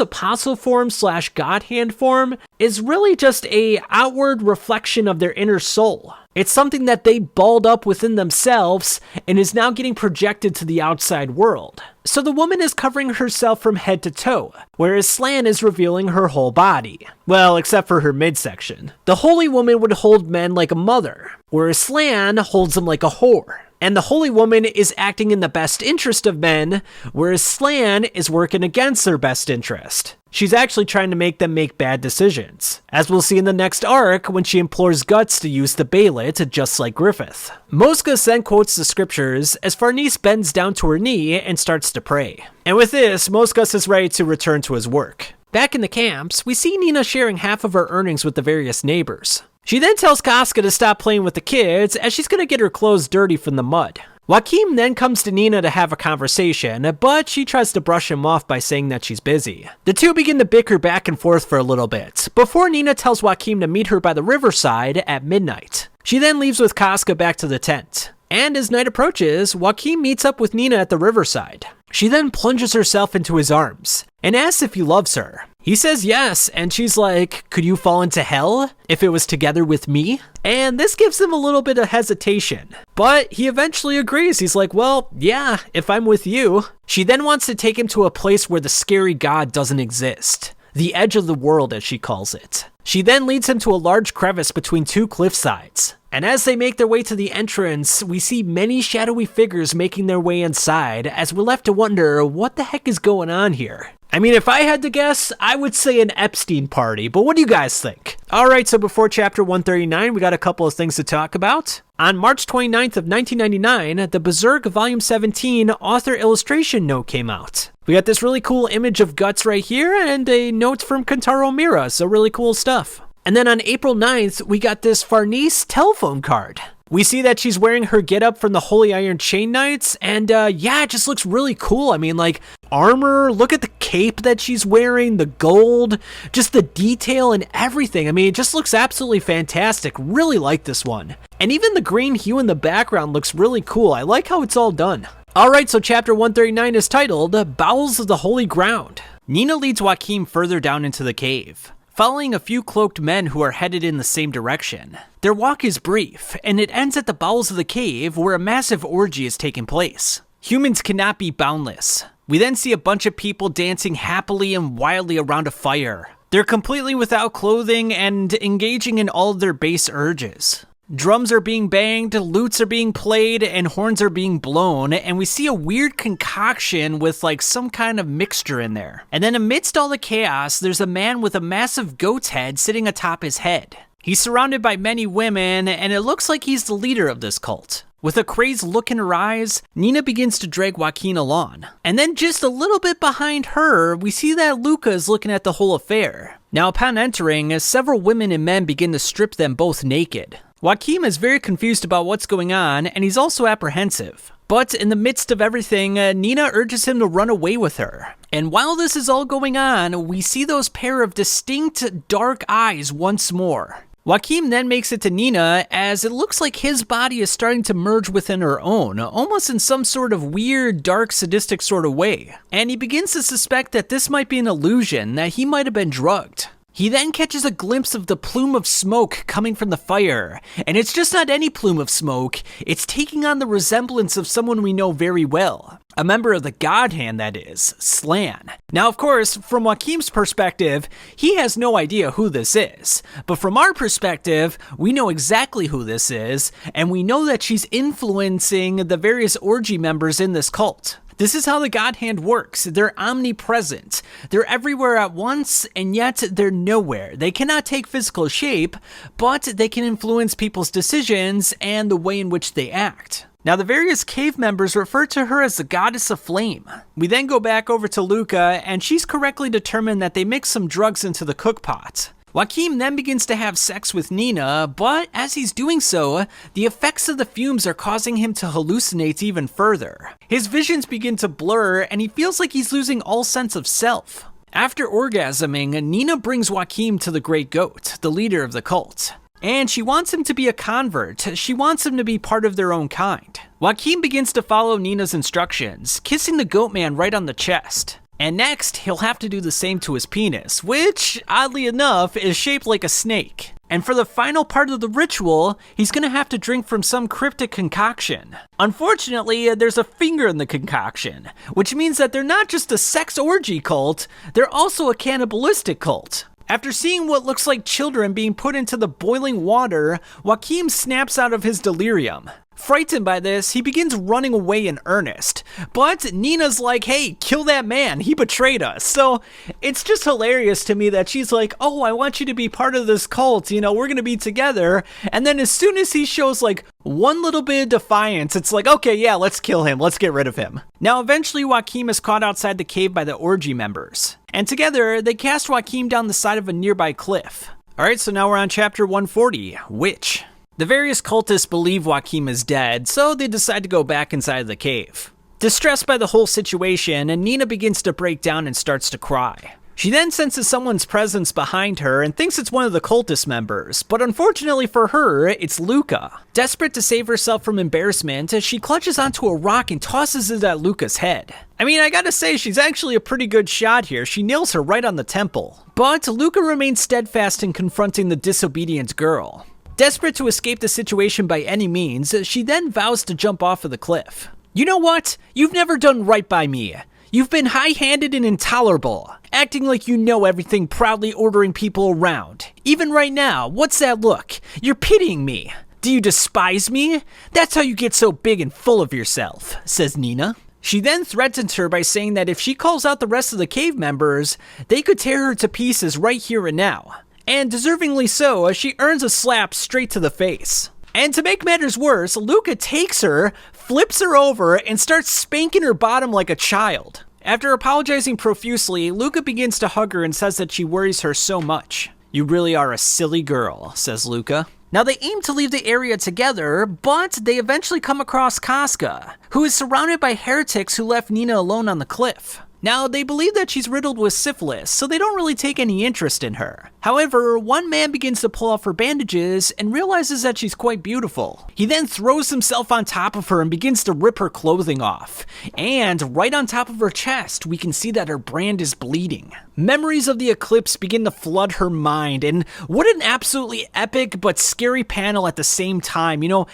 apostle form / God hand form is really just a outward reflection of their inner soul. It's something that they balled up within themselves and is now getting projected to the outside world. So the woman is covering herself from head to toe, whereas Slan is revealing her whole body. Well, except for her midsection. The holy woman would hold men like a mother, whereas Slan holds them like a whore. And the holy woman is acting in the best interest of men, whereas Slan is working against their best interest. She's actually trying to make them make bad decisions, as we'll see in the next arc when she implores Guts to use the Bailet just like Griffith. Moscas then quotes the scriptures as Farnese bends down to her knee and starts to pray. And with this, Moscas is ready to return to his work. Back in the camps, we see Nina sharing half of her earnings with the various neighbors. She then tells Casca to stop playing with the kids as she's going to get her clothes dirty from the mud. Joaquim then comes to Nina to have a conversation, but she tries to brush him off by saying that she's busy. The two begin to bicker back and forth for a little bit, before Nina tells Joaquim to meet her by the riverside at midnight. She then leaves with Casca back to the tent. And as night approaches, Joaquim meets up with Nina at the riverside. She then plunges herself into his arms and asks if he loves her. He says yes, and she's like, could you fall into hell if it was together with me? And this gives him a little bit of hesitation. But he eventually agrees. He's like, well, yeah, if I'm with you. She then wants to take him to a place where the scary god doesn't exist. The edge of the world, as she calls it. She then leads him to a large crevice between two cliff sides. And as they make their way to the entrance, we see many shadowy figures making their way inside, as we're left to wonder what the heck is going on here. I mean, if I had to guess, I would say an Epstein party, but what do you guys think? Alright, so before chapter 139, we got a couple of things to talk about. On March 29th of 1999, the Berserk Volume 17 author illustration note came out. We got this really cool image of Guts right here, and a note from Kentaro Miura, so really cool stuff. And then on April 9th, we got this Farnese telephone card. We see that she's wearing her getup from the Holy Iron Chain Knights, and yeah, it just looks really cool. I mean, like, armor, look at the cape that she's wearing, the gold, just the detail and everything. I mean, it just looks absolutely fantastic. Really like this one. And even the green hue in the background looks really cool. I like how it's all done. Alright, so chapter 139 is titled, Bowels of the Holy Ground. Nina leads Joachim further down into the cave, following a few cloaked men who are headed in the same direction. Their walk is brief, and it ends at the bowels of the cave where a massive orgy is taking place. Humans cannot be boundless. We then see a bunch of people dancing happily and wildly around a fire. They're completely without clothing and engaging in all of their base urges. Drums are being banged, lutes are being played, and horns are being blown, and we see a weird concoction with like some kind of mixture in there. And then amidst all the chaos, there's a man with a massive goat's head sitting atop his head. He's surrounded by many women, and it looks like he's the leader of this cult. With a crazed look in her eyes, Nina begins to drag Joaquin along. And then just a little bit behind her, we see that Luca is looking at the whole affair. Now upon entering, several women and men begin to strip them both naked. Joachim is very confused about what's going on, and he's also apprehensive. But in the midst of everything, Nina urges him to run away with her. And while this is all going on, we see those pair of distinct dark eyes once more. Joachim then makes it to Nina as it looks like his body is starting to merge within her own, almost in some sort of weird, dark, sadistic sort of way. And he begins to suspect that this might be an illusion, that he might have been drugged. He then catches a glimpse of the plume of smoke coming from the fire, and it's just not any plume of smoke, it's taking on the resemblance of someone we know very well. A member of the God Hand, that is, Slan. Now, of course, from Joachim's perspective, he has no idea who this is. But from our perspective, we know exactly who this is, and we know that she's influencing the various orgy members in this cult. This is how the God Hand works. They're omnipresent. They're everywhere at once, and yet they're nowhere. They cannot take physical shape, but they can influence people's decisions and the way in which they act. Now, the various cave members refer to her as the Goddess of Flame. We then go back over to Luca, and she's correctly determined that they mix some drugs into the cookpot. Joachim then begins to have sex with Nina, but as he's doing so, the effects of the fumes are causing him to hallucinate even further. His visions begin to blur, and he feels like he's losing all sense of self. After orgasming, Nina brings Joachim to the Great Goat, the leader of the cult. And she wants him to be a convert. She wants him to be part of their own kind. Joachim begins to follow Nina's instructions, kissing the goat man right on the chest. And next, he'll have to do the same to his penis, which, oddly enough, is shaped like a snake. And for the final part of the ritual, he's gonna have to drink from some cryptic concoction. Unfortunately, there's a finger in the concoction, which means that they're not just a sex orgy cult, they're also a cannibalistic cult. After seeing what looks like children being put into the boiling water, Joachim snaps out of his delirium. Frightened by this, he begins running away in earnest. But Nina's like, hey, kill that man, he betrayed us. So it's just hilarious to me that she's like, oh, I want you to be part of this cult, you know, we're gonna be together. And then as soon as he shows like one little bit of defiance, it's like, okay, yeah, let's kill him, let's get rid of him. Now eventually Joachim is caught outside the cave by the orgy members. And together, they cast Joachim down the side of a nearby cliff. Alright, so now we're on chapter 140, Witch. The various cultists believe Joachim is dead, so they decide to go back inside the cave. Distressed by the whole situation, Nina begins to break down and starts to cry. She then senses someone's presence behind her and thinks it's one of the cultist members, but unfortunately for her, it's Luca. Desperate to save herself from embarrassment, she clutches onto a rock and tosses it at Luca's head. I mean, I gotta say, she's actually a pretty good shot here. She nails her right on the temple. But Luca remains steadfast in confronting the disobedient girl. Desperate to escape the situation by any means, she then vows to jump off of the cliff. You know what? You've never done right by me. You've been high-handed and intolerable, acting like you know everything, proudly ordering people around. Even right now, what's that look? You're pitying me. Do you despise me? That's how you get so big and full of yourself, says Nina. She then threatens her by saying that if she calls out the rest of the cave members, they could tear her to pieces right here and now. And deservingly so, as she earns a slap straight to the face. And to make matters worse, Luca takes her, flips her over, and starts spanking her bottom like a child. After apologizing profusely, Luca begins to hug her and says that she worries her so much. "You really are a silly girl," says Luca. Now they aim to leave the area together, but they eventually come across Casca, who is surrounded by heretics who left Nina alone on the cliff. Now, they believe that she's riddled with syphilis, so they don't really take any interest in her. However, one man begins to pull off her bandages and realizes that she's quite beautiful. He then throws himself on top of her and begins to rip her clothing off. And right on top of her chest, we can see that her brand is bleeding. Memories of the eclipse begin to flood her mind, and what an absolutely epic but scary panel at the same time. You know,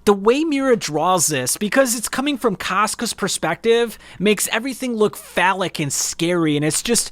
the way Mira draws this, because it's coming from Casca's perspective, makes everything look phallic and scary, and it's just,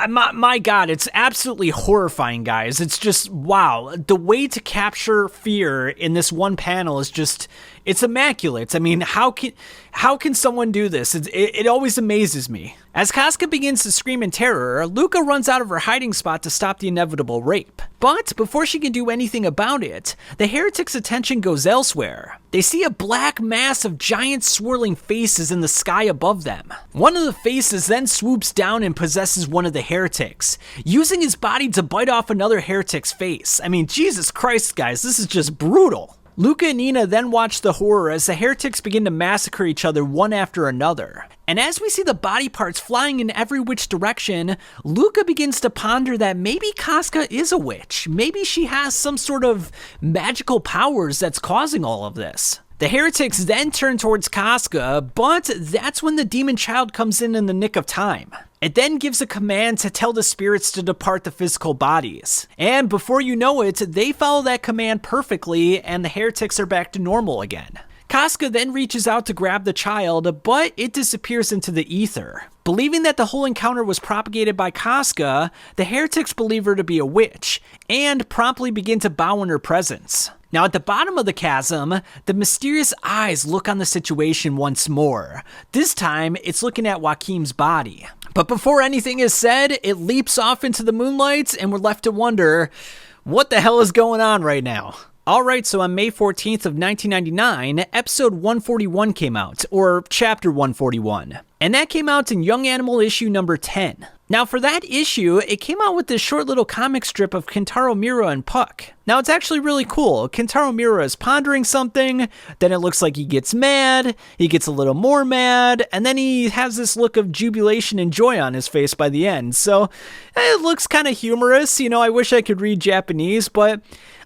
my god, it's absolutely horrifying, guys. It's just, wow. The way to capture fear in this one panel is just, it's immaculate. I mean, how can someone do this? It always amazes me. As Casca begins to scream in terror, Luca runs out of her hiding spot to stop the inevitable rape. But before she can do anything about it, the heretics' attention goes elsewhere. They see a black mass of giant swirling faces in the sky above them. One of the faces then swoops down and possesses one of the heretics, using his body to bite off another heretic's face. I mean, Jesus Christ, guys, this is just brutal. Luca and Nina then watch the horror as the heretics begin to massacre each other one after another. And as we see the body parts flying in every which direction, Luca begins to ponder that maybe Casca is a witch. Maybe she has some sort of magical powers that's causing all of this. The heretics then turn towards Casca, but that's when the demon child comes in the nick of time. It then gives a command to tell the spirits to depart the physical bodies. And before you know it, they follow that command perfectly, and the heretics are back to normal again. Casca then reaches out to grab the child, but it disappears into the ether. Believing that the whole encounter was propagated by Casca, the heretics believe her to be a witch, and promptly begin to bow in her presence. Now, at the bottom of the chasm, the mysterious eyes look on the situation once more. This time, it's looking at Joaquim's body. But before anything is said, it leaps off into the moonlight, and we're left to wonder, what the hell is going on right now? Alright, so on May 14th of 1999, episode 141 came out, or chapter 141. And that came out in Young Animal issue number 10. Now for that issue, it came out with this short little comic strip of Kentaro Miura and Puck. Now it's actually really cool. Kentaro Miura is pondering something, then it looks like he gets mad, he gets a little more mad, and then he has this look of jubilation and joy on his face by the end. So it looks kind of humorous. You know, I wish I could read Japanese, but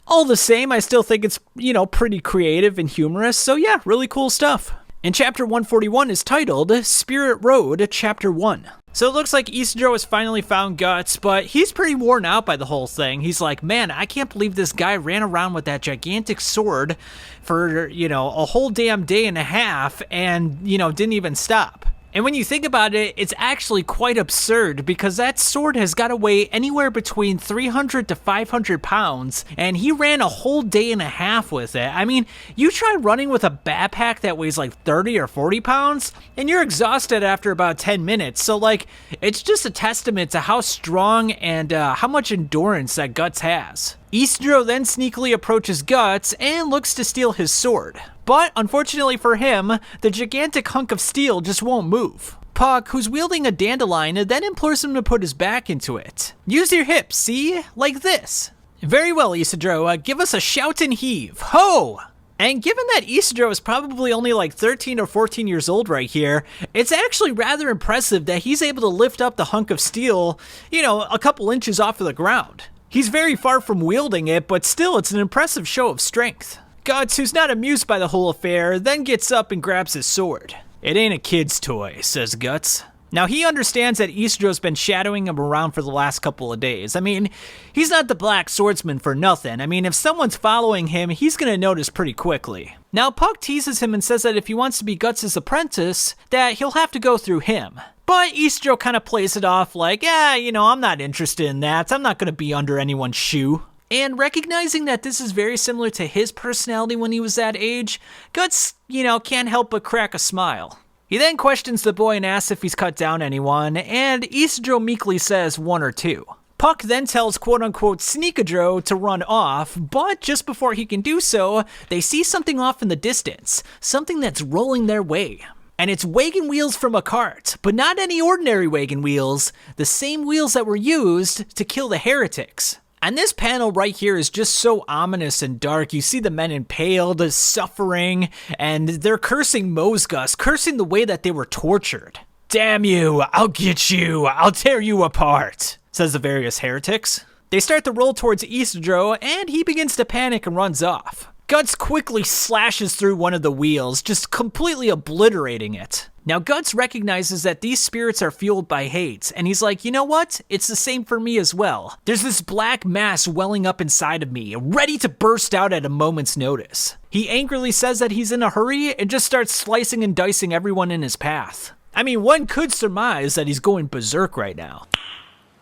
all the same, I still think it's, you know, pretty creative and humorous. So yeah, really cool stuff. And chapter 141 is titled Spirit Road, Chapter 1. So it looks like Isidro has finally found Guts, but he's pretty worn out by the whole thing. He's like, man, I can't believe this guy ran around with that gigantic sword for, you know, a whole damn day and a half and, you know, didn't even stop. And when you think about it, it's actually quite absurd because that sword has got to weigh anywhere between 300 to 500 pounds, and he ran a whole day and a half with it. I mean, you try running with a backpack that weighs like 30 or 40 pounds, and you're exhausted after about 10 minutes. So, like, it's just a testament to how strong and how much endurance that Guts has. Isidro then sneakily approaches Guts and looks to steal his sword. But, unfortunately for him, the gigantic hunk of steel just won't move. Puck, who's wielding a dandelion, then implores him to put his back into it. Use your hips, see? Like this. Very well, Isidro, give us a shout and heave. Ho! And given that Isidro is probably only like 13 or 14 years old right here, it's actually rather impressive that he's able to lift up the hunk of steel, you know, a couple inches off of the ground. He's very far from wielding it, but still, it's an impressive show of strength. Guts, who's not amused by the whole affair, then gets up and grabs his sword. It ain't a kid's toy, says Guts. Now, he understands that Isidro's been shadowing him around for the last couple of days. I mean, he's not the Black Swordsman for nothing. I mean, if someone's following him, he's gonna notice pretty quickly. Now, Puck teases him and says that if he wants to be Guts' apprentice, that he'll have to go through him. But Isidro kind of plays it off like, yeah, you know, I'm not interested in that. I'm not gonna be under anyone's shoe. And recognizing that this is very similar to his personality when he was that age, Guts, you know, can't help but crack a smile. He then questions the boy and asks if he's cut down anyone, and Isidro meekly says one or two. Puck then tells quote-unquote Sneakadro to run off, but just before he can do so, they see something off in the distance, something that's rolling their way. And it's wagon wheels from a cart, but not any ordinary wagon wheels, the same wheels that were used to kill the heretics. And this panel right here is just so ominous and dark. You see the men impaled, suffering, and they're cursing Mosgus, cursing the way that they were tortured. "Damn you, I'll get you, I'll tear you apart," says the various heretics. They start to roll towards Isidro, and he begins to panic and runs off. Guts quickly slashes through one of the wheels, just completely obliterating it. Now Guts recognizes that these spirits are fueled by hate, and he's like, you know what? It's the same for me as well. There's this black mass welling up inside of me, ready to burst out at a moment's notice. He angrily says that he's in a hurry and just starts slicing and dicing everyone in his path. I mean, one could surmise that he's going berserk right now.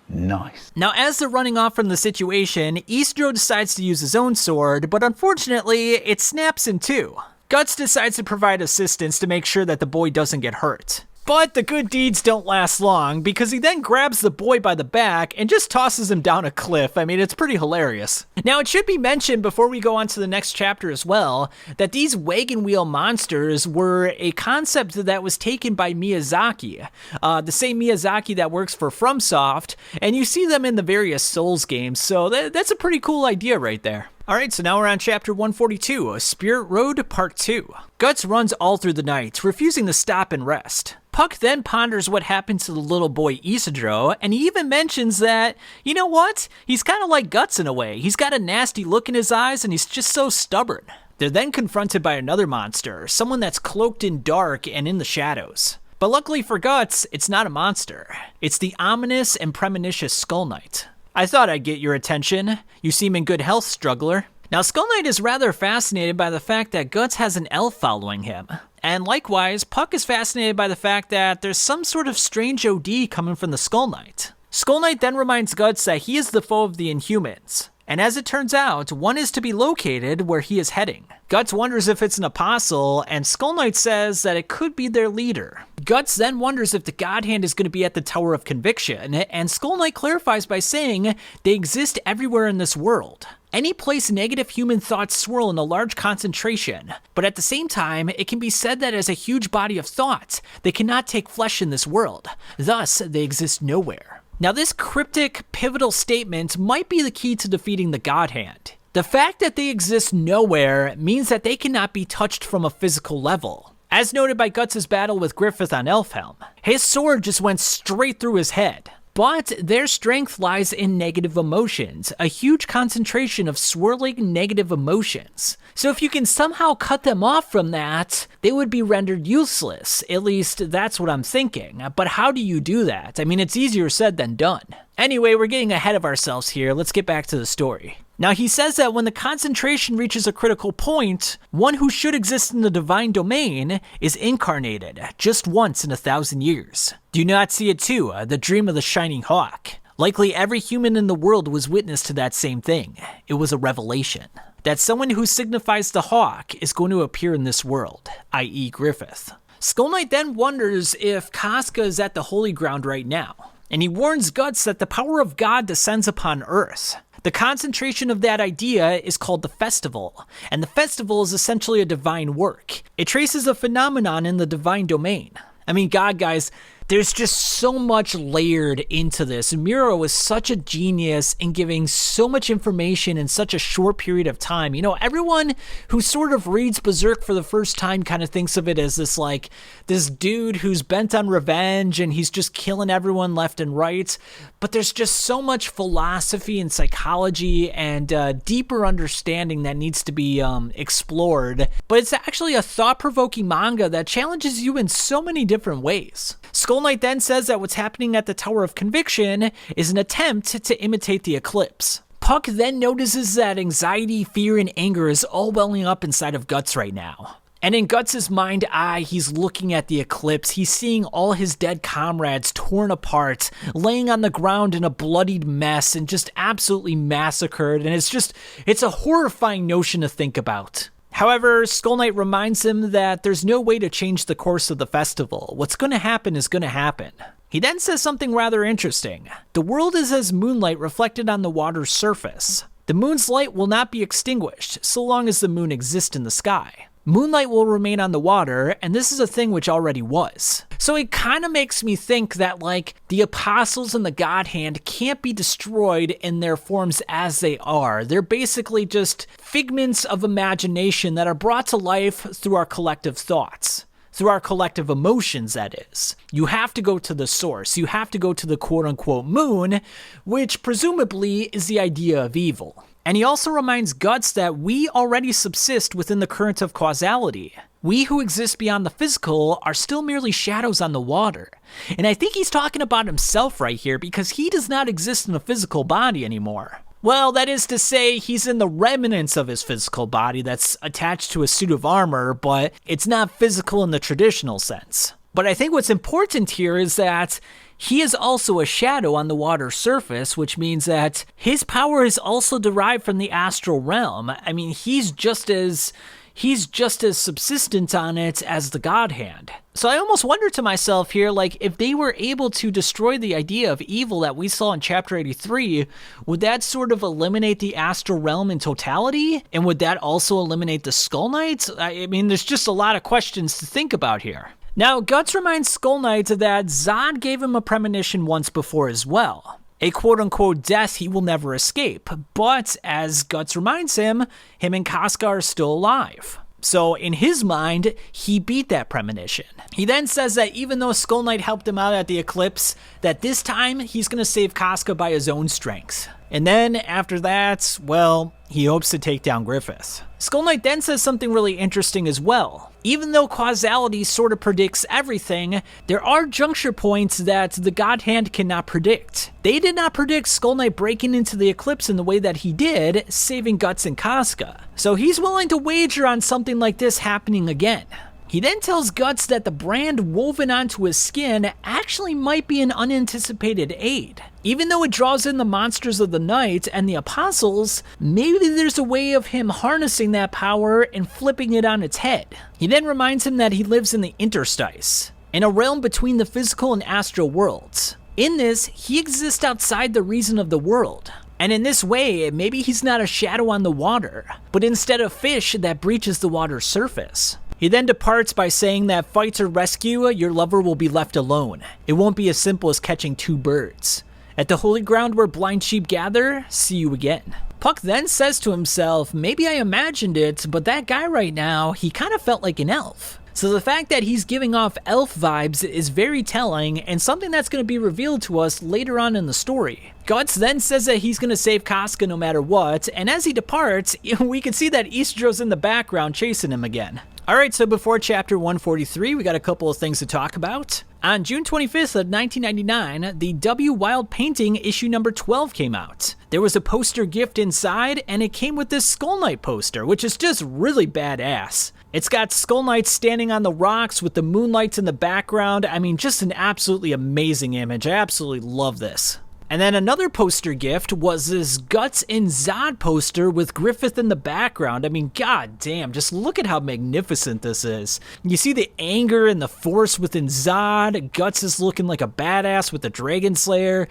Nice. Now, as they're running off from the situation, Isidro decides to use his own sword, but unfortunately, it snaps in two. Guts decides to provide assistance to make sure that the boy doesn't get hurt. But the good deeds don't last long, because he then grabs the boy by the back and just tosses him down a cliff. I mean, it's pretty hilarious. Now, it should be mentioned before we go on to the next chapter as well, that these wagon wheel monsters were a concept that was taken by Miyazaki, the same Miyazaki that works for FromSoft, and you see them in the various Souls games, so that's a pretty cool idea right there. Alright, so now we're on chapter 142, Spirit Road Part 2. Guts runs all through the night, refusing to stop and rest. Puck then ponders what happened to the little boy Isidro, and he even mentions that, you know what? He's kind of like Guts in a way. He's got a nasty look in his eyes, and he's just so stubborn. They're then confronted by another monster, someone that's cloaked in dark and in the shadows. But luckily for Guts, it's not a monster. It's the ominous and premonitious Skull Knight. I thought I'd get your attention. You seem in good health, struggler. Now, Skull Knight is rather fascinated by the fact that Guts has an elf following him. And likewise, Puck is fascinated by the fact that there's some sort of strange OD coming from the Skull Knight. Skull Knight then reminds Guts that he is the foe of the Inhumans. And as it turns out, one is to be located where he is heading. Guts wonders if it's an apostle, and Skull Knight says that it could be their leader. Guts then wonders if the God Hand is going to be at the Tower of Conviction, and Skull Knight clarifies by saying they exist everywhere in this world. Any place negative human thoughts swirl in a large concentration, but at the same time, it can be said that as a huge body of thought, they cannot take flesh in this world. Thus, they exist nowhere. Now, this cryptic, pivotal statement might be the key to defeating the God Hand. The fact that they exist nowhere means that they cannot be touched from a physical level. As noted by Guts' battle with Griffith on Elfhelm, his sword just went straight through his head. But their strength lies in negative emotions, a huge concentration of swirling negative emotions. So if you can somehow cut them off from that, they would be rendered useless. At least that's what I'm thinking. But how do you do that? I mean, it's easier said than done. Anyway, we're getting ahead of ourselves here. Let's get back to the story. Now, he says that when the concentration reaches a critical point, one who should exist in the divine domain is incarnated just once in 1,000 years. Do you not see it too, the dream of the shining hawk? Likely every human in the world was witness to that same thing. It was a revelation. That someone who signifies the hawk is going to appear in this world, i.e. Griffith. Skull Knight then wonders if Casca is at the holy ground right now, and he warns Guts that the power of God descends upon Earth. The concentration of that idea is called the festival, and the festival is essentially a divine work. It traces a phenomenon in the divine domain. I mean, God, guys, there's just so much layered into this. Miro is such a genius in giving so much information in such a short period of time. You know, everyone who sort of reads Berserk for the first time kind of thinks of it as this dude who's bent on revenge and he's just killing everyone left and right. But there's just so much philosophy and psychology and deeper understanding that needs to be explored. But it's actually a thought-provoking manga that challenges you in so many different ways. Skull Knight then says that what's happening at the Tower of Conviction is an attempt to imitate the eclipse. Puck then notices that anxiety, fear, and anger is all welling up inside of Guts right now. And in Guts' mind's eye, he's looking at the eclipse. He's seeing all his dead comrades torn apart, laying on the ground in a bloodied mess and just absolutely massacred. And it's a horrifying notion to think about. However, Skull Knight reminds him that there's no way to change the course of the festival. What's going to happen is going to happen. He then says something rather interesting. The world is as moonlight reflected on the water's surface. The moon's light will not be extinguished so long as the moon exists in the sky. Moonlight will remain on the water, and this is a thing which already was. So it kind of makes me think that, like, the apostles and the God Hand can't be destroyed in their forms as they are. They're basically just figments of imagination that are brought to life through our collective thoughts. Through our collective emotions, that is. You have to go to the source. You have to go to the quote-unquote moon, which presumably is the idea of evil. And he also reminds Guts that we already subsist within the current of causality. We who exist beyond the physical are still merely shadows on the water. And I think he's talking about himself right here because he does not exist in a physical body anymore. Well, that is to say, he's in the remnants of his physical body that's attached to a suit of armor, but it's not physical in the traditional sense. But I think what's important here is that he is also a shadow on the water's surface, which means that his power is also derived from the astral realm. I mean, he's just as subsistent on it as the God Hand. So I almost wonder to myself here, like, if they were able to destroy the idea of evil that we saw in Chapter 83, would that sort of eliminate the astral realm in totality? And would that also eliminate the Skull Knights? I mean, there's just a lot of questions to think about here. Now, Guts reminds Skull Knight that Zod gave him a premonition once before as well. A quote-unquote death he will never escape, but as Guts reminds him and Casca are still alive. So in his mind, he beat that premonition. He then says that even though Skull Knight helped him out at the eclipse, that this time he's going to save Casca by his own strength. And then after that, well, he hopes to take down Griffith. Skull Knight then says something really interesting as well. Even though causality sort of predicts everything, there are juncture points that the God Hand cannot predict. They did not predict Skull Knight breaking into the eclipse in the way that he did, saving Guts and Casca. So he's willing to wager on something like this happening again. He then tells Guts that the brand woven onto his skin actually might be an unanticipated aid. Even though it draws in the monsters of the night and the apostles, maybe there's a way of him harnessing that power and flipping it on its head. He then reminds him that he lives in the interstice, in a realm between the physical and astral worlds. In this, he exists outside the reason of the world. And in this way, maybe he's not a shadow on the water, but instead a fish that breaches the water's surface. He then departs by saying that fight or rescue, your lover will be left alone. It won't be as simple as catching two birds. At the holy ground where blind sheep gather, see you again. Puck then says to himself, maybe I imagined it, but that guy right now, he kind of felt like an elf. So the fact that he's giving off elf vibes is very telling and something that's going to be revealed to us later on in the story. Guts then says that he's going to save Casca no matter what, and as he departs, we can see that Istro's in the background chasing him again. Alright, so before chapter 143, we got a couple of things to talk about. On June 25th of 1999, the W. Wild Painting issue number 12 came out. There was a poster gift inside, and it came with this Skull Knight poster, which is just really badass. It's got Skull Knight standing on the rocks with the moonlights in the background. I mean, just an absolutely amazing image. I absolutely love this. And then another poster gift was this Guts and Zod poster with Griffith in the background. I mean, god damn, just look at how magnificent this is. You see the anger and the force within Zod. Guts is looking like a badass with the Dragon Slayer.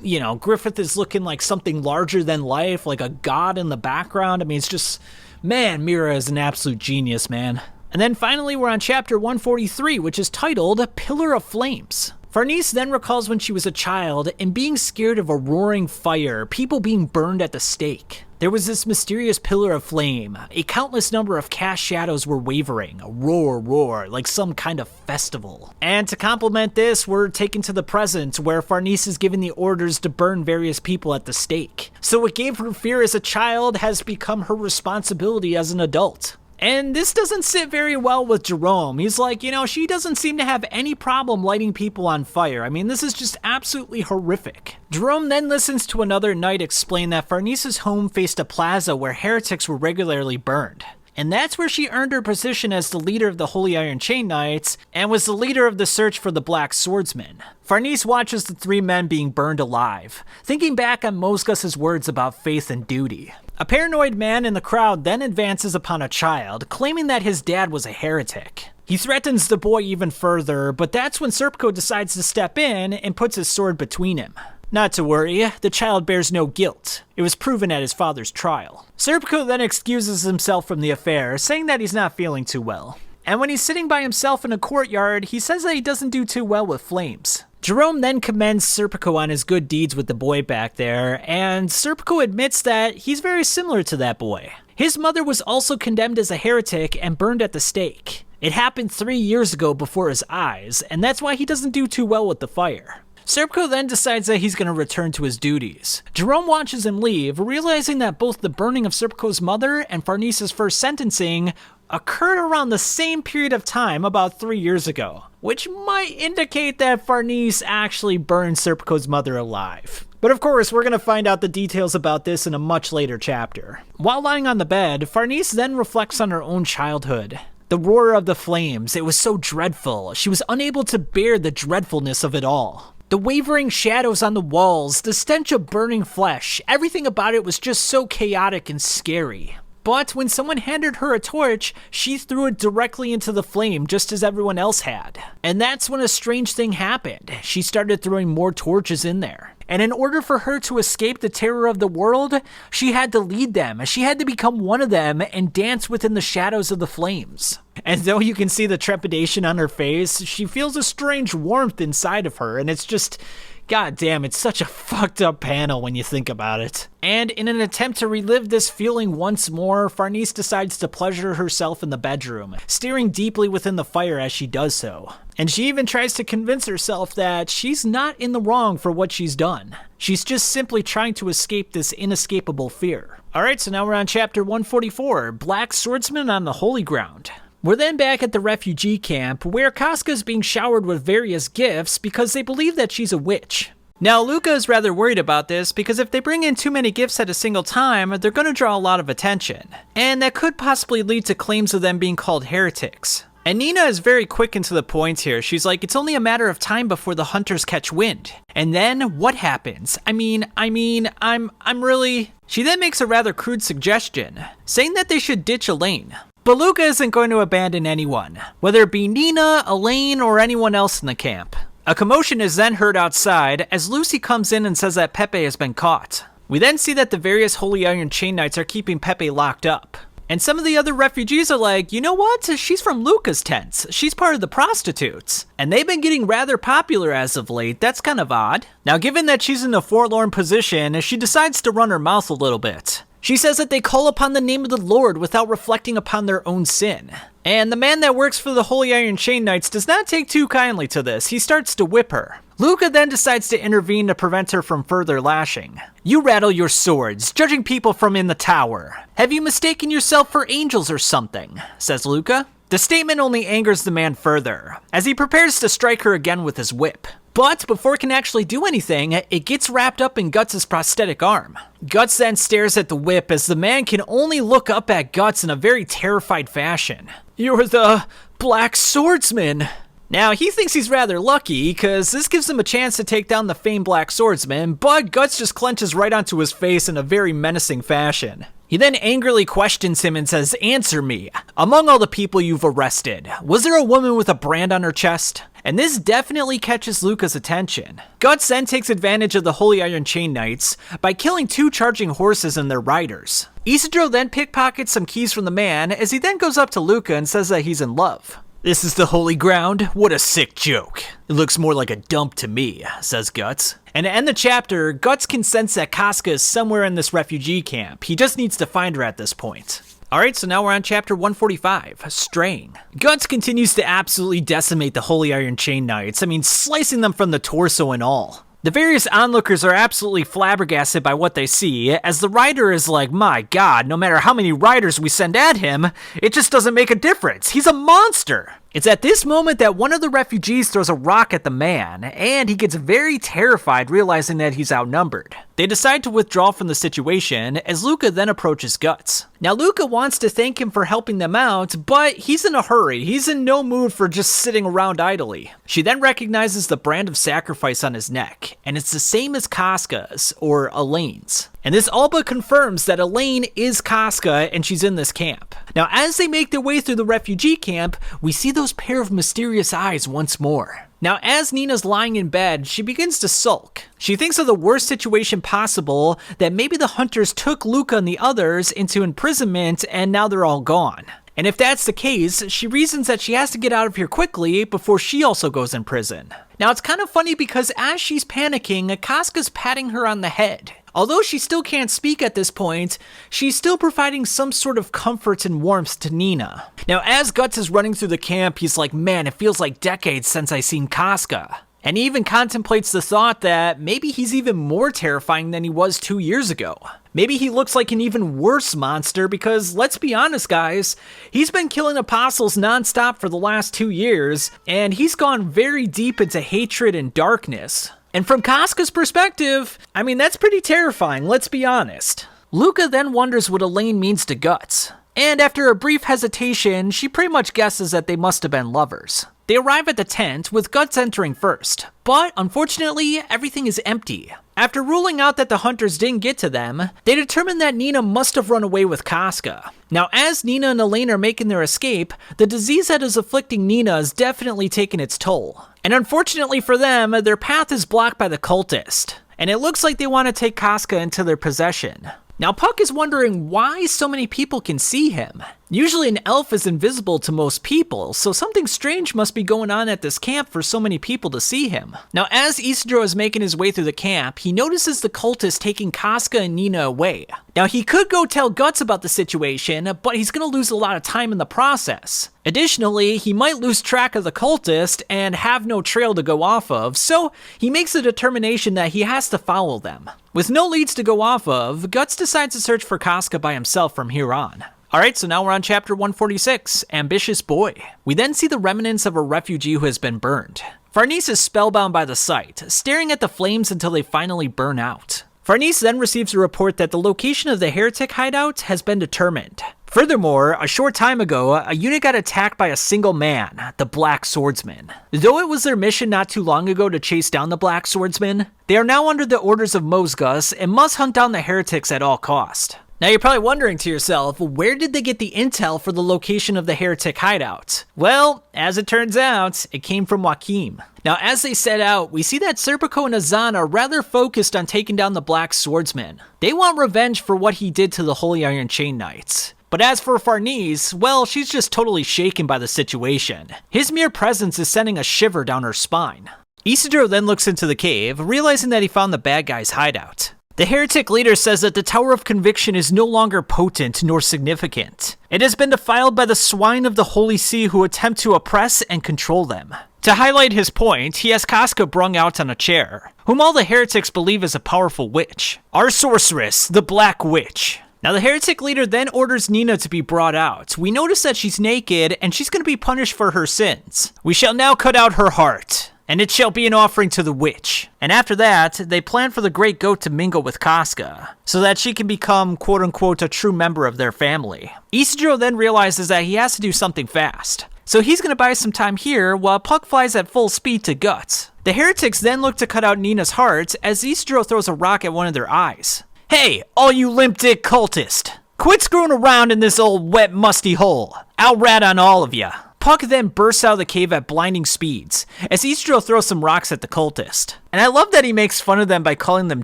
You know, Griffith is looking like something larger than life, like a god in the background. I mean, it's just, man, Mira is an absolute genius, man. And then finally, we're on chapter 143, which is titled Pillar of Flames. Farnese then recalls when she was a child and being scared of a roaring fire, people being burned at the stake. There was this mysterious pillar of flame. A countless number of cast shadows were wavering, roar, roar, like some kind of festival. And to complement this, we're taken to the present, where Farnese is given the orders to burn various people at the stake. So what gave her fear as a child has become her responsibility as an adult. And this doesn't sit very well with Jerome. He's like, you know, she doesn't seem to have any problem lighting people on fire. I mean, this is just absolutely horrific. Jerome then listens to another knight explain that Farnese's home faced a plaza where heretics were regularly burned. And that's where she earned her position as the leader of the Holy Iron Chain Knights, and was the leader of the search for the Black Swordsman. Farnese watches the three men being burned alive, thinking back on Mosgus's words about faith and duty. A paranoid man in the crowd then advances upon a child, claiming that his dad was a heretic. He threatens the boy even further, but that's when Serpico decides to step in and puts his sword between him. Not to worry, the child bears no guilt. It was proven at his father's trial. Serpico then excuses himself from the affair, saying that he's not feeling too well. And when he's sitting by himself in a courtyard, he says that he doesn't do too well with flames. Jerome then commends Serpico on his good deeds with the boy back there, and Serpico admits that he's very similar to that boy. His mother was also condemned as a heretic and burned at the stake. It happened 3 years ago before his eyes, and that's why he doesn't do too well with the fire. Serpico then decides that he's going to return to his duties. Jerome watches him leave, realizing that both the burning of Serpico's mother and Farnese's first sentencing occurred around the same period of time about 3 years ago, which might indicate that Farnese actually burned Serpico's mother alive. But of course, we're going to find out the details about this in a much later chapter. While lying on the bed, Farnese then reflects on her own childhood. The roar of the flames, it was so dreadful. She was unable to bear the dreadfulness of it all. The wavering shadows on the walls, the stench of burning flesh, everything about it was just so chaotic and scary. But when someone handed her a torch, she threw it directly into the flame just as everyone else had. And that's when a strange thing happened. She started throwing more torches in there. And in order for her to escape the terror of the world, she had to lead them. She had to become one of them and dance within the shadows of the flames. And though you can see the trepidation on her face, she feels a strange warmth inside of her, and it's just, god damn, it's such a fucked up panel when you think about it. And in an attempt to relive this feeling once more, Farnese decides to pleasure herself in the bedroom, staring deeply within the fire as she does so. And she even tries to convince herself that she's not in the wrong for what she's done. She's just simply trying to escape this inescapable fear. Alright, so now we're on chapter 144, Black Swordsman on the Holy Ground. We're then back at the refugee camp, where Casca is being showered with various gifts because they believe that she's a witch. Now, Luca is rather worried about this because if they bring in too many gifts at a single time, they're going to draw a lot of attention. And that could possibly lead to claims of them being called heretics. And Nina is very quick and to the point here. She's like, it's only a matter of time before the hunters catch wind. And then what happens? I'm really... She then makes a rather crude suggestion, saying that they should ditch Elaine. But Luca isn't going to abandon anyone, whether it be Nina, Elaine, or anyone else in the camp. A commotion is then heard outside as Lucy comes in and says that Pepe has been caught. We then see that the various Holy Iron Chain Knights are keeping Pepe locked up. And some of the other refugees are like, you know what? She's from Luca's tents. She's part of the prostitutes. And they've been getting rather popular as of late. That's kind of odd. Now, given that she's in a forlorn position, she decides to run her mouth a little bit. She says that they call upon the name of the Lord without reflecting upon their own sin. And the man that works for the Holy Iron Chain Knights does not take too kindly to this. He starts to whip her. Luca then decides to intervene to prevent her from further lashing. You rattle your swords, judging people from in the tower. Have you mistaken yourself for angels or something? Says Luca. The statement only angers the man further, as he prepares to strike her again with his whip. But before it can actually do anything, it gets wrapped up in Guts' prosthetic arm. Guts then stares at the whip as the man can only look up at Guts in a very terrified fashion. You're the Black Swordsman. Now, he thinks he's rather lucky, because this gives him a chance to take down the famed Black Swordsman, but Guts just clenches right onto his face in a very menacing fashion. He then angrily questions him and says, answer me. Among all the people you've arrested, was there a woman with a brand on her chest? And this definitely catches Luca's attention. Guts then takes advantage of the Holy Iron Chain Knights by killing 2 charging horses and their riders. Isidro then pickpockets some keys from the man as he then goes up to Luca and says that he's in love. This is the holy ground? What a sick joke. It looks more like a dump to me, says Guts. And to end the chapter, Guts can sense that Casca is somewhere in this refugee camp. He just needs to find her at this point. Alright, so now we're on chapter 145, Straying. Guts continues to absolutely decimate the Holy Iron Chain Knights. Slicing them from the torso and all. The various onlookers are absolutely flabbergasted by what they see, as the rider is like, my god, no matter how many riders we send at him, it just doesn't make a difference. He's a monster. It's at this moment that one of the refugees throws a rock at the man, and he gets very terrified realizing that he's outnumbered. They decide to withdraw from the situation, as Luca then approaches Guts. Now Luca wants to thank him for helping them out, but he's in a hurry. He's in no mood for just sitting around idly. She then recognizes the brand of sacrifice on his neck, and it's the same as Casca's, or Elaine's. And this all but confirms that Elaine is Casca and she's in this camp. Now, as they make their way through the refugee camp, we see those pair of mysterious eyes once more. Now, as Nina's lying in bed, she begins to sulk. She thinks of the worst situation possible, that maybe the hunters took Luca and the others into imprisonment and now they're all gone. And if that's the case, she reasons that she has to get out of here quickly before she also goes in prison. Now, it's kind of funny because as she's panicking, Casca's patting her on the head. Although she still can't speak at this point, she's still providing some sort of comfort and warmth to Nina. Now, as Guts is running through the camp, he's like, man, it feels like decades since I seen Casca. And he even contemplates the thought that maybe he's even more terrifying than he was 2 years ago. Maybe he looks like an even worse monster because, let's be honest guys, he's been killing apostles nonstop for the last 2 years, and he's gone very deep into hatred and darkness. And from Casca's perspective, I mean, that's pretty terrifying, let's be honest. Luca then wonders what Elaine means to Guts. And after a brief hesitation, she pretty much guesses that they must have been lovers. They arrive at the tent, with Guts entering first. But, unfortunately, everything is empty. After ruling out that the hunters didn't get to them, they determine that Nina must have run away with Casca. Now, as Nina and Elaine are making their escape, the disease that is afflicting Nina is definitely taking its toll. And unfortunately for them, their path is blocked by the cultist. And it looks like they want to take Casca into their possession. Now, Puck is wondering why so many people can see him. Usually an elf is invisible to most people, so something strange must be going on at this camp for so many people to see him. Now, as Isidro is making his way through the camp, he notices the cultist taking Casca and Nina away. Now, he could go tell Guts about the situation, but he's going to lose a lot of time in the process. Additionally, he might lose track of the cultist and have no trail to go off of, so he makes a determination that he has to follow them. With no leads to go off of, Guts decides to search for Casca by himself from here on. Alright, so now we're on chapter 146, Ambitious Boy. We then see the remnants of a refugee who has been burned. Farnese is spellbound by the sight, staring at the flames until they finally burn out. Farnese then receives a report that the location of the heretic hideout has been determined. Furthermore, a short time ago, a unit got attacked by a single man, the Black Swordsman. Though it was their mission not too long ago to chase down the Black Swordsman, they are now under the orders of Mosgus and must hunt down the heretics at all cost. Now you're probably wondering to yourself, where did they get the intel for the location of the heretic hideout? Well, as it turns out, it came from Joachim. Now as they set out, we see that Serpico and Azan are rather focused on taking down the Black Swordsman. They want revenge for what he did to the Holy Iron Chain Knights. But as for Farnese, well, she's just totally shaken by the situation. His mere presence is sending a shiver down her spine. Isidro then looks into the cave, realizing that he found the bad guy's hideout. The heretic leader says that the Tower of Conviction is no longer potent nor significant. It has been defiled by the swine of the Holy See who attempt to oppress and control them. To highlight his point, he has Casca brung out on a chair, whom all the heretics believe is a powerful witch. Our sorceress, the Black Witch. Now the heretic leader then orders Nina to be brought out. We notice that she's naked and she's going to be punished for her sins. We shall now cut out her heart, and it shall be an offering to the witch. And after that, they plan for the Great Goat to mingle with Casca, so that she can become quote-unquote a true member of their family. Isidro then realizes that he has to do something fast, so he's going to buy some time here while Puck flies at full speed to Guts. The heretics then look to cut out Nina's heart as Isidro throws a rock at one of their eyes. Hey, all you limp dick cultist! Quit screwing around in this old wet musty hole. I'll rat on all of ya. Puck then bursts out of the cave at blinding speeds, as Isidro throws some rocks at the cultist. And I love that he makes fun of them by calling them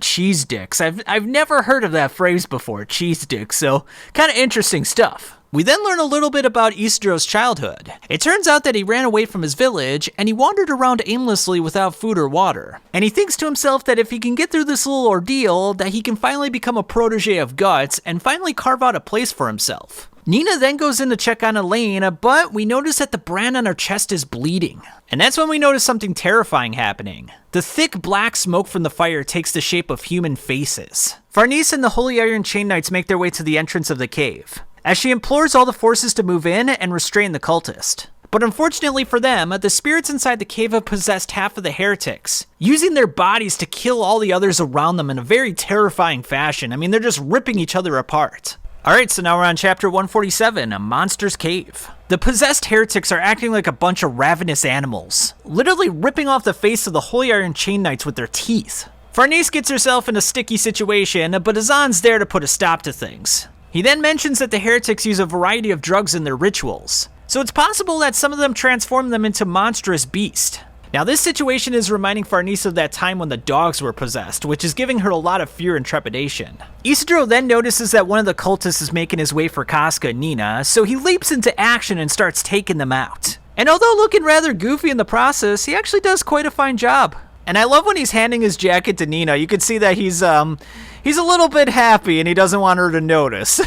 cheese dicks. I've never heard of that phrase before, cheese dicks, so kinda interesting stuff. We then learn a little bit about Isidro's childhood. It turns out that he ran away from his village, and he wandered around aimlessly without food or water. And he thinks to himself that if he can get through this little ordeal, that he can finally become a protege of Guts, and finally carve out a place for himself. Nina then goes in to check on Elaine, but we notice that the brand on her chest is bleeding. And that's when we notice something terrifying happening. The thick black smoke from the fire takes the shape of human faces. Farnese and the Holy Iron Chain Knights make their way to the entrance of the cave, as she implores all the forces to move in and restrain the cultist. But unfortunately for them, the spirits inside the cave have possessed half of the heretics, using their bodies to kill all the others around them in a very terrifying fashion. I mean, they're just ripping each other apart. Alright, so now we're on chapter 147, A Monster's Cave. The possessed heretics are acting like a bunch of ravenous animals, literally ripping off the face of the Holy Iron Chain Knights with their teeth. Farnese gets herself in a sticky situation, but Azan's there to put a stop to things. He then mentions that the heretics use a variety of drugs in their rituals, so it's possible that some of them transform them into monstrous beasts. Now this situation is reminding Farnese of that time when the dogs were possessed, which is giving her a lot of fear and trepidation. Isidro then notices that one of the cultists is making his way for Casca and Nina, so he leaps into action and starts taking them out. And although looking rather goofy in the process, he actually does quite a fine job. And I love when he's handing his jacket to Nina, you can see that he's a little bit happy and he doesn't want her to notice.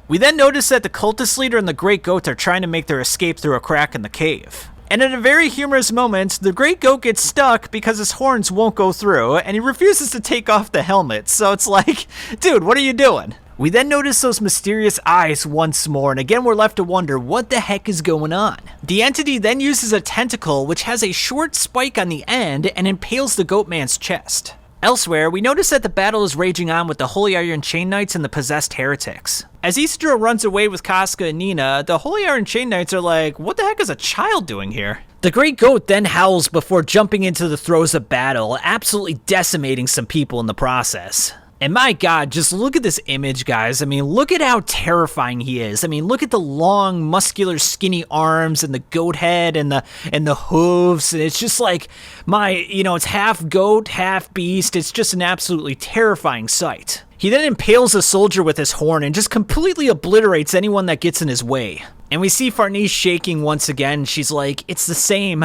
We then notice that the cultist leader and the Great Goat are trying to make their escape through a crack in the cave. And in a very humorous moment, the Great Goat gets stuck because his horns won't go through, and he refuses to take off the helmet, so it's like, dude, what are you doing? We then notice those mysterious eyes once more, and again we're left to wonder what the heck is going on. The entity then uses a tentacle which has a short spike on the end and impales the Goatman's chest. Elsewhere, we notice that the battle is raging on with the Holy Iron Chain Knights and the possessed heretics. As Isidro runs away with Casca and Nina, the Holy Iron Chain Knights are like, what the heck is a child doing here? The Great Goat then howls before jumping into the throes of battle, absolutely decimating some people in the process. And my god, just look at this image, guys. I mean, look at how terrifying he is. I mean, look at the long, muscular, skinny arms and the goat head and the hooves. And it's just like, it's half goat, half beast. It's just an absolutely terrifying sight. He then impales a soldier with his horn and just completely obliterates anyone that gets in his way. And we see Farnese shaking once again. She's like, it's the same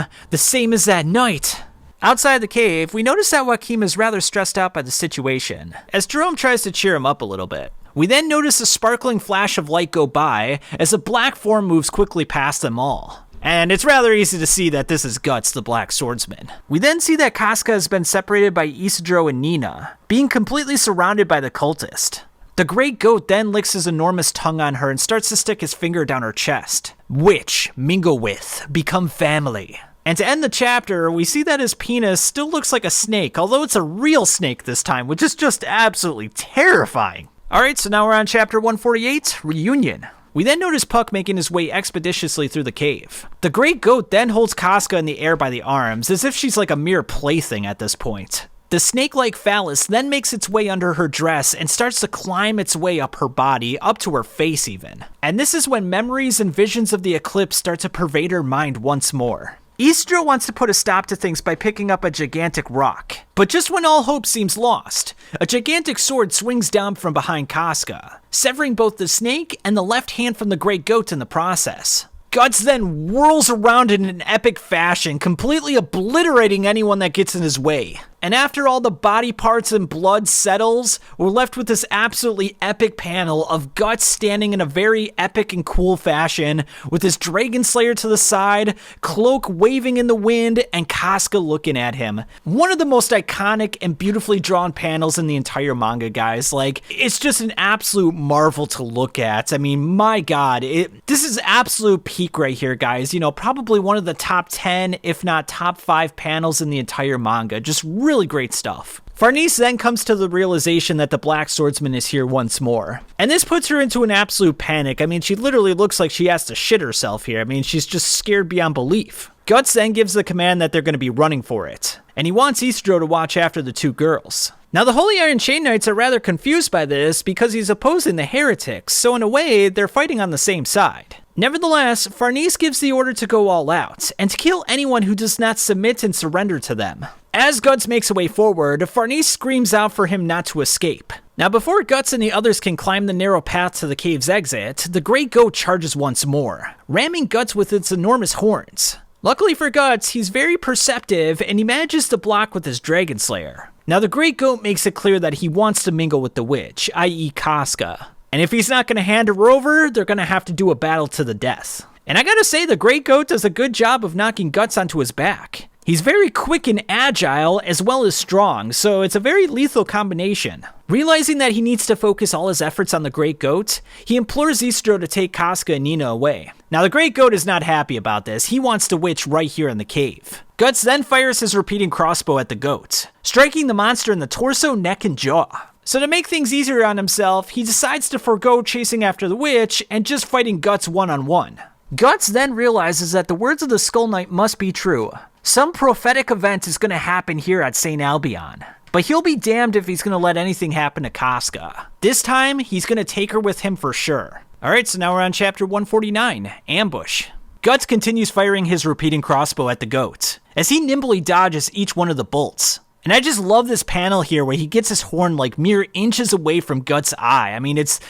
as that night. Outside the cave, we notice that Joachim is rather stressed out by the situation, as Jerome tries to cheer him up a little bit. We then notice a sparkling flash of light go by as a black form moves quickly past them all. And it's rather easy to see that this is Guts, the Black Swordsman. We then see that Casca has been separated by Isidro and Nina, being completely surrounded by the cultist. The Great Goat then licks his enormous tongue on her and starts to stick his finger down her chest. Which, mingle with, become family. And to end the chapter, we see that his penis still looks like a snake, although it's a real snake this time, which is just absolutely terrifying. Alright, so now we're on chapter 148, Reunion. We then notice Puck making his way expeditiously through the cave. The Great Goat then holds Casca in the air by the arms, as if she's like a mere plaything at this point. The snake-like phallus then makes its way under her dress and starts to climb its way up her body, up to her face even. And this is when memories and visions of the eclipse start to pervade her mind once more. Isidro wants to put a stop to things by picking up a gigantic rock. But just when all hope seems lost, a gigantic sword swings down from behind Casca, severing both the snake and the left hand from the Great Goat in the process. Guts then whirls around in an epic fashion, completely obliterating anyone that gets in his way. And after all the body parts and blood settles, we're left with this absolutely epic panel of Guts standing in a very epic and cool fashion, with his Dragon Slayer to the side, cloak waving in the wind, and Casca looking at him. One of the most iconic and beautifully drawn panels in the entire manga, guys. Like, it's just an absolute marvel to look at. I mean, my god, this is absolute peak right here, guys. You know, probably one of the top 10, if not top 5 panels in the entire manga. Just really great stuff. Farnese then comes to the realization that the Black Swordsman is here once more. And this puts her into an absolute panic. I mean, she literally looks like she has to shit herself here. I mean, she's just scared beyond belief. Guts then gives the command that they're going to be running for it. And he wants Isidro to watch after the two girls. Now, the Holy Iron Chain Knights are rather confused by this because he's opposing the heretics, so in a way, they're fighting on the same side. Nevertheless, Farnese gives the order to go all out, and to kill anyone who does not submit and surrender to them. As Guts makes a way forward, Farnese screams out for him not to escape. Now, before Guts and the others can climb the narrow path to the cave's exit, the Great Goat charges once more, ramming Guts with its enormous horns. Luckily for Guts, he's very perceptive, and he manages to block with his Dragon Slayer. Now, the Great Goat makes it clear that he wants to mingle with the witch, i.e. Casca. And if he's not going to hand her over, they're going to have to do a battle to the death. And I gotta say, the Great Goat does a good job of knocking Guts onto his back. He's very quick and agile, as well as strong, so it's a very lethal combination. Realizing that he needs to focus all his efforts on the Great Goat, he implores Isidro to take Casca and Nina away. Now, the Great Goat is not happy about this. He wants the witch right here in the cave. Guts then fires his repeating crossbow at the goat, striking the monster in the torso, neck, and jaw. So to make things easier on himself, he decides to forego chasing after the witch and just fighting Guts one-on-one. Guts then realizes that the words of the Skull Knight must be true. Some prophetic event is going to happen here at St. Albion. But he'll be damned if he's going to let anything happen to Casca. This time, he's going to take her with him for sure. Alright, so now we're on chapter 149, Ambush. Guts continues firing his repeating crossbow at the goat, as he nimbly dodges each one of the bolts. And I just love this panel here where he gets his horn like mere inches away from Guts' eye. I mean, it's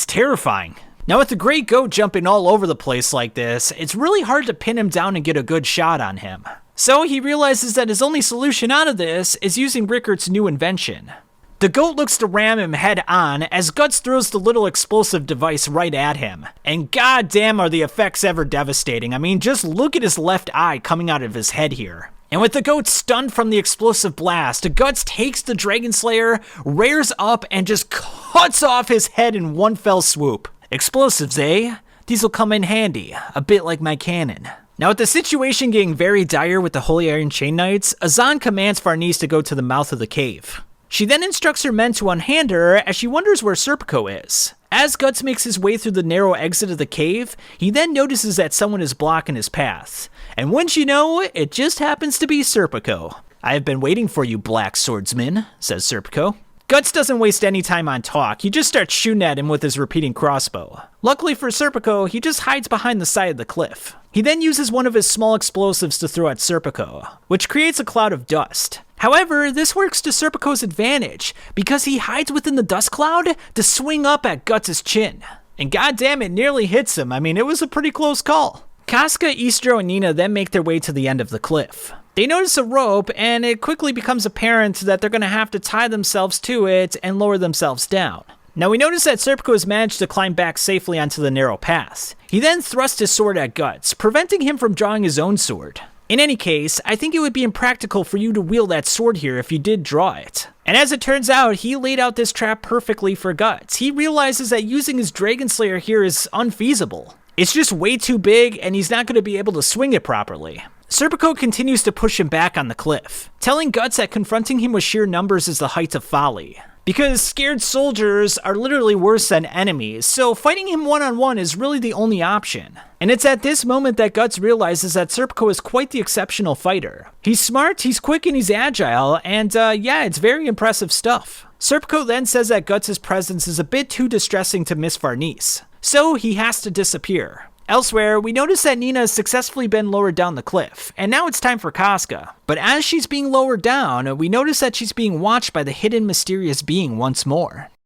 terrifying. Now with the great goat jumping all over the place like this, it's really hard to pin him down and get a good shot on him. So he realizes that his only solution out of this is using Rickert's new invention. The goat looks to ram him head on as Guts throws the little explosive device right at him. And goddamn are the effects ever devastating. I mean, just look at his left eye coming out of his head here. And with the goat stunned from the explosive blast, Guts takes the Dragon Slayer, rears up, and just cuts off his head in one fell swoop. Explosives, eh? These will come in handy, a bit like my cannon. Now with the situation getting very dire with the Holy Iron Chain Knights, Azan commands Farnese to go to the mouth of the cave. She then instructs her men to unhand her as she wonders where Serpico is. As Guts makes his way through the narrow exit of the cave, he then notices that someone is blocking his path. And wouldn't you know, it just happens to be Serpico. "I have been waiting for you, black swordsman," says Serpico. Guts doesn't waste any time on talk, he just starts shooting at him with his repeating crossbow. Luckily for Serpico, he just hides behind the side of the cliff. He then uses one of his small explosives to throw at Serpico, which creates a cloud of dust. However, this works to Serpico's advantage, because he hides within the dust cloud to swing up at Guts' chin. And goddamn, it nearly hits him. I mean, it was a pretty close call. Casca, Istro, and Nina then make their way to the end of the cliff. They notice a rope, and it quickly becomes apparent that they're going to have to tie themselves to it and lower themselves down. Now we notice that Serpico has managed to climb back safely onto the narrow path. He then thrusts his sword at Guts, preventing him from drawing his own sword. In any case, I think it would be impractical for you to wield that sword here if you did draw it. And as it turns out, he laid out this trap perfectly for Guts. He realizes that using his Dragon Slayer here is unfeasible. It's just way too big, and he's not going to be able to swing it properly. Serpico continues to push him back on the cliff, telling Guts that confronting him with sheer numbers is the height of folly. Because scared soldiers are literally worse than enemies, so fighting him one-on-one is really the only option. And it's at this moment that Guts realizes that Serpico is quite the exceptional fighter. He's smart, he's quick, and he's agile, and yeah, it's very impressive stuff. Serpico then says that Guts' presence is a bit too distressing to Miss Farnese, so he has to disappear. Elsewhere, we notice that Nina has successfully been lowered down the cliff, and now it's time for Casca. But as she's being lowered down, we notice that she's being watched by the hidden mysterious being once more.